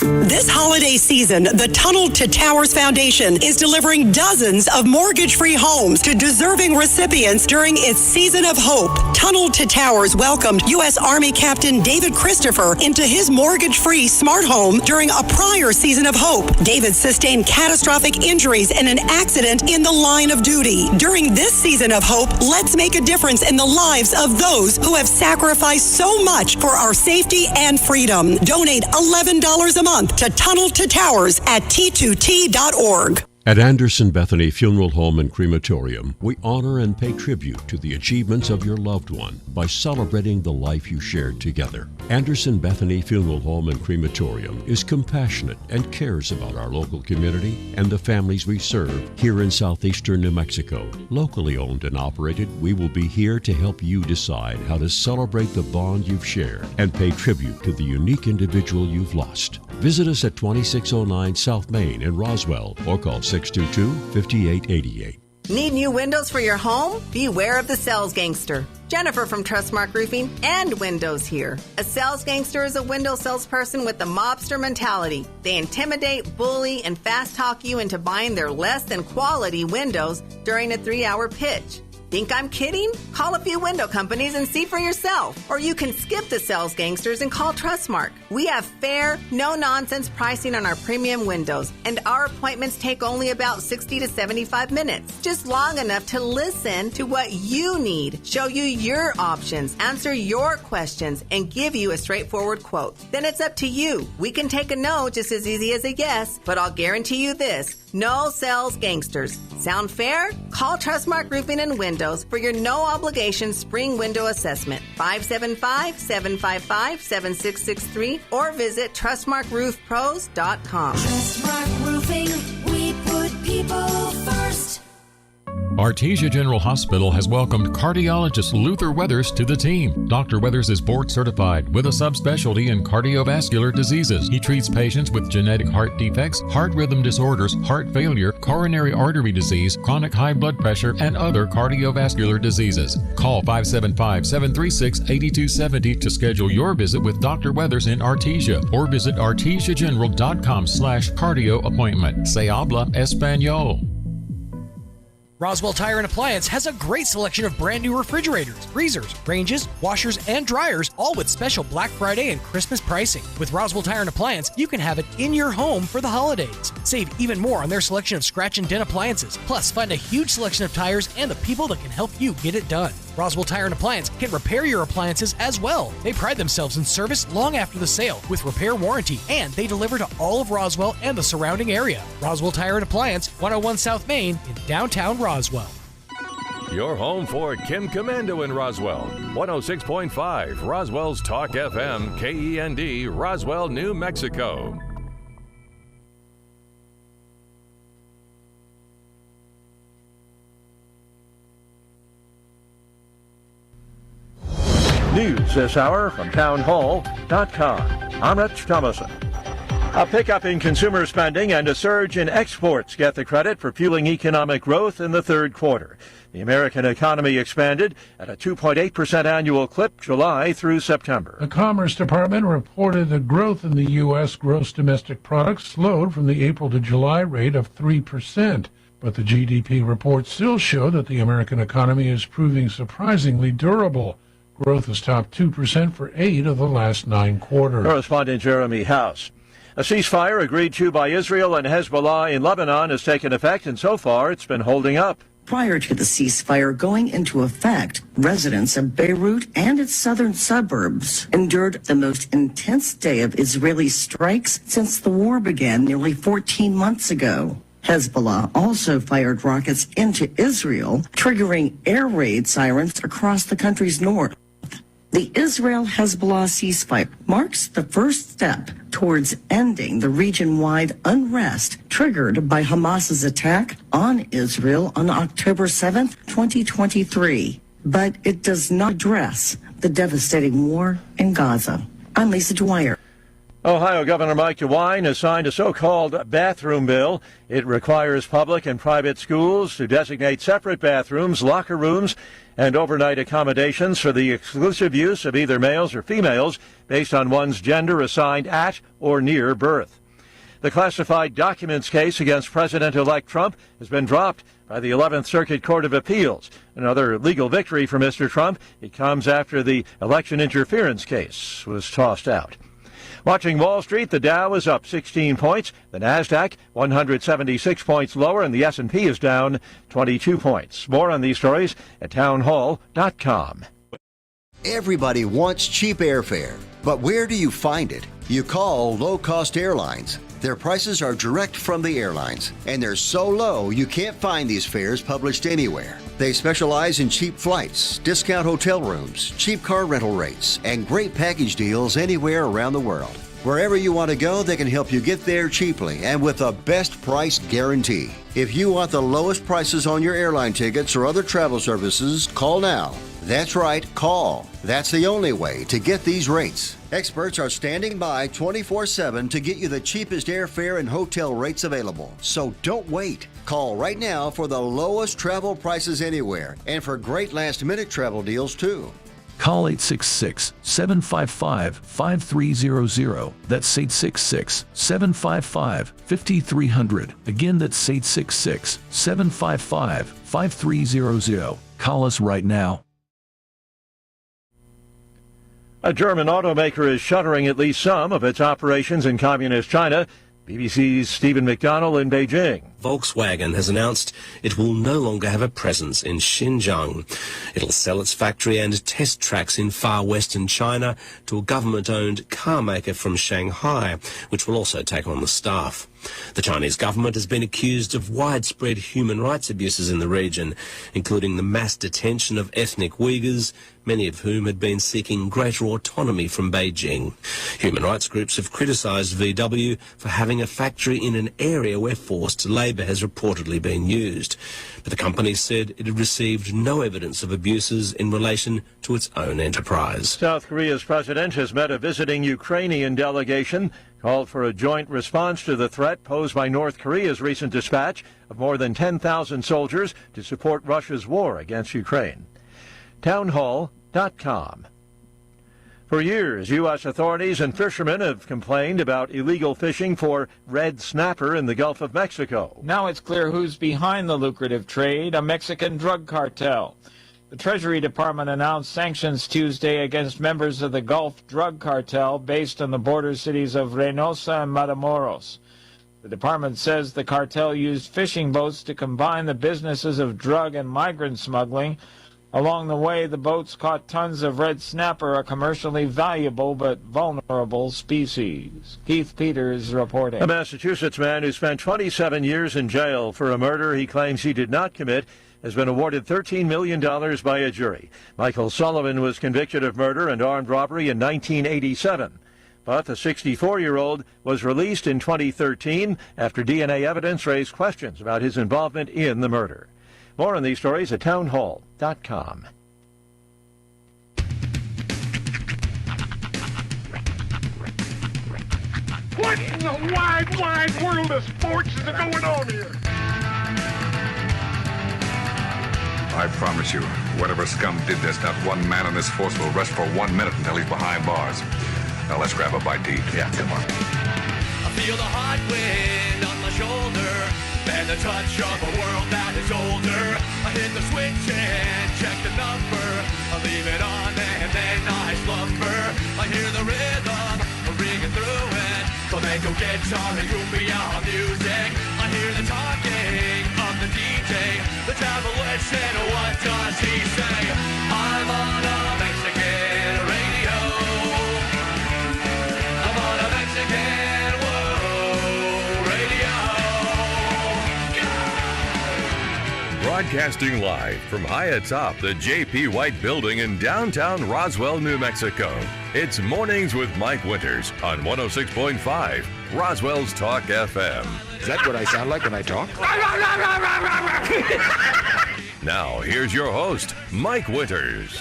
This holiday season, the Tunnel to Towers Foundation is delivering dozens of mortgage-free homes to deserving recipients during its Season of Hope. Tunnel to Towers welcomed U.S. Army Captain David Christopher into his mortgage-free smart home during a prior Season of Hope. David sustained catastrophic injuries in an accident in the line of duty. During this Season of Hope, let's make a difference in the lives of those who have sacrificed so much for our safety and freedom. Donate $11 a month to Tunnel to Towers at T2T.org. At Anderson Bethany Funeral Home and Crematorium, we honor and pay tribute to the achievements of your loved one by celebrating the life you shared together. Anderson Bethany Funeral Home and Crematorium is compassionate and cares about our local community and the families we serve here in southeastern New Mexico. Locally owned and operated, we will be here to help you decide how to celebrate the bond you've shared and pay tribute to the unique individual you've lost. Visit us at 2609 South Main in Roswell or call 622-5888. Need new windows for your home? Beware of the sales gangster. Jennifer from Trustmark Roofing and Windows here. A sales gangster is a window salesperson with the mobster mentality. They intimidate, bully, and fast talk you into buying their less than quality windows during a 3-hour pitch. Think I'm kidding? Call a few window companies and see for yourself. Or you can skip the sales gangsters and call Trustmark. We have fair, no-nonsense pricing on our premium windows, and our appointments take only about 60 to 75 minutes. Just long enough to listen to what you need, show you your options, answer your questions, and give you a straightforward quote. Then it's up to you. We can take a no just as easy as a yes, but I'll guarantee you this. No sales gangsters. Sound fair? Call Trustmark Roofing and Windows for your no-obligation spring window assessment. 575-755-7663 or visit TrustmarkRoofPros.com. Trustmark Roofing, we put people first. Artesia General Hospital has welcomed cardiologist Luther Weathers to the team. Dr. Weathers is board certified with a subspecialty in cardiovascular diseases. He treats patients with genetic heart defects, heart rhythm disorders, heart failure, coronary artery disease, chronic high blood pressure, and other cardiovascular diseases. Call 575-736-8270 to schedule your visit with Dr. Weathers in Artesia or visit artesiageneral.com/cardio appointment. Se habla español. Roswell Tire and Appliance has a great selection of brand new refrigerators, freezers, ranges, washers, and dryers, all with special Black Friday and Christmas pricing. With Roswell Tire and Appliance, you can have it in your home for the holidays. Save even more on their selection of scratch and dent appliances. Plus, find a huge selection of tires and the people that can help you get it done. Roswell Tire and Appliance can repair your appliances as well. They pride themselves in service long after the sale with repair warranty, and they deliver to all of Roswell and the surrounding area. Roswell Tire and Appliance, 101 South Main in downtown Roswell. Your home for Kim Commando in Roswell. 106.5 Roswell's Talk FM, KEND, Roswell, New Mexico. News this hour from townhall.com. I'm Rich Thomason. A pickup in consumer spending and a surge in exports get the credit for fueling economic growth in the third quarter. The American economy expanded at a 2.8% annual clip July through September. The Commerce Department reported that growth in the U.S. gross domestic product slowed from the April to July rate of 3%. But the GDP report still showed that the American economy is proving surprisingly durable. Growth has topped 2% for 8 of the last 9 quarters. Correspondent Jeremy House. A ceasefire agreed to by Israel and Hezbollah in Lebanon has taken effect, and so far it's been holding up. Prior to the ceasefire going into effect, residents of Beirut and its southern suburbs endured the most intense day of Israeli strikes since the war began nearly 14 months ago. Hezbollah also fired rockets into Israel, triggering air raid sirens across the country's north. The Israel-Hezbollah ceasefire marks the first step towards ending the region-wide unrest triggered by Hamas's attack on Israel on October 7, 2023. But it does not address the devastating war in Gaza. I'm Lisa Dwyer. Ohio Governor Mike DeWine has signed a so-called bathroom bill. It requires public and private schools to designate separate bathrooms, locker rooms, and overnight accommodations for the exclusive use of either males or females based on one's gender assigned at or near birth. The classified documents case against President-elect Trump has been dropped by the 11th Circuit Court of Appeals. Another legal victory for Mr. Trump. It comes after the election interference case was tossed out. Watching Wall Street, the Dow is up 16 points, the Nasdaq 176 points lower, and the S&P is down 22 points. More on these stories at townhall.com. Everybody wants cheap airfare, but where do you find it? You call low-cost airlines. Their prices are direct from the airlines, and they're so low you can't find these fares published anywhere. They specialize in cheap flights, discount hotel rooms, cheap car rental rates, and great package deals anywhere around the world. Wherever you want to go, they can help you get there cheaply and with a best price guarantee. If you want the lowest prices on your airline tickets or other travel services, call now. That's right, call. That's the only way to get these rates. Experts are standing by 24/7 to get you the cheapest airfare and hotel rates available. So don't wait. Call right now for the lowest travel prices anywhere and for great last-minute travel deals too. Call 866-755-5300. That's 866-755-5300. Again, that's 866-755-5300. Call us right now. A German automaker is shuttering at least some of its operations in communist China. BBC's Stephen McDonnell in Beijing. Volkswagen has announced it will no longer have a presence in Xinjiang. It'll sell its factory and test tracks in far western China to a government-owned car maker from Shanghai, which will also take on the staff. The Chinese government has been accused of widespread human rights abuses in the region, including the mass detention of ethnic Uyghurs, many of whom had been seeking greater autonomy from Beijing. Human rights groups have criticised VW for having a factory in an area where forced labour has reportedly been used. But the company said it had received no evidence of abuses in relation to its own enterprise. South Korea's president has met a visiting Ukrainian delegation, called for a joint response to the threat posed by North Korea's recent dispatch of more than 10,000 soldiers to support Russia's war against Ukraine. Townhall.com. For years, U.S. authorities and fishermen have complained about illegal fishing for red snapper in the Gulf of Mexico. Now it's clear who's behind the lucrative trade, a Mexican drug cartel. The Treasury Department announced sanctions Tuesday against members of the Gulf drug cartel based on the border cities of Reynosa and Matamoros. The department says the cartel used fishing boats to combine the businesses of drug and migrant smuggling. Along the way, the boats caught tons of red snapper, a commercially valuable but vulnerable species. Keith Peters reporting. A Massachusetts man who spent 27 years in jail for a murder he claims he did not commit has been awarded $13 million by a jury. Michael Sullivan was convicted of murder and armed robbery in 1987. But the 64-year-old was released in 2013 after DNA evidence raised questions about his involvement in the murder. More on these stories at townhall.com. What in the wide, wide world of sports is going on here? I promise you, whatever scum did this, not one man in this force will rest for 1 minute until he's behind bars. Now let's grab a bite to eat. Yeah, come on. I feel the hot wind on my shoulder and the touch of a world that is older. I hit the switch and check the number. I leave it on and then I slumber. I hear the rhythm ringing through it. Flamenco guitar and cumbia music. I hear the talking of the DJ. The traveler said, what does he say? I'm on a Mexican radio. I'm on a Mexican radio. Broadcasting live from high atop the J.P. White Building in downtown Roswell, New Mexico. It's Mornings with Mike Winters on 106.5 Roswell's Talk FM. Is that what I sound like when I talk? Now, here's your host, Mike Winters.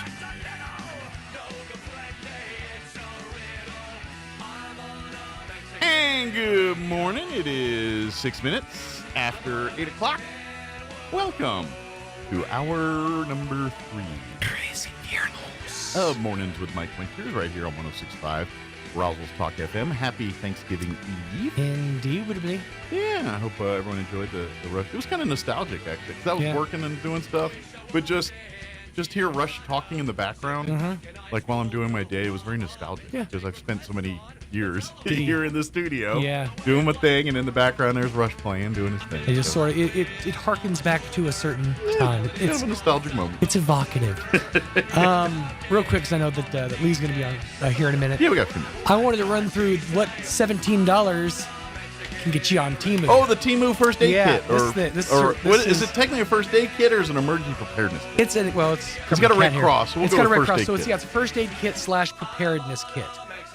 And good morning. It is 6 minutes after 8 o'clock. Welcome to hour number 3. Crazy Journals. Of Mornings with Mike Winters right here on 106.5 Roswell Talk FM. Happy Thanksgiving Eve. Indubitably. Yeah, I hope everyone enjoyed the Rush. It was kind of nostalgic, actually, because I was working and doing stuff, but just hear Rush talking in the background, like while I'm doing my day, it was very nostalgic, because I've spent so many years here in the studio doing my thing, and in the background there's Rush playing, doing his thing. It just sort of, it harkens back to a certain time. It's kind of a nostalgic moment. It's evocative. Real quick, because I know that Lee's going to be on here in a minute. Yeah, we got 2 minutes. I wanted to run through what $17 can get you on Temu. Oh, the Temu first aid kit. Is it technically a first aid kit or is it an emergency preparedness kit? It's got a Red Cross. It's got a Red Cross, so it's a first aid kit / preparedness kit.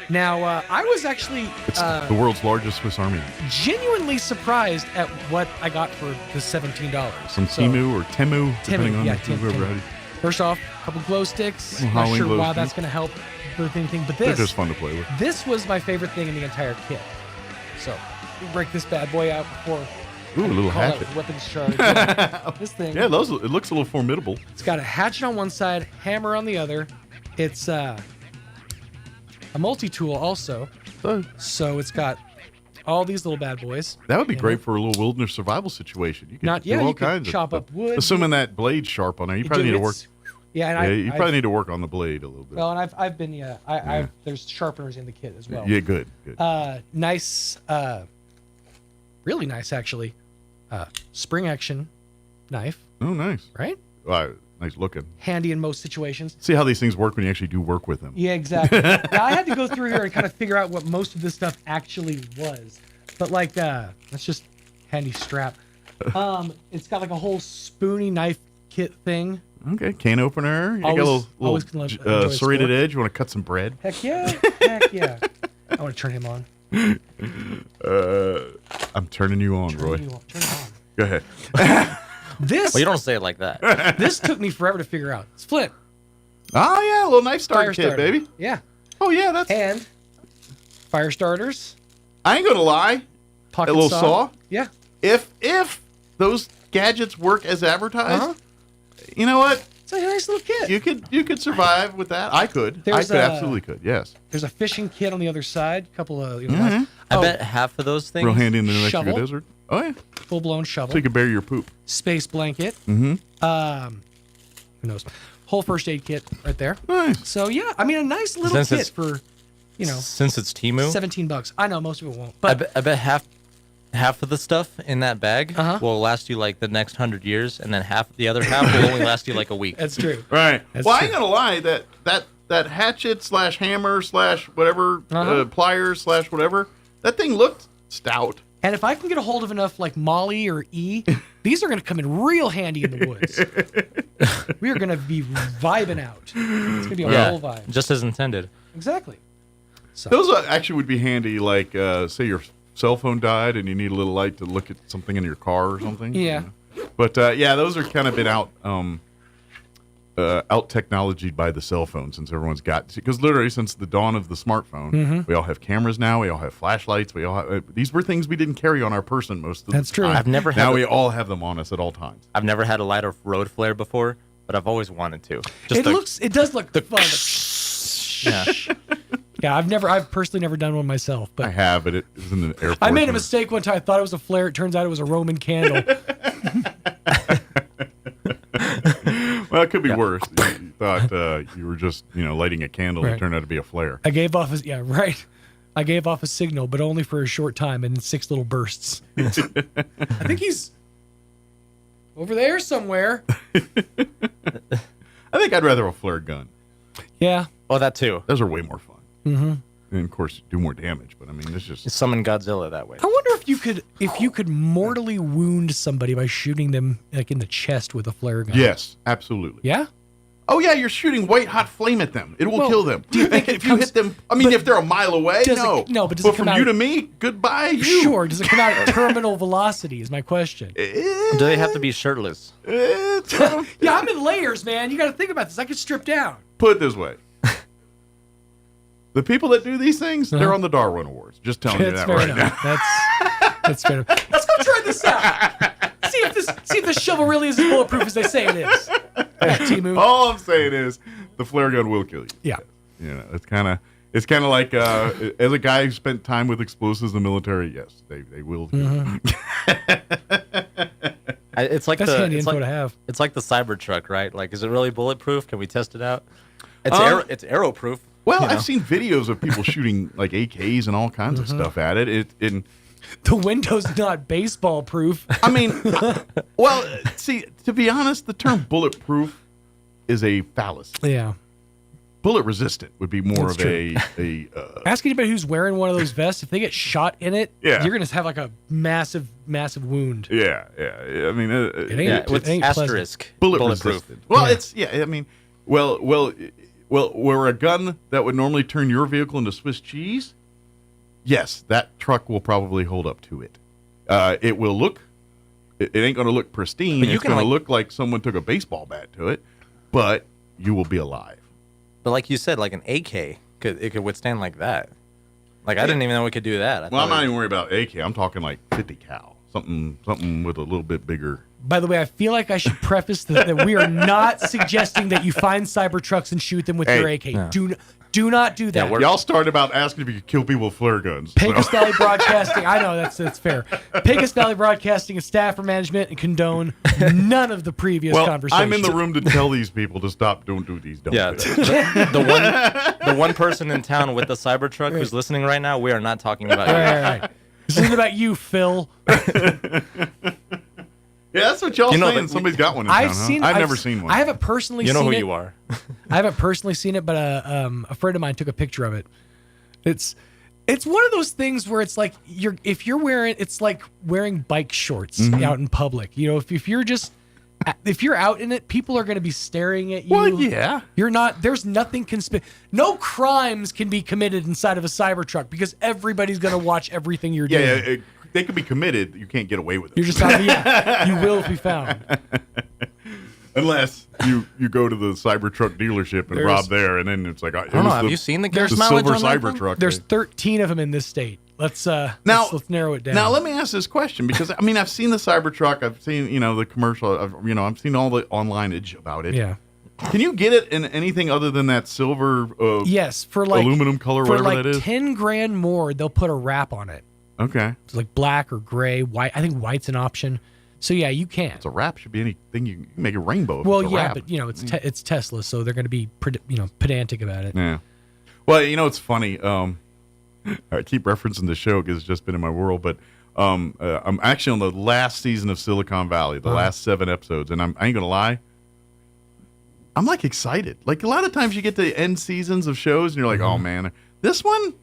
Now, I was actually the world's largest Swiss Army genuinely surprised at what I got for the $17 from Temu or Temu, depending on whoever. First off, a couple glow sticks. Not sure why that's going to help with anything, but they're just fun to play with. This was my favorite thing in the entire kit. So, we break this bad boy out before. Ooh, a little hatchet. Weapons charge. This thing. Yeah, it looks a little formidable. It's got a hatchet on one side, hammer on the other. It's a multi-tool also. So it's got all these little bad boys. That would be great for a little wilderness survival situation. You could do all kinds of chop up wood. Assuming that blade's sharp on there, you probably need to work. Yeah, and you probably need to work on the blade a little bit. Well, and I've been there's sharpeners in the kit as well. Yeah, good. Nice, really nice actually. Spring action knife. Oh, nice. Right? Nice looking. Handy in most situations. See how these things work when you actually do work with them. Yeah, exactly. Now, I had to go through here and kind of figure out what most of this stuff actually was. But that's just handy strap. It's got like a whole spoony knife kit thing. Okay, can opener. You got a little serrated edge. You want to cut some bread? Heck yeah. Heck yeah. I want to turn him on. I'm turning you on, Roy. Turn him on. Go ahead. Well, you don't say it like that. This took me forever to figure out. It's Flint. Oh, yeah, a little knife starter kit, baby. Yeah. Oh, yeah, that's... And fire starters. I ain't going to lie. Pocket a little saw. Yeah. If those gadgets work as advertised, you know what? It's a nice little kit. You could survive with that. I could. Absolutely could. Yes. There's a fishing kit on the other side. A couple of. I bet half of those things. Real handy in the New Mexico desert. Oh yeah. Full blown shovel. So you can bury your poop. Space blanket. Mm-hmm. Who knows? Whole first aid kit right there. Nice. So yeah, I mean a nice little kit for, since it's Temu. $17. I know most of it won't. But I bet half of the stuff in that bag will last you like the next 100 years, and then the other half will only last you like a week. That's true. Right. I ain't gonna lie, that hatchet / hammer / whatever pliers / whatever, that thing looked stout. And if I can get a hold of enough like Molly or E, these are gonna come in real handy in the woods. We are gonna be vibing out. It's gonna be a whole vibe. Just as intended. Exactly. So. Those actually would be handy, like say your cell phone died and you need a little light to look at something in your car or something. Yeah. But those are kind of been out technologied by the cell phone since everyone's got, because literally since the dawn of the smartphone, we all have cameras now. We all have flashlights. We all have, these were things we didn't carry on our person most of the time. That's true. I've never had. Now we all have them on us at all times. I've never had a light or road flare before, but I've always wanted to. It does look fun. Yeah, I've personally never done one myself, but I have, but it was in the airport. I made a mistake one time. I thought it was a flare. It turns out it was a Roman candle. Well, it could be worse. You thought you were just, lighting a candle. Right. It turned out to be a flare. I gave off a signal, but only for a short time and in 6 little bursts. I think he's over there somewhere. I think I'd rather have a flare gun. Yeah. Oh, that too. Those are way more fun. Mm-hmm. And of course, do more damage. But I mean, it's just summon Godzilla that way. I wonder if you could mortally wound somebody by shooting them like in the chest with a flare gun. Yes, absolutely. Yeah. Oh yeah, you're shooting white hot flame at them. It will kill them. Do you think if you hit them? I mean, if they're a mile away, no. But does it come from out you to me, goodbye. You. Sure. Does it come out at terminal velocity? Is my question. Do they have to be shirtless? Yeah, I'm in layers, man. You got to think about this. I could strip down. Put it this way. The people that do these things, they're on the Darwin Awards. Just telling you that right now. That's fair enough. Let's go try this out. See if this shovel really is as bulletproof as they say it is. Timu. All I'm saying is the flare gun will kill you. Yeah. You know, it's kind of like as a guy who spent time with explosives in the military, yes, they will. It's like That's the handy it's info like, to have. It's like the Cybertruck, right? Like, is it really bulletproof? Can we test it out? It's it's arrow proof. Well, I've seen videos of people shooting like AKs and all kinds of stuff at it. The window's not baseball proof. I mean, well, see, to be honest, the term bulletproof is a fallacy. Yeah. Bullet resistant would be more That's of a Ask anybody who's wearing one of those vests. If they get shot in it, Yeah. you're going to have like a massive wound. yeah. I mean, It ain't asterisk pleasant. bulletproof. bulletproof. Well, Yeah. it's I mean, well, where a gun that would normally turn your vehicle into Swiss cheese, yes, that truck will probably hold up to it. It will look. It ain't going to look pristine. But you it's can, going to like- look like someone took a baseball bat to it, but you will be alive. But like you said, like an AK could withstand like that. Like I didn't even know we could do that. Well, I'm not even worried about AK. I'm talking like 50 cal, something with a little bit bigger. By the way, I feel like I should preface that we are not suggesting that you find Cybertrucks and shoot them with your AK. No. Do not do that. Y'all started about asking if you could kill people with flare guns. Pecos Valley Broadcasting. I know that's fair. Pecos Valley Broadcasting and staff or management and condone none of the previous conversations. I'm in the room to tell these people to stop. Don't do these. Don't. Yeah, do the one person in town with the Cybertruck who's listening right now, we are not talking about you. Right. This isn't about you, Phil. Yeah, that's what y'all saying. Somebody's got one in town, I've never seen one. I haven't personally seen it. You know who you are. I haven't personally seen it, but a friend of mine took a picture of it. It's one of those things where it's like if you're wearing, it's like wearing bike shorts out in public. You know, if you're out in it, people are going to be staring at you. Well, yeah. You're not. There's nothing no crimes can be committed inside of a Cybertruck because everybody's going to watch everything you're doing. Yeah, they could be committed. You can't get away with it. You're just not. Yeah, you will if we found. Unless you go to the Cybertruck dealership and rob there, and then it's like, I don't know. Have you seen the gas mileage silver on that Cybertruck? There's 13 of them in this state. Let's narrow it down. Now let me ask this question, because I mean I've seen the Cybertruck, I've seen the commercial, I've seen all the onlineage about it. Yeah. Can you get it in anything other than that silver? Yes, for like aluminum color, for whatever like that is. $10,000 more, they'll put a wrap on it. Okay. It's like black or gray, white. I think white's an option. So yeah, you can. It's a wrap. Should be anything you can make a rainbow. Well, it's a yeah, wrap. but it's Tesla, so they're going to be pedantic about it. Yeah. Well, it's funny. I keep referencing the show because it's just been in my world, but I'm actually on the last season of Silicon Valley, the last 7 episodes, and I ain't gonna lie, I'm like excited. Like a lot of times you get to end seasons of shows and you're like, oh man, this one,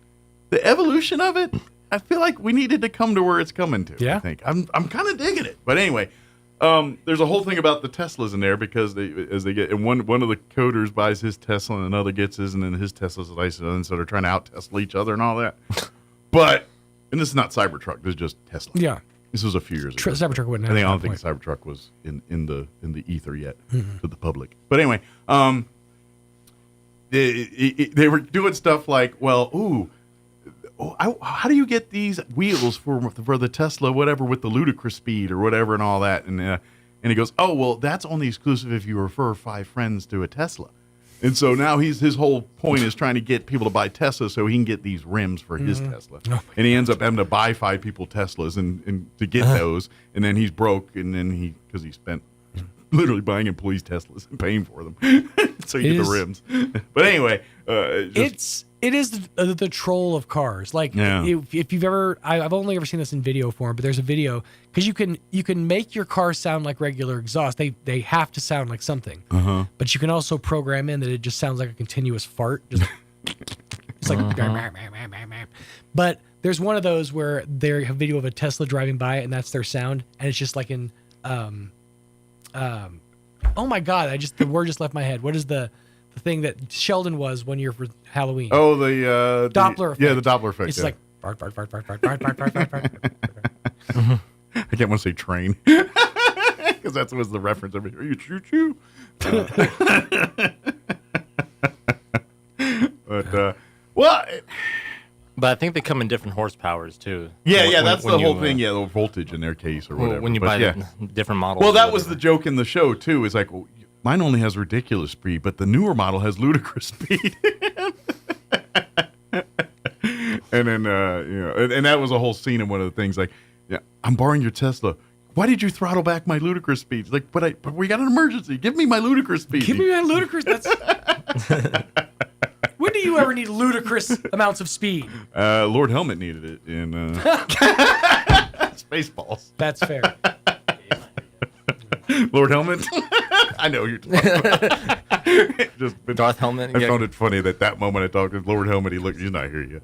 the evolution of it, I feel like we needed to come to where it's coming to. Yeah. I think I'm kind of digging it. But anyway, there's a whole thing about the Teslas in there because as they get, and one of the coders buys his Tesla and another gets his, and then his Tesla's nice, and so they're trying to out Tesla each other and all that. And this is not Cybertruck. This is just Tesla. Yeah. This was a few years ago. Cybertruck wouldn't I have. don't think Cybertruck was in the ether yet to the public. But anyway, they were doing stuff like, how do you get these wheels for the Tesla, whatever, with the ludicrous speed or whatever and all that? And he goes, oh, well, that's only exclusive if you refer 5 friends to a Tesla. And so now his whole point is trying to get people to buy Tesla so he can get these rims for his Tesla. Oh, and he ends up having to buy 5 people Teslas and to get those. And then he's broke. And then because he spent literally buying employees Teslas and paying for them. So you get the rims. But anyway, it is the troll of cars. Like if you've ever, I've only ever seen this in video form, but there's a video because you can make your car sound like regular exhaust. They have to sound like something, but you can also program in that it just sounds like a continuous fart. Just it's like, but there's one of those where they have video of a Tesla driving by and that's their sound, and it's just like in, oh my god, the word just left my head. What is the thing that Sheldon was one year for Halloween? Oh, the Doppler effect. Yeah, the Doppler effect. It's like fart, fart, fart, fart, fart, fart, fart, fart, fart. I can't want to say train because that was the reference. You choo choo. But But I think they come in different horsepowers too. Yeah, that's the whole thing. Yeah, the voltage in their case or whatever. When you buy different models. Well, that was the joke in the show too. Is like, well, mine only has ridiculous speed, but the newer model has ludicrous speed. And then and that was a whole scene in one of the things. Like, yeah, I'm borrowing your Tesla. Why did you throttle back my ludicrous speeds? Like, but we got an emergency. Give me my ludicrous speed. Give me my ludicrous. That's. When do you ever need ludicrous amounts of speed? Lord Helmet needed it in Spaceballs. That's fair. Lord Helmet? I know you're talking about. Darth Helmet. I found it funny that moment I talked to Lord Helmet, he's not here yet.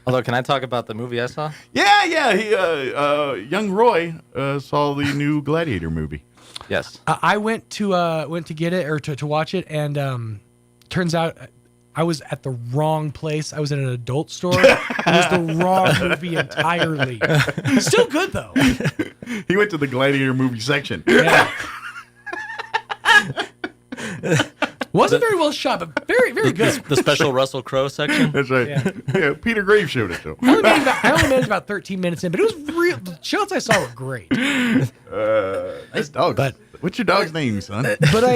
Although, can I talk about the movie I saw? Yeah. Young Roy saw the new Gladiator movie. Yes. I went to get it or to watch it, and turns out I was at the wrong place. I was in an adult store. It was the wrong movie entirely. Still good though. He went to the Gladiator movie section. Yeah. Wasn't very well shot, but very, very good. The special Russell Crowe section. That's right. Yeah, Peter Graves showed it though. I only made about 13 minutes in, but it was real. The shots I saw were great. Nice dog. What's your dog's name, son? But I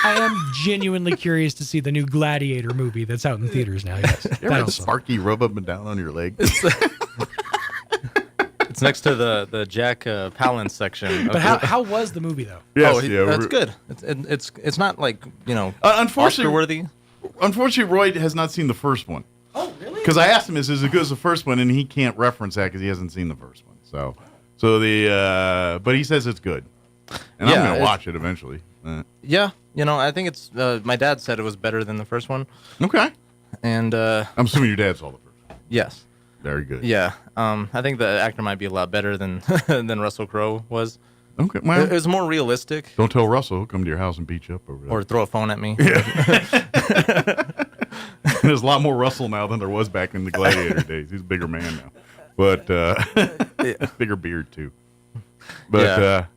am genuinely curious to see the new Gladiator movie that's out in theaters now. Yes. You ever had Sparky rub up and down on your leg? It's next to the Jack Palance section. But how was the movie though? Yes, that's good. It's not like unfortunately Oscar-worthy. Unfortunately, Roy has not seen the first one. Oh, really? Because I asked him, "Is it as good as the first one?" And he can't reference that because he hasn't seen the first one. But he says it's good, and I'm gonna watch it eventually. Yeah, I think it's. My dad said it was better than the first one. Okay. And I'm assuming your dad saw the first one. Yes. Very good. Yeah, I think the actor might be a lot better than than Russell Crowe was. Okay, well, it was more realistic. Don't tell Russell; he'll come to your house and beat you up over there, or throw a phone at me. Yeah. There's a lot more Russell now than there was back in the Gladiator days. He's a bigger man now, but bigger beard too. But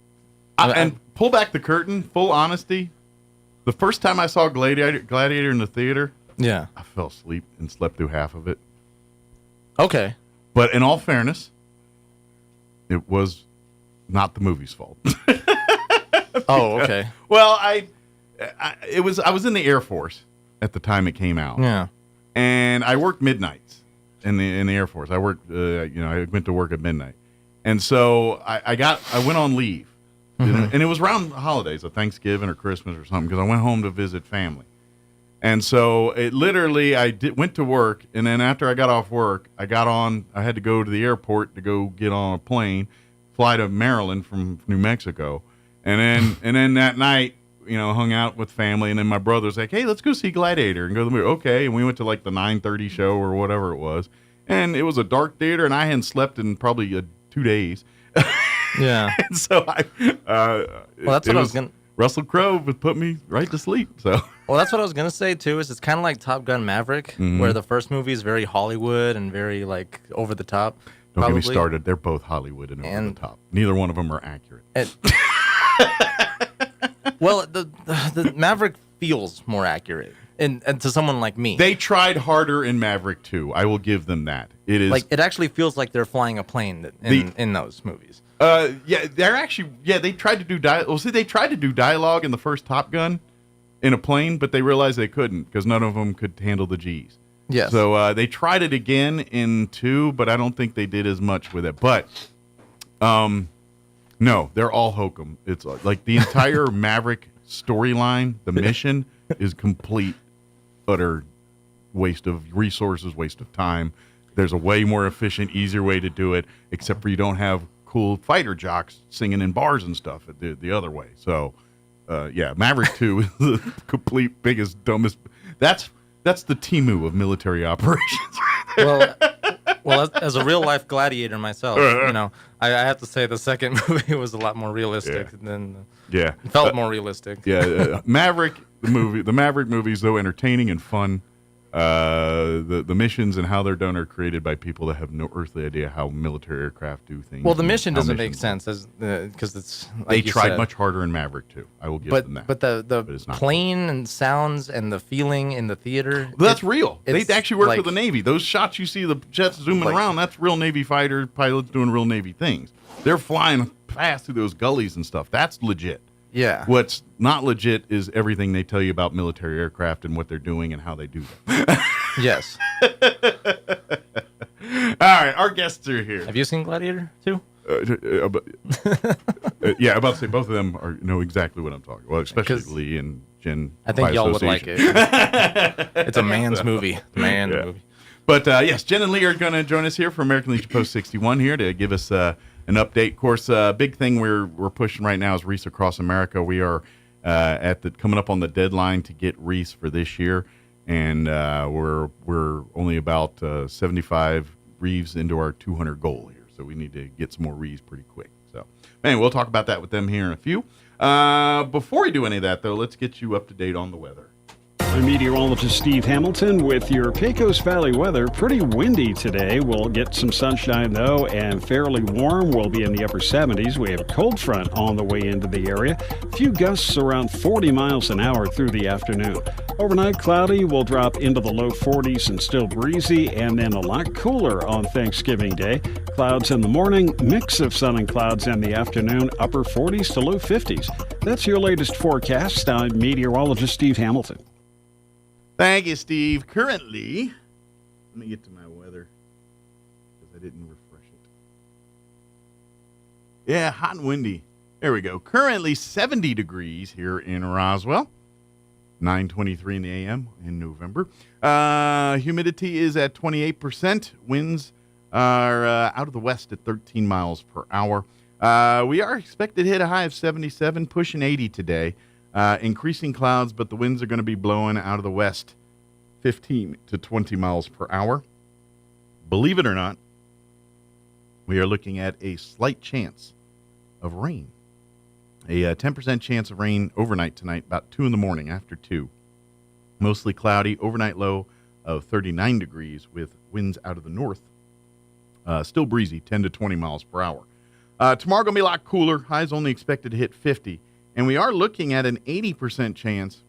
and pull back the curtain. Full honesty, the first time I saw Gladiator in the theater, I fell asleep and slept through half of it. Okay. But in all fairness, it was not the movie's fault. Oh, okay. Well, I was in the Air Force at the time it came out. Yeah. And I worked midnights in the Air Force. I worked I went to work at midnight. And so I went on leave. And it was around the holidays, like Thanksgiving or Christmas or something, because I went home to visit family. And so it literally, went to work, and then after I got off work, I had to go to the airport to go get on a plane, fly to Maryland from New Mexico, and then that night, hung out with family, and then my brother's like, hey, let's go see Gladiator and go to the movie. Okay, and we went to like the 9:30 show or whatever it was, and it was a dark theater, and I hadn't slept in probably 2 days. Yeah. And so that's what I was going to... Russell Crowe would put me right to sleep, so... Well, that's what I was going to say, too, is it's kind of like Top Gun Maverick, where the first movie is very Hollywood and very, like, over the top. Don't get me started. They're both Hollywood and over the top. Neither one of them are accurate. Well, the Maverick feels more accurate, and to someone like me. They tried harder in Maverick, too. I will give them that. It is... Like, it actually feels like they're flying a plane in those movies. They tried to do they tried to do dialogue in the first Top Gun in a plane, but they realized they couldn't because none of them could handle the G's. Yes. So they tried it again in 2, but I don't think they did as much with it. But no, they're all hokum. It's like the entire Maverick storyline, the mission is complete, utter waste of resources, waste of time. There's a way more efficient, easier way to do it, except for you don't have cool fighter jocks singing in bars and stuff the other way. So, Maverick 2 is the complete biggest, dumbest. That's the Temu of military operations. Well, as a real life gladiator myself, I have to say the second movie was a lot more realistic than. It felt more realistic. Maverick the Maverick movies though entertaining and fun. the missions and how they're done are created by people that have no earthly idea how military aircraft do things. Well, the mission doesn't make sense because it's like they you tried said. much harder in Maverick too. I will give them that. But the plane and sounds and the feeling in the theater. Well, that's real. They actually work like, with the Navy. Those shots you see the jets zooming around, that's real Navy fighter pilots doing real Navy things. They're flying fast through those gullies and stuff. That's legit. Yeah. What's not legit is everything they tell you about military aircraft and what they're doing and how they do them. Yes. All right, our guests are here. Have you seen Gladiator too? Yeah, I'm about to say both of them know exactly what I'm talking about. Well, especially Lee and Jen. I think y'all would like it. It's a man's movie. Movie. But yes, Jen and Lee are going to join us here from American Legion Post 61 here to give us an update. Of course, big thing we're pushing right now is wreaths across America. We are coming up on the deadline to get wreaths for this year, and we're only about 75 wreaths into our 200 goal here, so we need to get some more wreaths pretty quick. So, anyway, we'll talk about that with them here in a few. Before we do any of that, though, let's get you up to date on the weather. I'm meteorologist Steve Hamilton with your Pecos Valley weather. Pretty windy today. We'll get some sunshine, though, and fairly warm. We'll be in the upper 70s. We have a cold front on the way into the area. A few gusts around 40 miles an hour through the afternoon. Overnight, cloudy. We'll drop into the low 40s and still breezy, and then a lot cooler on Thanksgiving Day. Clouds in the morning, mix of sun and clouds in the afternoon, upper 40s to low 50s. That's your latest forecast. I'm meteorologist Steve Hamilton. Thank you, Steve. Currently, let me get to my weather because I didn't refresh it. Yeah, hot and windy. There we go. Currently 70 degrees here in Roswell. 9:23 in the a.m. in November. Humidity is at 28%. Winds are out of the west at 13 miles per hour. We are expected to hit a high of 77, pushing 80 today. Increasing clouds, but the winds are going to be blowing out of the west 15 to 20 miles per hour. Believe it or not, we are looking at a slight chance of rain. A 10% chance of rain overnight tonight, about 2 in the morning, after 2. Mostly cloudy, overnight low of 39 degrees with winds out of the north. Still breezy, 10 to 20 miles per hour. Tomorrow going to be a lot cooler. Highs only expected to hit 50. And we are looking at an 80% chance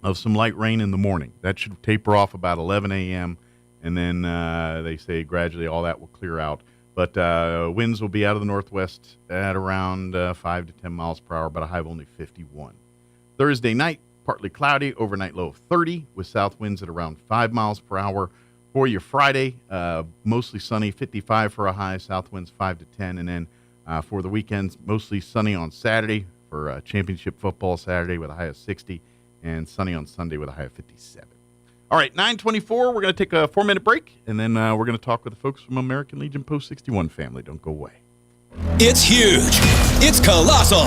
of some light rain in the morning. That should taper off about 11 a.m. And then they say gradually all that will clear out. But winds will be out of the northwest at around 5 to 10 miles per hour, but a high of only 51. Thursday night, partly cloudy, overnight low of 30, with south winds at around 5 miles per hour. For your Friday, mostly sunny, 55 for a high, south winds 5 to 10. And then for the weekends, mostly sunny on Saturday, for championship football Saturday with a high of 60, and sunny on Sunday with a high of 57. All right, 9:24, we're going to take a 4-minute break, and then we're going to talk with the folks from American Legion Post 61 family. Don't go away. It's huge. It's colossal.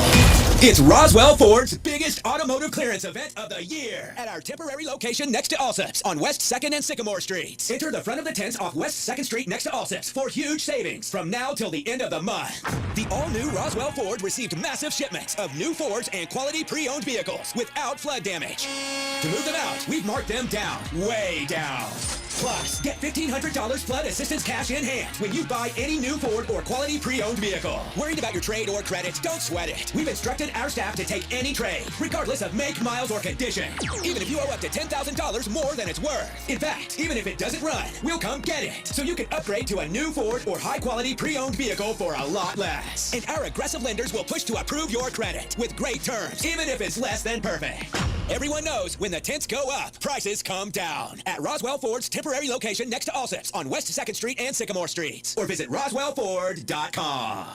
It's Roswell Ford's biggest automotive clearance event of the year at our temporary location next to Allsup's on West 2nd and Sycamore Streets. Enter the front of the tents off West 2nd Street next to Allsup's for huge savings from now till the end of the month. The all-new Roswell Ford received massive shipments of new Fords and quality pre-owned vehicles without flood damage. To move them out, we've marked them down, way down. Plus, get $1,500 flood assistance cash in hand when you buy any new Ford or quality pre-owned vehicle. Worried about your trade or credit? Don't sweat it. We've instructed our staff to take any trade, regardless of make, miles, or condition. Even if you owe up to $10,000 more than it's worth. In fact, even if it doesn't run, we'll come get it. So you can upgrade to a new Ford or high-quality pre-owned vehicle for a lot less. And our aggressive lenders will push to approve your credit with great terms, even if it's less than perfect. Everyone knows when the tents go up, prices come down. At Roswell Ford's temporary location next to Allsup's on West 2nd Street and Sycamore Streets. Or visit RoswellFord.com.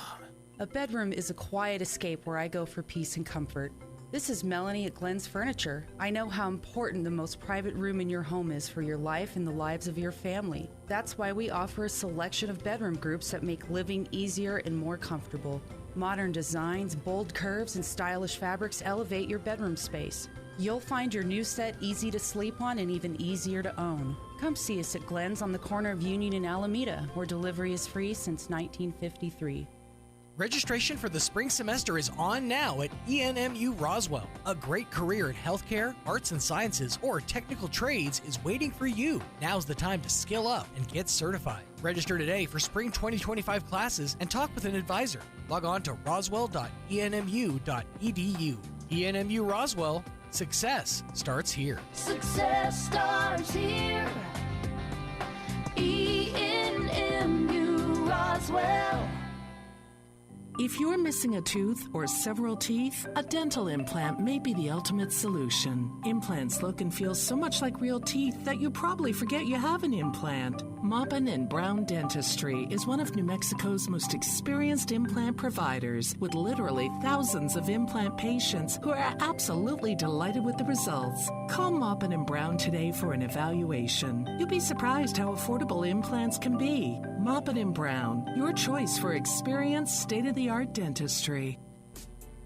A bedroom is a quiet escape where I go for peace and comfort. This is Melanie at Glenn's Furniture. I know how important the most private room in your home is for your life and the lives of your family. That's why we offer a selection of bedroom groups that make living easier and more comfortable. Modern designs, bold curves, and stylish fabrics elevate your bedroom space. You'll find your new set easy to sleep on and even easier to own. Come see us at Glenn's on the corner of Union and Alameda, where delivery is free since 1953. Registration for the spring semester is on now at ENMU Roswell. A great career in healthcare, arts and sciences, or technical trades is waiting for you. Now's the time to skill up and get certified. Register today for spring 2025 classes and talk with an advisor. Log on to roswell.enmu.edu. ENMU Roswell, success starts here. Success starts here. ENMU Roswell. If you're missing a tooth or several teeth, a dental implant may be the ultimate solution. Implants look and feel so much like real teeth that you probably forget you have an implant. Maupin & Brown Dentistry is one of New Mexico's most experienced implant providers, with literally thousands of implant patients who are absolutely delighted with the results. Call Maupin & Brown today for an evaluation. You'll be surprised how affordable implants can be. Maupin & Brown, your choice for experienced, state-of-the-art dentistry.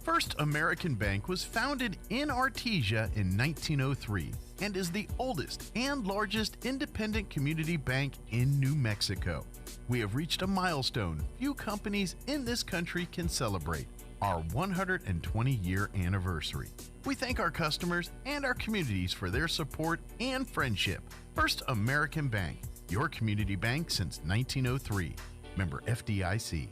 First American Bank was founded in Artesia in 1903 and is the oldest and largest independent community bank in New Mexico. We have reached a milestone few companies in this country can celebrate, our 120-year anniversary. We thank our customers and our communities for their support and friendship. First American Bank, your community bank since 1903. Member FDIC.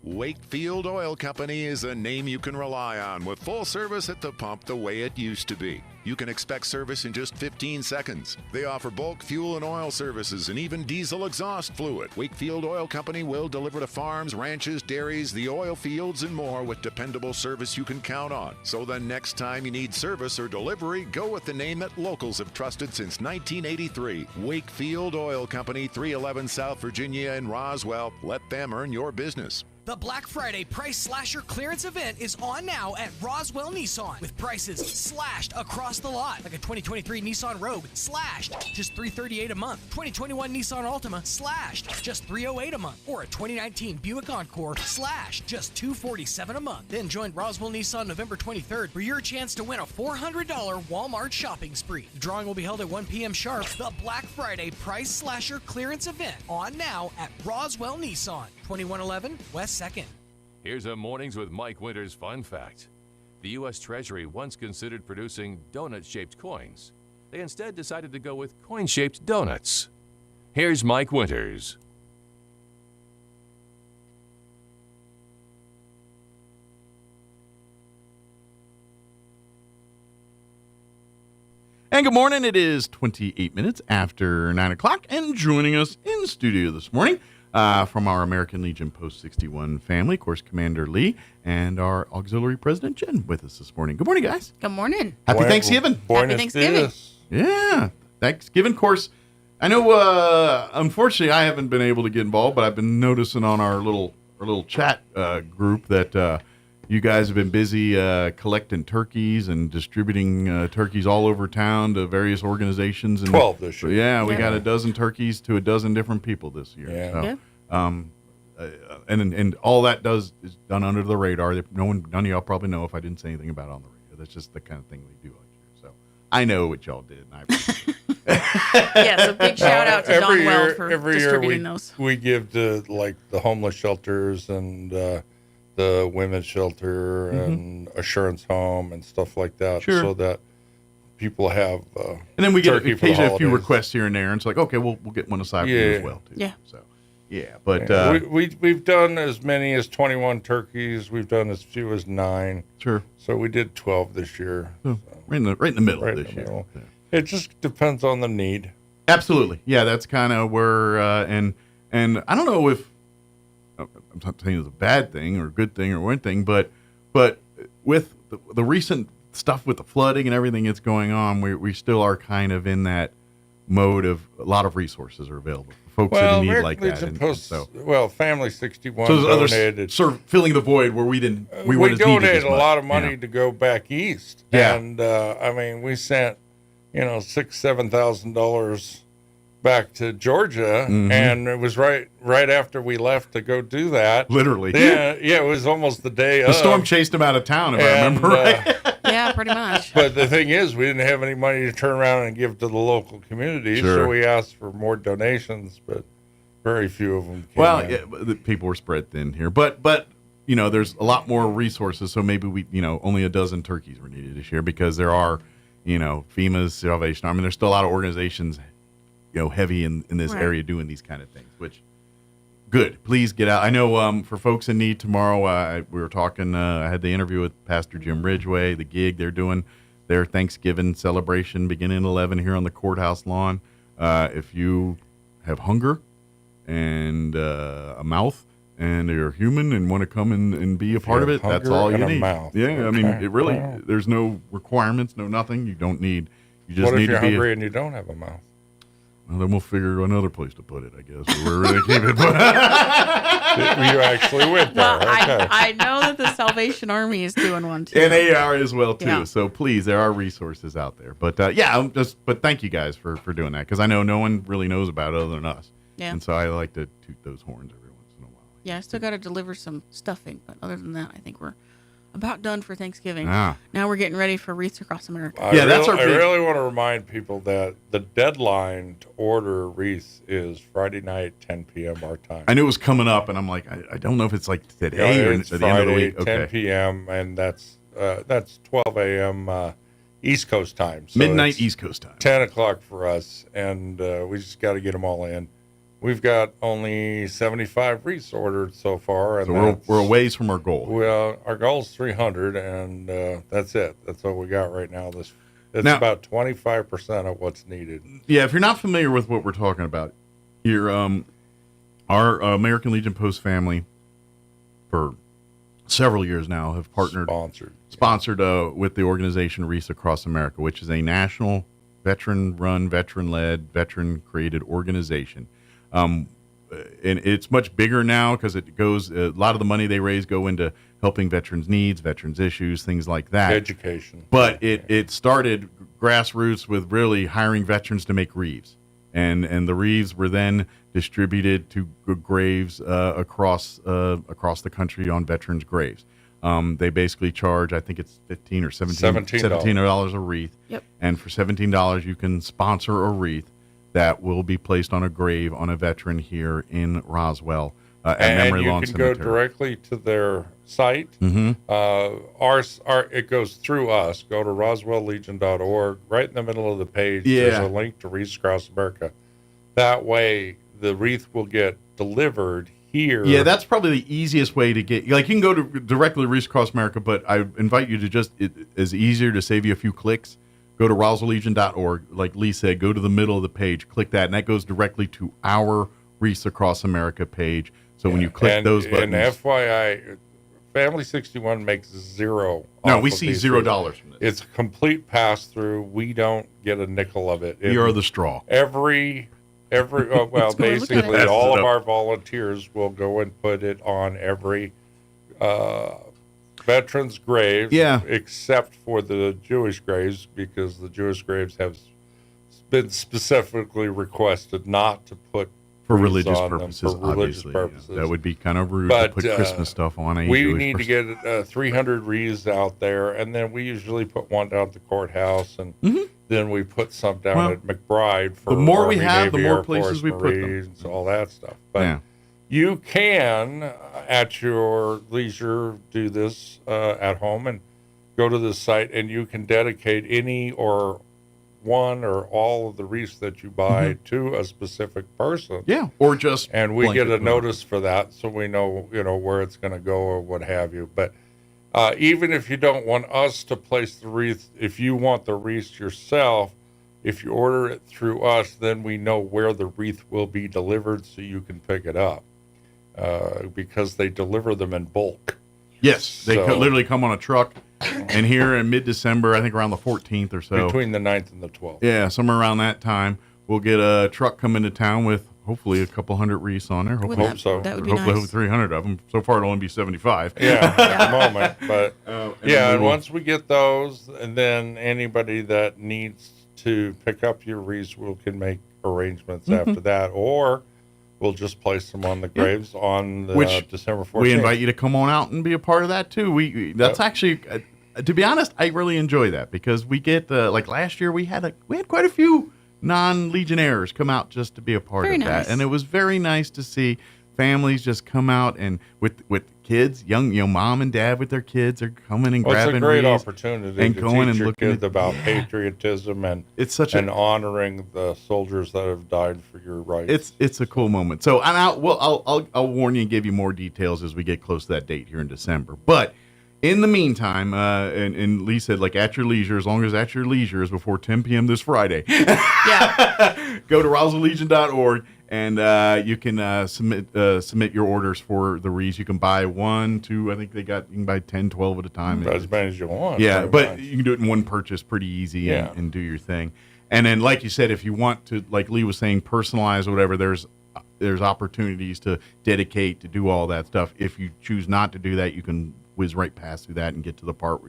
Wakefield Oil Company is a name you can rely on with full service at the pump the way it used to be. You can expect service in just 15 seconds. They offer bulk fuel and oil services and even diesel exhaust fluid. Wakefield Oil Company will deliver to farms, ranches, dairies, the oil fields, and more with dependable service you can count on. So the next time you need service or delivery, go with the name that locals have trusted since 1983. Wakefield Oil Company, 311 South Virginia in Roswell. Let them earn your business. The Black Friday Price Slasher clearance event is on now at Roswell Nissan, with prices slashed across the lot, like a 2023 Nissan Rogue slashed just $338 a month, 2021 Nissan Altima slashed just $308 a month, or a 2019 Buick Encore slashed just $247 a month. Then join Roswell Nissan November 23rd for your chance to win a $400 Walmart shopping spree. The drawing will be held at 1 p.m. sharp. The Black Friday Price Slasher clearance event on now at Roswell Nissan, 2111 West 2nd. Here's a Mornings with Mike Winters fun fact. The U.S. Treasury once considered producing donut-shaped coins. They instead decided to go with coin-shaped donuts. Here's Mike Winters. And good morning. It is 28 minutes after 9 o'clock, and joining us in studio this morning from our American Legion Post 61 family, of course, Commander Lee, and our Auxiliary President Jen with us this morning. Good morning, guys. Good morning. Happy Thanksgiving. Happy Thanksgiving. Yeah, Thanksgiving. Of course, I know, unfortunately, I haven't been able to get involved, but I've been noticing on our little chat group that you guys have been busy collecting turkeys and distributing turkeys all over town to various organizations. And 12 this year. Yeah, we got a dozen turkeys to a dozen different people this year. Yeah. So, and all that is done under the radar. None of y'all probably know if I didn't say anything about it on the radio. That's just the kind of thing we do out here. So I know what y'all did, and I appreciate it. Yeah, so big shout out to Don Weld for distributing those. We give to like the homeless shelters and the women's shelter and Assurance Home and stuff like that, so that people have. And then we get occasionally a few requests here and there, and it's like, okay, we'll get one aside for you as well too. Yeah. So, yeah, but we've done as many as 21 turkeys. We've done as few as 9. Sure. So we did 12 this year. So right in the middle of this year. Yeah. It just depends on the need. Absolutely. Yeah, that's kind of where and I don't know if. I'm not saying it's a bad thing or a good thing or one thing, but with the recent stuff with the flooding and everything that's going on, we still are kind of in that mode of a lot of resources are available for folks that need like that. Family 61 donated. Sort of filling the void where we donated a lot of money to go back east. Yeah. And we sent $6,000-$7,000 back to Georgia, and it was right after we left to go do that. Literally. Yeah, it was almost the day of. The storm chased them out of town, if I remember right. Yeah, pretty much. But the thing is, we didn't have any money to turn around and give to the local community, so we asked for more donations. But Very few of them. Well, the people were spread thin here, but there's a lot more resources. So maybe we, only a dozen turkeys were needed this year because there are, FEMA's Salvation Army. There's still a lot of organizations, heavy in this area doing these kind of things. Which, good. Please get out. I know for folks in need tomorrow. We were talking. I had the interview with Pastor Jim Ridgway. The gig they're doing their Thanksgiving celebration beginning at 11 here on the courthouse lawn. If you have hunger and a mouth and you're human and want to come and be a part of it, that's all you need. Yeah, I mean, it really, there's no requirements, no nothing. You don't need, you just what need if you're to be hungry and you don't have a mouth? Well, then we'll figure another place to put it, I guess. Where they keep it. You actually went there. Well, Okay. I know that the Salvation Army is doing one too. And they are as well too. Yeah. So please, there are resources out there. But but thank you guys for doing that because I know no one really knows about it other than us. Yeah. And so I like to toot those horns every once in a while. Yeah, I still got to deliver some stuffing, but other than that, I think we're about done for Thanksgiving. Ah. Now we're getting ready for Wreaths Across America. I really want to remind people that the deadline to order wreaths is Friday night, 10 p.m. our time. I knew it was coming up, and I'm like, I don't know if it's like today or it's at the end of the Friday, week. Okay. 10 p.m., and that's 12 a.m. East Coast time. So Midnight it's East Coast time. 10 o'clock for us, and we just got to get them all in. We've got only 75 wreaths ordered so far. And So we're a ways from our goal. Well, our goal is 300, and that's it. That's what we got right now. It's Now- about 25% of what's needed. Yeah, if you're not familiar with what we're talking about, here, our American Legion Post family for several years now have sponsored with the organization Wreaths Across America, which is a national veteran-run, veteran-led, veteran-created organization. And it's much bigger now because it goes. A lot of the money they raise go into helping veterans' needs, veterans' issues, things like that. Education. But it started grassroots with really hiring veterans to make wreaths, and the wreaths were then distributed to graves across the country on veterans' graves. They basically charge, I think it's $15 or $17 a wreath. Yep. And for $17, you can sponsor a wreath that will be placed on a grave on a veteran here in Roswell at Memory Lawn Cemetery. And you can go directly to their site. Mm-hmm. It goes through us. Go to roswelllegion.org. Right in the middle of the page, Yeah. there's a link to Wreaths Across America. That way, the wreath will get delivered here. Yeah, that's probably the easiest way to get. Like, you can go to directly to Wreaths Across America, but I invite you to it's easier to save you a few clicks. Go to roswelllegion.org. Like Lee said, go to the middle of the page, click that, and that goes directly to our Wreaths Across America page. So when you click those buttons. And FYI, Family 61 makes zero. No, we see $0 from this. It's a complete pass through. We don't get a nickel of it. We are the straw. Basically, all of our volunteers will go and put it on every veterans' graves, except for the Jewish graves, because the Jewish graves have been specifically requested not to put for religious on them purposes. for religious Obviously, purposes. yeah. That would be kind of rude to put Christmas stuff on a We Jewish need person. to get 300 wreaths out there, and then we usually put one down at the courthouse, and then we put some down at McBride for the more we Army, have, Navy, the more Air places Force, we put them. Marines, all that stuff. But Yeah. you can, at your leisure, do this at home and go to the site, and you can dedicate any or one or all of the wreaths that you buy to a specific person. Yeah, or just and we blanket get a them. notice for that, so we know where it's going to go or what have you. But even if you don't want us to place the wreath, if you want the wreath yourself, if you order it through us, then we know where the wreath will be delivered, so you can pick it up because they deliver them in bulk. Yes, they literally come on a truck. And here in mid-December, I think around the 14th or so. Between the 9th and the 12th. Yeah, somewhere around that time, we'll get a truck come into town with hopefully a couple hundred wreaths on there. Hopefully, Hope so. That would be hopefully nice. 300 of them. So far, it'll only be 75. Yeah, at the moment. But and and once we get those, and then anybody that needs to pick up your wreaths can make arrangements after that, or we'll just place them on the graves on the December 14th. We invite you to come on out and be a part of that too. That's actually, to be honest, I really enjoy that because we get like last year we had quite a few non-Legionnaires come out just to be a part Very of that. nice. And it was very nice to see families just come out and with kids, young, mom and dad with their kids are coming and grabbing it's a great wreaths opportunity and to going teach and your looking kids about patriotism and it's such and honoring the soldiers that have died for your rights. It's a cool moment. So I'll warn you and give you more details as we get close to that date here in December. But in the meantime, and Lee said, like, at your leisure, as long as at your leisure is before 10 p.m. this Friday, go to RoswellLegion.org and you can submit your orders for the wreaths. You can buy 1, 2, I think you can buy 10, 12 at a time. As many as you want. Yeah, but you can do it in one purchase pretty easy and do your thing. And then, like you said, if you want to, like Lee was saying, personalize or whatever, there's opportunities to dedicate, to do all that stuff. If you choose not to do that, you can whiz right past through that and get to the part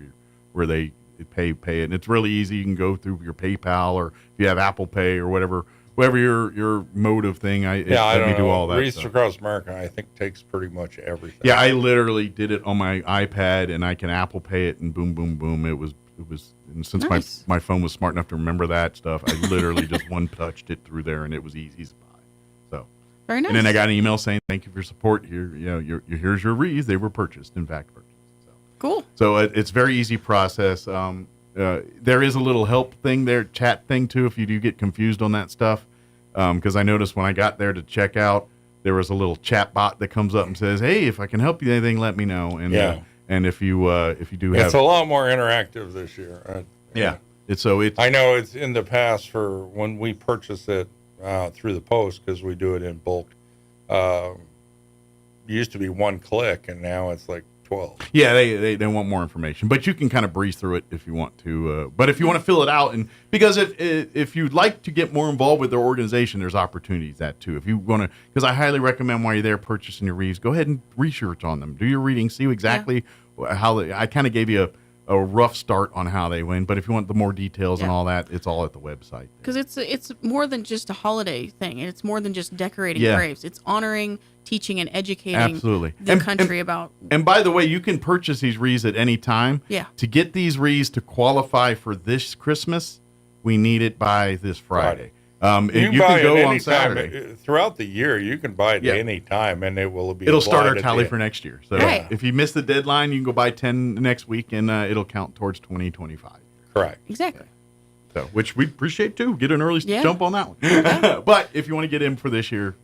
where they pay it. And it's really easy. You can go through your PayPal, or if you have Apple Pay or whatever your mode of thing. I don't know. Do all that. Wreaths Across America, I think, takes pretty much everything. Yeah, I literally did it on my iPad, and I can Apple Pay it, and boom, boom, boom. It was. And since Nice. my phone was smart enough to remember that stuff, I literally just one-touched it through there, and it was easy as pie. So. Very nice. And then I got an email saying, "Thank you for your support. Here's your wreaths. They were purchased, in fact, purchased." Cool. So it's very easy process. There is a little help thing there, chat thing too, if you do get confused on that stuff. Because I noticed when I got there to check out, there was a little chat bot that comes up and says, "Hey, if I can help you with anything, let me know." And and if you do have, it's a lot more interactive this year. I know it's in the past for when we purchase it through the post, because we do it in bulk. It used to be one click, and now it's like 12. Yeah, they want more information, but you can kind of breeze through it if you want to. But if you want to fill it out, and because if you'd like to get more involved with their organization, there's opportunities that too. If you want to, because I highly recommend while you're there purchasing your wreaths, go ahead and research on them, do your reading, see exactly how I kind of gave you a rough start on how they win. But if you want the more details and all that, it's all at the website. Because it's more than just a holiday thing. It's more than just decorating Yeah. graves. It's honoring, teaching, and educating Absolutely. the country about. And by the way, you can purchase these wreaths at any time. Yeah. To get these wreaths to qualify for this Christmas, we need it by this Friday. You can can buy go it on anytime. Saturday. Throughout the year, you can buy it any time, and it will be. It'll start our applied at tally the for end. next year. So Right. if you miss the deadline, you can go buy 10 next week, and it'll count towards 2025. Correct. Exactly. So, which we appreciate too. Get an early Yeah. jump on that one. But if you want to get in for this year,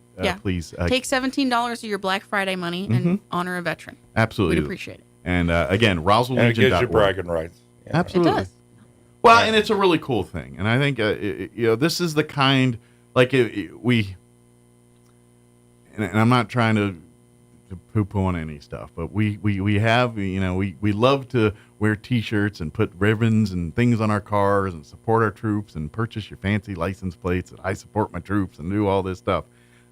please Take $17 of your Black Friday money and honor a veteran. Absolutely. We'd appreciate it. And again, RoswellLegion.org. And it gives you bragging rights. Yeah. Absolutely. It does. Well, and it's a really cool thing, and I think this is the kind and I'm not trying to poo-poo on any stuff, but we have we love to wear T-shirts and put ribbons and things on our cars and support our troops and purchase your fancy license plates that I support my troops and do all this stuff.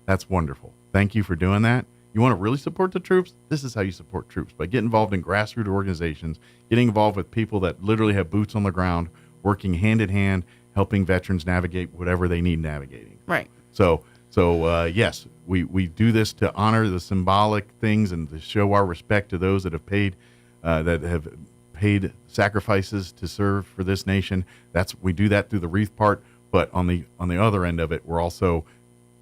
That's wonderful. Thank you for doing that. You want to really support the troops? This is how you support troops, by getting involved in grassroots organizations, getting involved with people that literally have boots on the ground, working hand in hand, helping veterans navigate whatever they need navigating. Right. So yes, we do this to honor the symbolic things and to show our respect to those that have paid sacrifices to serve for this nation. We do that through the wreath part, but on the other end of it, we're also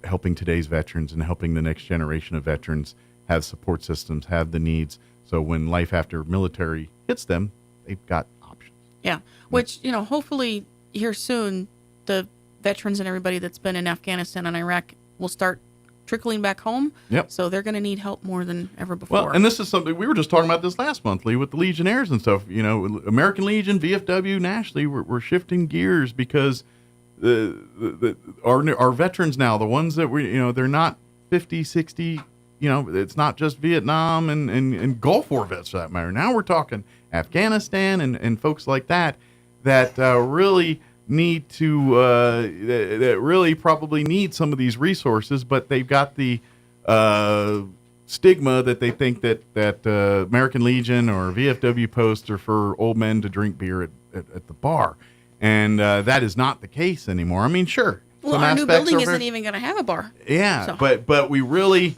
helping today's veterans and helping the next generation of veterans have support systems, have the needs. So when life after military hits them, they've got options. Yeah. Which, hopefully here soon, the veterans and everybody that's been in Afghanistan and Iraq will start trickling back home. Yep. So they're going to need help more than ever before. Well, and this is something we were just talking about this last month, Lee, with the Legionnaires and stuff. American Legion, VFW, nationally, we're shifting gears because our veterans now, the ones that they're not 50, 60. It's not just Vietnam and Gulf War vets for that matter. Now we're talking Afghanistan and folks like that really need to that really probably need some of these resources, but they've got the stigma that they think that American Legion or VFW posts are for old men to drink beer at the bar, and that is not the case anymore. I mean, sure, well, our new building isn't even going to have a bar. Yeah, so. but we really,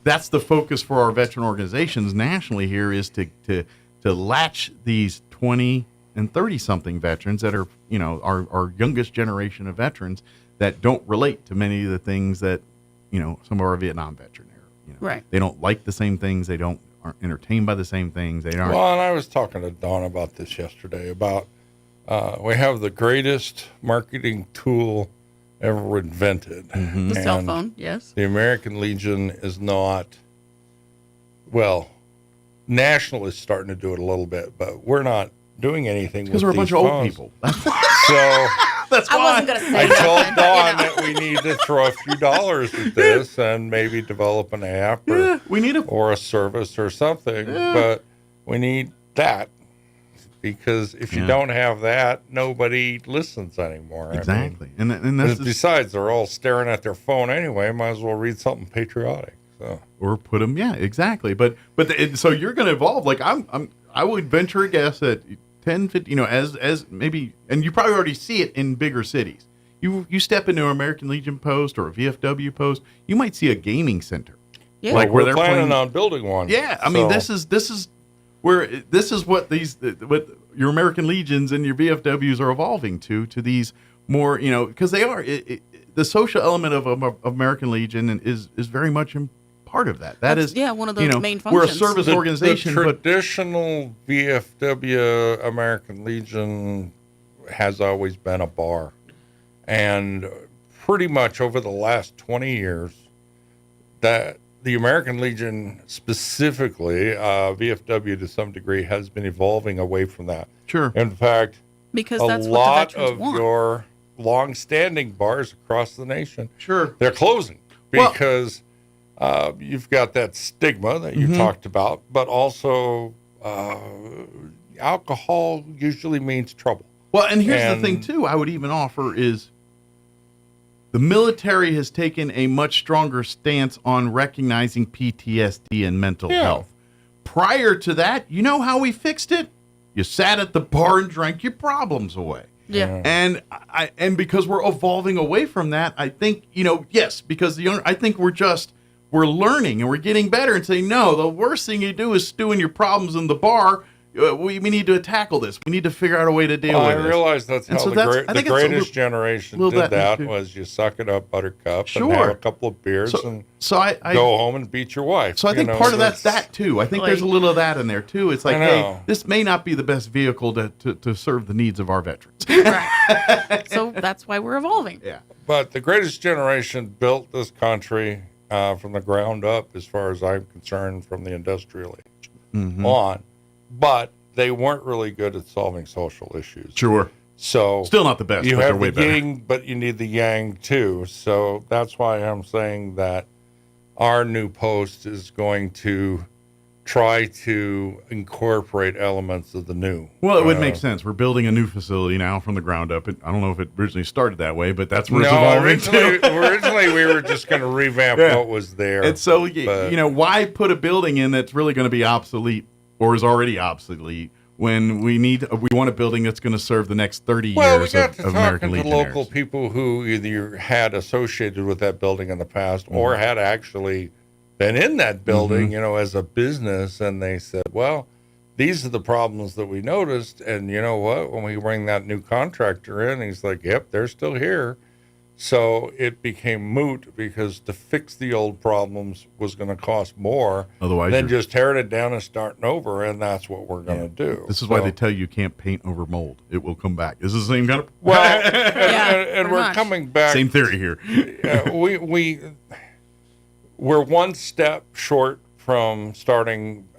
that's the focus for our veteran organizations nationally here, is to latch these 20 and 30-something veterans that are, our youngest generation of veterans that don't relate to many of the things that, some of our Vietnam veteran era. Right. They don't like the same things. They aren't entertained by the same things. They aren't. Well, and I was talking to Dawn about this yesterday about we have the greatest marketing tool ever invented. The cell phone, yes. The American Legion is not, well, National is starting to do it a little bit, but we're not doing anything because we're a bunch of old people. So that's why I wasn't going to say I told Dawn that we need to throw a few dollars at this and maybe develop an app or a service or something. But we need that because if you don't have that, nobody listens anymore. Exactly. I mean, and that's besides, they're all staring at their phone anyway. Might as well read something patriotic. So. Or put them, exactly. But so you're going to evolve. Like I would venture a guess that 10, 50, as maybe, and you probably already see it in bigger cities. You step into an American Legion post or a VFW post, you might see a gaming center. Yeah, like we're planning on building one. Yeah, I mean this is what what your American Legions and your VFWs are evolving to these more, because they are the social element of American Legion is very much part of that. That's one of the main functions. We're a service organization. The traditional VFW American Legion has always been a bar. And pretty much over the last 20 years, that the American Legion specifically, VFW to some degree, has been evolving away from that. Sure. In fact, because a that's lot what the veterans of want. your long-standing bars across the nation, sure, they're closing because you've got that stigma that you talked about, but also alcohol usually means trouble. Well, and here's the thing, too, I would even offer is the military has taken a much stronger stance on recognizing PTSD and mental health. Prior to that, you know how we fixed it? You sat at the bar and drank your problems away. Yeah. And because we're evolving away from that, I think, yes, because I think we're learning and we're getting better and saying, no, the worst thing you do is stew in your problems in the bar. We need to tackle this. We need to figure out a way to deal with it. I realize that's how the greatest generation did that was you suck it up, buttercup, and have a couple of beers and go home and beat your wife. So I think part of that's that, too. I think there's a little of that in there, too. It's like, hey, this may not be the best vehicle to serve the needs of our veterans. Right. So that's why we're evolving. Yeah. But the greatest generation built this country from the ground up, as far as I'm concerned, from the industrial age on. But they weren't really good at solving social issues. Sure. So still not the best. You but have way the yin, but you need the yang too. So that's why I'm saying that our new post is going to try to incorporate elements of the new. Well, it would make sense. We're building a new facility now from the ground up. I don't know if it originally started that way, but that's where it's evolving. Originally we were just going to revamp what was there. And so, why put a building in that's really going to be obsolete or is already obsolete when we want a building that's going to serve the next 30 years of American Legion. To local people who either had associated with that building in the past or had actually been in that building, as a business, and they said, well, these are the problems that we noticed, and you know what, when we bring that new contractor in, he's like, yep, they're still here. So it became moot because to fix the old problems was going to cost more than just tearing it down and starting over, and that's what we're going to do. This is why they tell you can't paint over mold. It will come back. Is this the same kind of... Well, and we're coming back... Same theory here. We're one step short from starting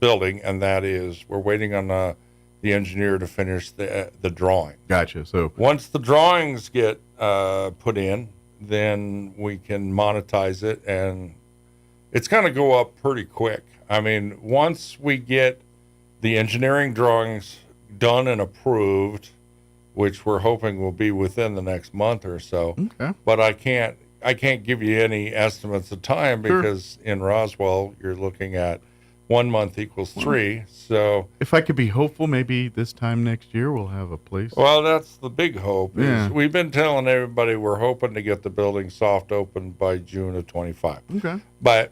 building, and that is we're waiting on the engineer to finish the drawing. Gotcha. So once the drawings get put in, then we can monetize it, and it's going to go up pretty quick. I mean, once we get the engineering drawings done and approved, which we're hoping will be within the next month or so. Okay. But I can't give you any estimates of time because in Roswell you're looking at 1 month equals 3. So if I could be hopeful, maybe this time next year we'll have a place. Well, that's the big hope. Yeah. We've been telling everybody we're hoping to get the building soft open by June of 25. Okay. But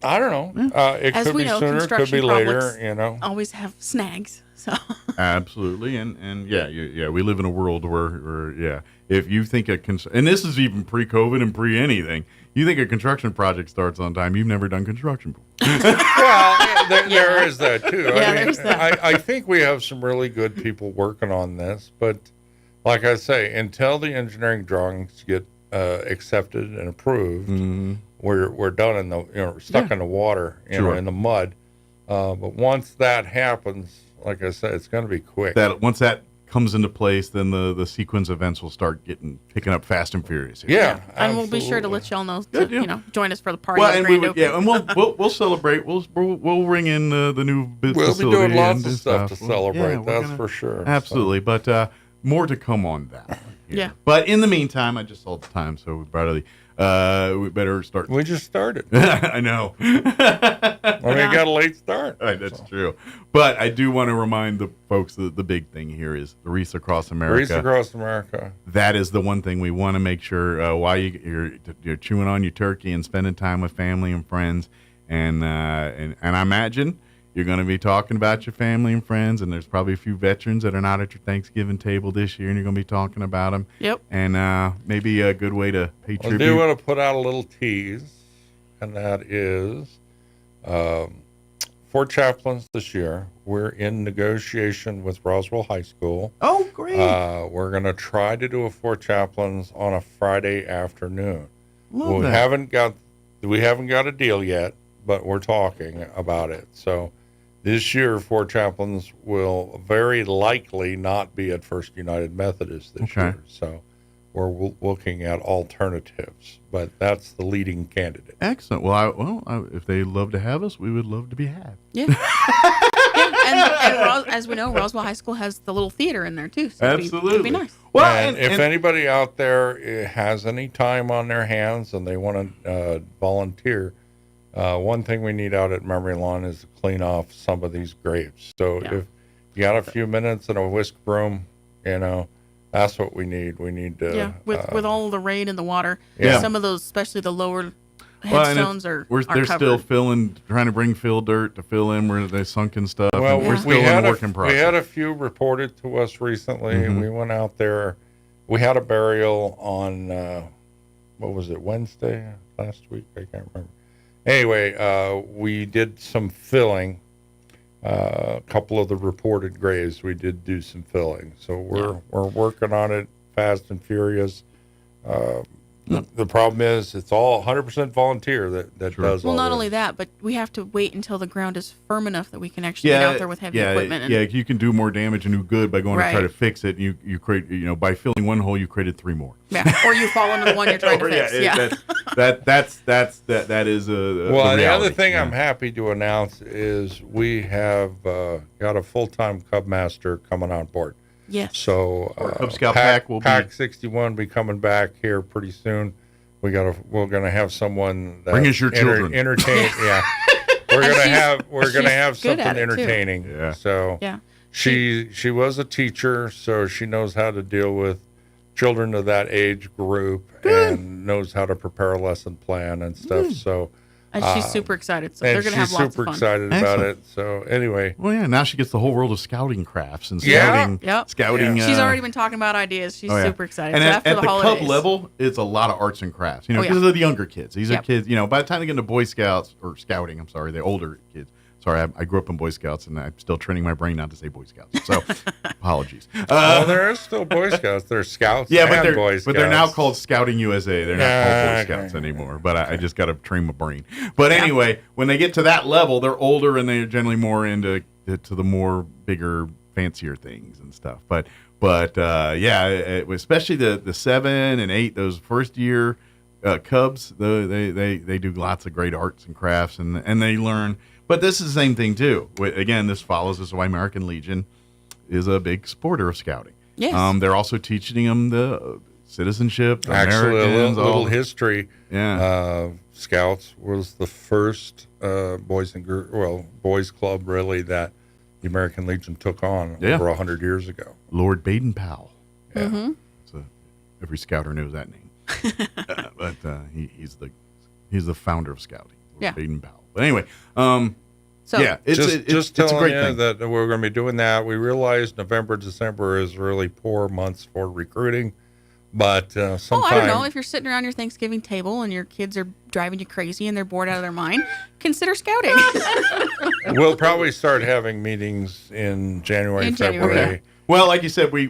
I don't know. It As could we be know, sooner, it could be construction later. projects You know, always have snags. So Absolutely, and yeah, we live in a world where if you think and this is even pre-COVID and pre-anything, you think a construction project starts on time, you've never done construction before. Well, there is that too. Yeah, there's that. I think we have some really good people working on this, but like I say, until the engineering drawings get accepted and approved, we're done in the stuck in the water, in the mud. But once that happens, like I said, it's going to be quick. Once that comes into place, then the sequence events will start picking up fast and furious. Yeah, and we'll be sure to let y'all know Good, to join us for the party. Well, at and Grand Opening. and we'll celebrate. We'll ring in the new business. We'll be doing lots of and stuff to celebrate. we're That's gonna- for sure. Absolutely, but more to come on that. Yeah. But in the meantime, I just saw the time, so we better start. We just started. I know. We got a late start. That's true. But I do want to remind the folks that the big thing here is the Wreaths Across America. Wreaths Across America. That is the one thing we want to make sure while you're chewing on your turkey and spending time with family and friends, and I imagine you're going to be talking about your family and friends, and there's probably a few veterans that are not at your Thanksgiving table this year, and you're going to be talking about them. Yep. And maybe a good way to pay I tribute. do want to put out a little tease, and that is for chaplains this year, we're in negotiation with Roswell High School. Oh, great. We're going to try to do a for chaplains on a Friday afternoon. Love we that. haven't got a deal yet, but we're talking about it. So this year, for chaplains will very likely not be at First United Methodist this year. So we're looking at alternatives, but that's the leading candidate. Excellent. Well, if they love to have us, we would love to be had. Yeah. As we know, Roswell High School has the little theater in there too. So Absolutely. it'd be nice. Well, and if anybody out there has any time on their hands and they want to volunteer, one thing we need out at Memory Lawn is to clean off some of these graves. So if you got a few minutes and a whisk broom, that's what we need. We need to. With all the rain and the water, some of those, especially the lower headstones, are they're covered. still trying to bring fill dirt to fill in where they sunken stuff. Well, we're still in the work in process. We had a few reported to us recently. Mhm. We went out there. We had a burial on, what was it, Wednesday last week? I can't remember. Anyway, we did some filling. A couple of the reported graves, we did do some filling. So we're working on it fast and furious. The problem is it's all 100% volunteer that does all Well, not this. only that, but we have to wait until the ground is firm enough that we can actually get out there with heavy equipment. And, you can do more damage and do good by going to try Right. to fix it. You create, by filling one hole, you created three more. or you fall into the one you're trying to fix. That is a Well, the the other reality. thing I'm happy to announce is we have got a full-time Cub Master coming on board. Yes. So Cub Scout Pack will Pack be 61 be coming back here pretty soon. We're gonna have someone that Bring us your children. entertain. Yeah, we're gonna have good something at it, too. entertaining. Yeah. So Yeah. she was a teacher, so she knows how to deal with children of that age group and knows how to prepare a lesson plan and stuff. So. And she's super excited. So and they're going to have she's lots super of fun. excited about Excellent. it. So anyway, Well, yeah. Now she gets the whole world of scouting crafts and Yeah. scouting. Yep. Scouting. She's already been talking about ideas. She's Oh, yeah. super excited. And so at after the the holidays. Cub level, it's a lot of arts and crafts. Oh, yeah. Because of the younger kids. These are Yep. kids. By the time they get into Boy Scouts or scouting, I'm sorry, the older kids. Sorry, I grew up in Boy Scouts, and I'm still training my brain not to say Boy Scouts. So, apologies. well, there is still Boy Scouts. There's Scouts Yeah, and Boy Scouts. but they're now called Scouting USA. They're not called Boy Okay. Scouts anymore. But I just got to train my brain. But anyway, when they get to that level, they're older and they're generally more into to the more bigger, fancier things and stuff. But especially the 7 and 8, those first year Cubs, they do lots of great arts and crafts and they learn. But this is the same thing too. Again, this follows. This is why American Legion is a big supporter of scouting. Yes. They're also teaching them the citizenship, the Actually, Americans, a all little the- history. Yeah. Scouts was the first boys club really that the American Legion took on over 100 years ago. Lord Baden-Powell. Yeah. Mm-hmm. So every scouter knows that name. But he's the founder of scouting. Lord Yeah. Baden-Powell. But anyway, So yeah, it's just a telling great you thing. that we're going to be doing that. We realize November, December is really poor months for recruiting, but sometime. Well, I don't know. If you're sitting around your Thanksgiving table and your kids are driving you crazy and they're bored out of their mind, consider scouting. We'll probably start having meetings in January, February. Okay. Well, like you said, we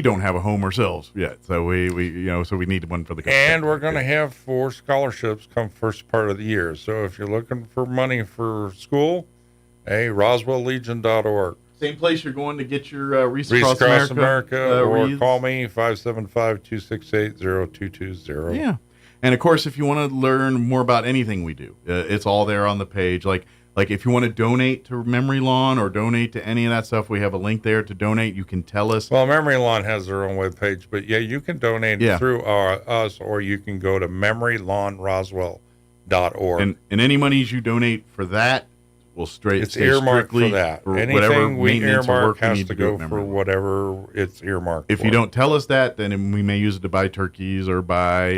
don't have a home ourselves yet, so we need one for the company. And we're going to have 4 scholarships come first part of the year. So if you're looking for money for school, RoswellLegion.org. Same place you're going to get your Reese Across America or wreaths. call me 575-268-0220. Yeah, and of course, if you want to learn more about anything we do, it's all there on the page. Like if you want to donate to Memory Lawn or donate to any of that stuff, we have a link there to donate. You can tell us. Well, Memory Lawn has their own webpage, but yeah, you can donate through us, or you can go to memorylawnroswell.org. And any monies you donate for that will it's earmarked for that. Anything we earmark has to go for whatever it's earmarked If for. you don't tell us that, then we may use it to buy turkeys or buy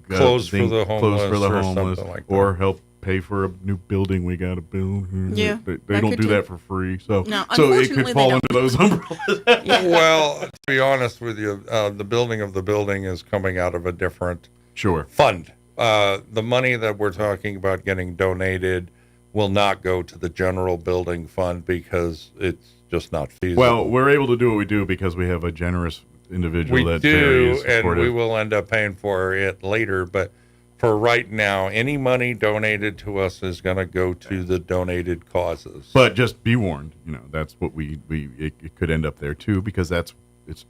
clothes for the homeless or something like that. or help pay for a new building we got to build. Yeah, they don't do that for free, so No, it could fall under those umbrellas. Well, to be honest with you, the building of the building is coming out of a different fund. The money that we're talking about getting donated will not go to the general building fund because it's just not feasible. Well, we're able to do what we do because we have a generous individual We that's very do, and supportive. we will end up paying for it later. But for right now, any money donated to us is going to go to the donated causes. But just be warned, that's what it could end up there too, because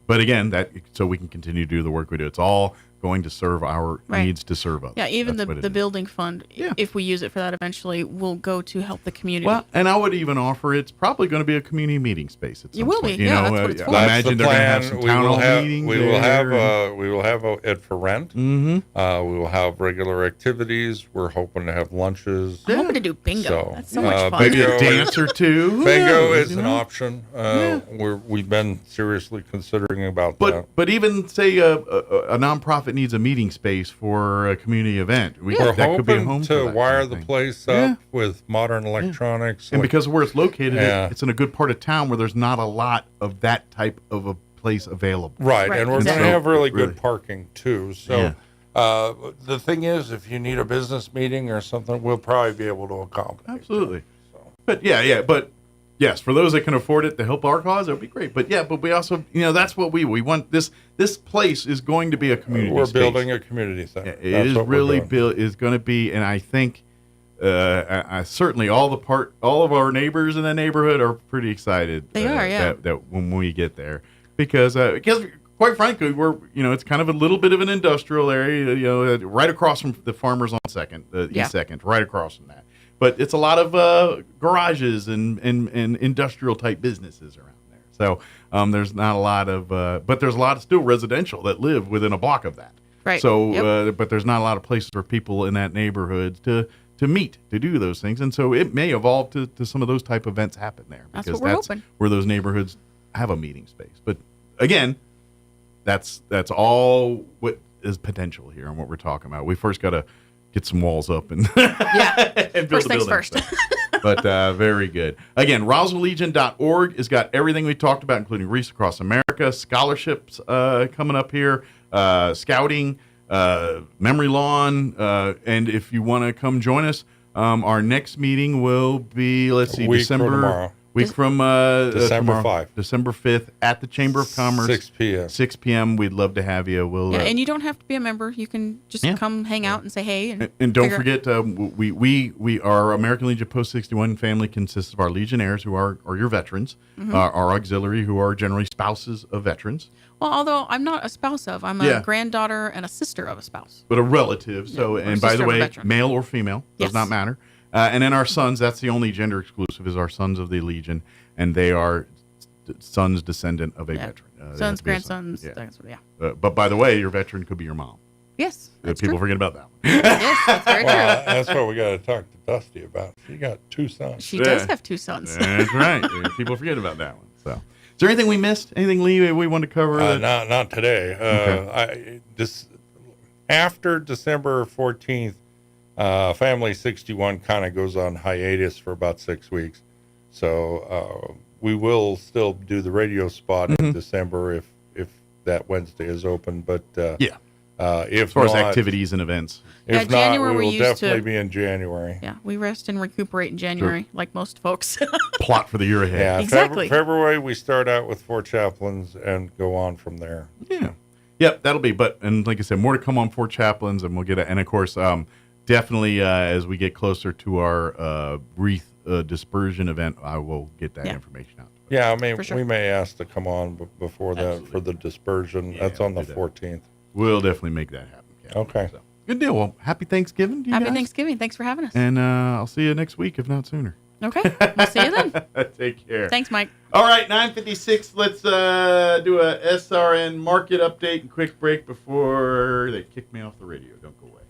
but again, so we can continue to do the work we do. It's all going to serve our needs to serve others. Yeah, even That's what the it is. building fund, if we use it for that eventually, will go to help the community. Well, and I would even offer it's probably going to be a community meeting space at some It will point. be, that's what it's for. I That's imagine the they're going to have plan. some We town will hall have meetings. we will have it for rent. Mm-hmm. We will have regular activities. We're hoping to have lunches. I'm hoping to do bingo. So, That's so much fun. Maybe a dance or two. Who Bingo knows, is an option. We've been seriously considering about that. But even say a nonprofit needs a meeting space for a community event. We're that could be a hoping home to for that wire kind of the thing. place up with modern electronics. And because of where it's located, Yeah. it's in a good part of town where there's not a lot of that type of a place available. Right, and we're going to have really good really- parking too. So the thing is, if you need a business meeting or something, we'll probably be able to accommodate. Absolutely. But but yes, for those that can afford it to help our cause, it would be great. But we also, that's what we want. This place is going to be a community We're space. building a community center. It That's is what we're really doing. is going to be, and I think I certainly all of our neighbors in the neighborhood are pretty excited. They are, yeah. That when we get there, because quite frankly, we're it's kind of a little bit of an industrial area, right across from the Farmers on Second, East Second, right across from that. But it's a lot of garages and industrial type businesses around there. So there's not a lot of, but there's a lot of still residential that live within a block of that. Right. So, but there's not a lot of places for people in that neighborhood to meet, to do those things. And so it may evolve to some of those type events happen there. That's Because what we're hoping. where those neighborhoods have a meeting space. But again, that's all what is potential here and what we're talking about. We first got to get some walls up and, and build First a things building. first. But very good. Again, RoswellLegion.org has got everything we talked about, including Reese Across America, scholarships coming up here, scouting, Memory Lawn, and if you want to come join us, our next meeting will be, tomorrow. Week from December tomorrow, 5th. December 5th at the Chamber of Commerce. 6 p.m. 6 p.m. We'd love to have you. We'll And you don't have to be a member. You can just come hang out and say hey. and don't figure- forget, we our American Legion Post 61 family consists of our Legionnaires, who are your veterans, Mhm. our auxiliary, who are generally spouses of veterans, Well, although I'm not a spouse of, I'm a granddaughter and a sister of a spouse. but a relative. So, or and by sister the of a way, veteran. male or female does Yes. not matter. And then our sons, that's the only gender exclusive, is our sons of the Legion, and they are sons descendant of a veteran. They have Sons, to be a son. grandsons. That's what, But by the way, your veteran could be your mom. Yes. That's People true. forget about that one. Yes, that's very Well, true. that's what we got to talk to Dusty about. She got 2 sons. She does have 2 sons. That's right. People forget about that one. So, is there anything we missed? Anything, Lee, we want to cover? Not today. Okay. After December 14th, Family 61 kind of goes on hiatus for about 6 weeks. So we will still do the radio spot in December if that Wednesday is open. But if as far as activities and events. If not, we will definitely be in January. Yeah, we rest and recuperate in January, like most folks. Plot for the year ahead. Yeah, exactly. February, we start out with 4 chaplains and go on from there. Yeah. Yep, that'll be. And like I said, more to come on 4 chaplains, and we'll get it. And of course, definitely as we get closer to our wreath dispersion event, I will get that information out. Yeah, I mean, we may ask to come on before that for the dispersion. Yeah, that's on the we'll 14th. We'll definitely make that happen. Captain. Okay. So, good deal. Well, happy Thanksgiving to you Happy guys. Thanksgiving. Thanks for having us. And I'll see you next week, if not sooner. Okay. We'll see you then. Take care. Thanks, Mike. All right, 9:56. Let's do a SRN market update and quick break before they kick me off the radio. Don't go away.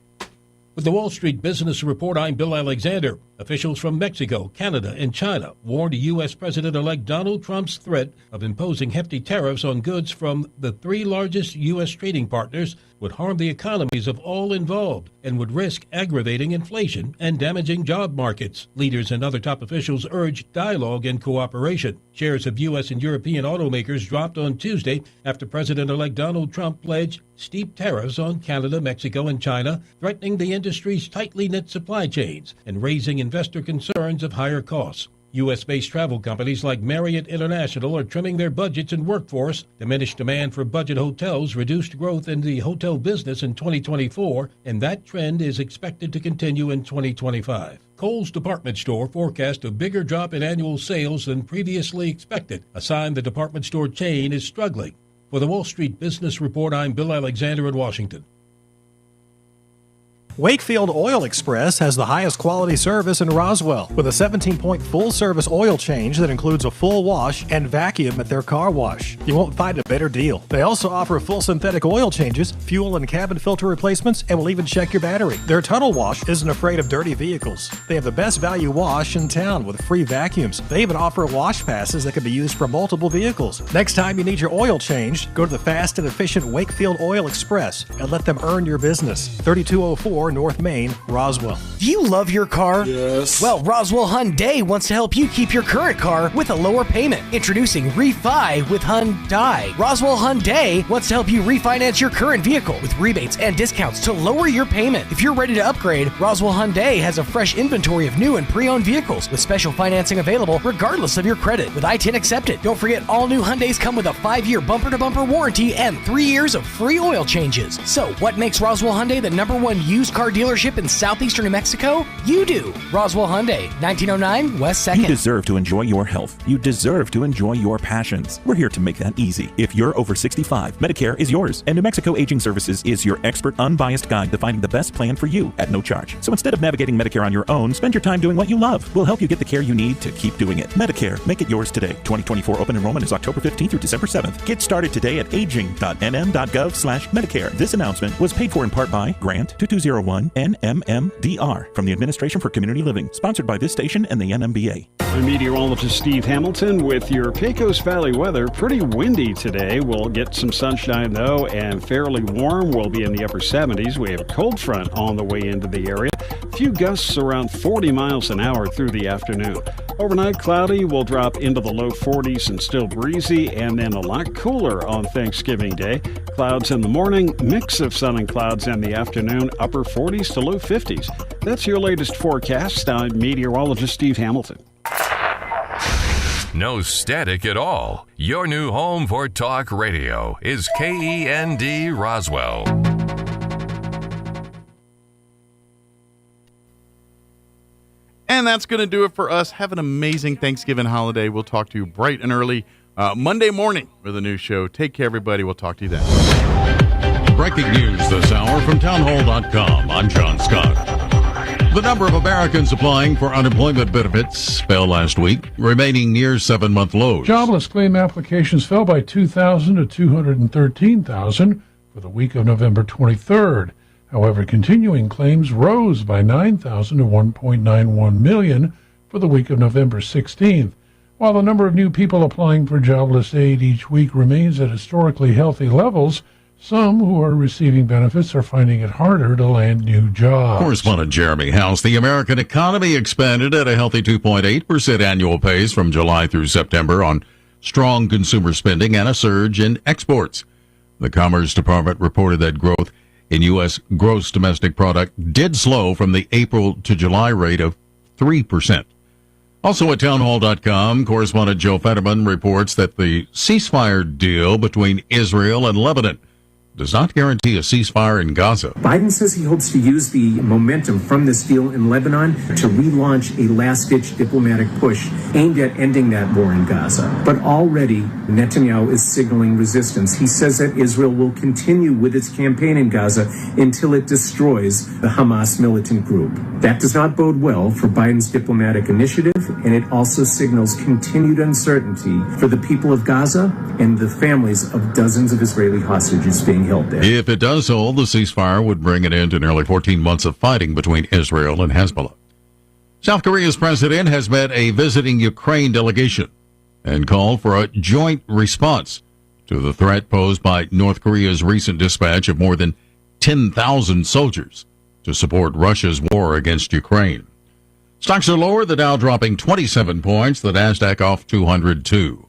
With the Wall Street Business Report, I'm Bill Alexander. Officials from Mexico, Canada, and China warned U.S. President-elect Donald Trump's threat of imposing hefty tariffs on goods from the 3 largest U.S. trading partners would harm the economies of all involved and would risk aggravating inflation and damaging job markets. Leaders and other top officials urged dialogue and cooperation. Shares of U.S. and European automakers dropped on Tuesday after President-elect Donald Trump pledged steep tariffs on Canada, Mexico, and China, threatening the industry's tightly knit supply chains and raising investor concerns of higher costs. U.S.-based travel companies like Marriott International are trimming their budgets and workforce. Diminished demand for budget hotels reduced growth in the hotel business in 2024, and that trend is expected to continue in 2025. Kohl's department store forecast a bigger drop in annual sales than previously expected, a sign the department store chain is struggling. For the Wall Street Business Report, I'm Bill Alexander in Washington. Wakefield Oil Express has the highest quality service in Roswell with a 17-point full-service oil change that includes a full wash and vacuum at their car wash. You won't find a better deal. They also offer full synthetic oil changes, fuel and cabin filter replacements, and will even check your battery. Their tunnel wash isn't afraid of dirty vehicles. They have the best value wash in town with free vacuums. They even offer wash passes that can be used for multiple vehicles. Next time you need your oil changed, go to the fast and efficient Wakefield Oil Express and let them earn your business. 3204 North Main, Roswell. Do you love your car? Yes. Well, Roswell Hyundai wants to help you keep your current car with a lower payment. Introducing Refi with Hyundai. Roswell Hyundai wants to help you refinance your current vehicle with rebates and discounts to lower your payment. If you're ready to upgrade, Roswell Hyundai has a fresh inventory of new and pre-owned vehicles with special financing available regardless of your credit with I-10 accepted. Don't forget, all new Hyundais come with a 5-year bumper-to-bumper warranty and 3 years of free oil changes. So, what makes Roswell Hyundai the #1 used car dealership in southeastern New Mexico? You do. Roswell Hyundai, 1909 West 2nd. You deserve to enjoy your health. You deserve to enjoy your passions. We're here to make that easy. If you're over 65, Medicare is yours, and New Mexico Aging Services is your expert, unbiased guide to finding the best plan for you at no charge. So instead of navigating Medicare on your own, spend your time doing what you love. We'll help you get the care you need to keep doing it. Medicare, make it yours today. 2024 open enrollment is October 15th through December 7th. Get started today at aging.nm.gov/Medicare. This announcement was paid for in part by Grant 2201 NMMDR from the Administration for Community Living, sponsored by this station and the NMBA. I'm meteorologist Steve Hamilton with your Pecos Valley weather. Pretty windy today. We'll get some sunshine though, and fairly warm. We'll be in the upper 70s. We have a cold front on the way into the area. A few gusts around 40 miles an hour through the afternoon. Overnight cloudy, will drop into the low 40s and still breezy, and then a lot cooler on Thanksgiving Day. Clouds in the morning, mix of sun and clouds in the afternoon, upper 40s to low 50s. That's your latest forecast. I'm meteorologist Steve Hamilton. No static at all. Your new home for talk radio is KEND Roswell. And that's going to do it for us. Have an amazing Thanksgiving holiday. We'll talk to you bright and early Monday morning with a new show. Take care, everybody. We'll talk to you then. Breaking news this hour from townhall.com. I'm John Scott. The number of Americans applying for unemployment benefits fell last week, remaining near 7-month lows. Jobless claim applications fell by 2,000 to 213,000 for the week of November 23rd. However, continuing claims rose by 9,000 to 1.91 million for the week of November 16th. While the number of new people applying for jobless aid each week remains at historically healthy levels, Some who are receiving benefits are finding it harder to land new jobs. Correspondent Jeremy House. The American economy expanded at a healthy 2.8% annual pace from July through September on strong consumer spending and a surge in exports. The Commerce Department reported that growth in U.S. gross domestic product did slow from the April to July rate of 3%. Also at townhall.com, correspondent Joe Fetterman reports that the ceasefire deal between Israel and Lebanon does not guarantee a ceasefire in Gaza. Biden says he hopes to use the momentum from this deal in Lebanon to relaunch a last-ditch diplomatic push aimed at ending that war in Gaza. But already, Netanyahu is signaling resistance. He says that Israel will continue with its campaign in Gaza until it destroys the Hamas militant group. That does not bode well for Biden's diplomatic initiative, and it also signals continued uncertainty for the people of Gaza and the families of dozens of Israeli hostages being held there. If it does hold, the ceasefire would bring an end to nearly 14 months of fighting between Israel and Hezbollah. South Korea's president has met a visiting Ukraine delegation and called for a joint response to the threat posed by North Korea's recent dispatch of more than 10,000 soldiers to support Russia's war against Ukraine. Stocks are lower, the Dow dropping 27 points, the Nasdaq off 202.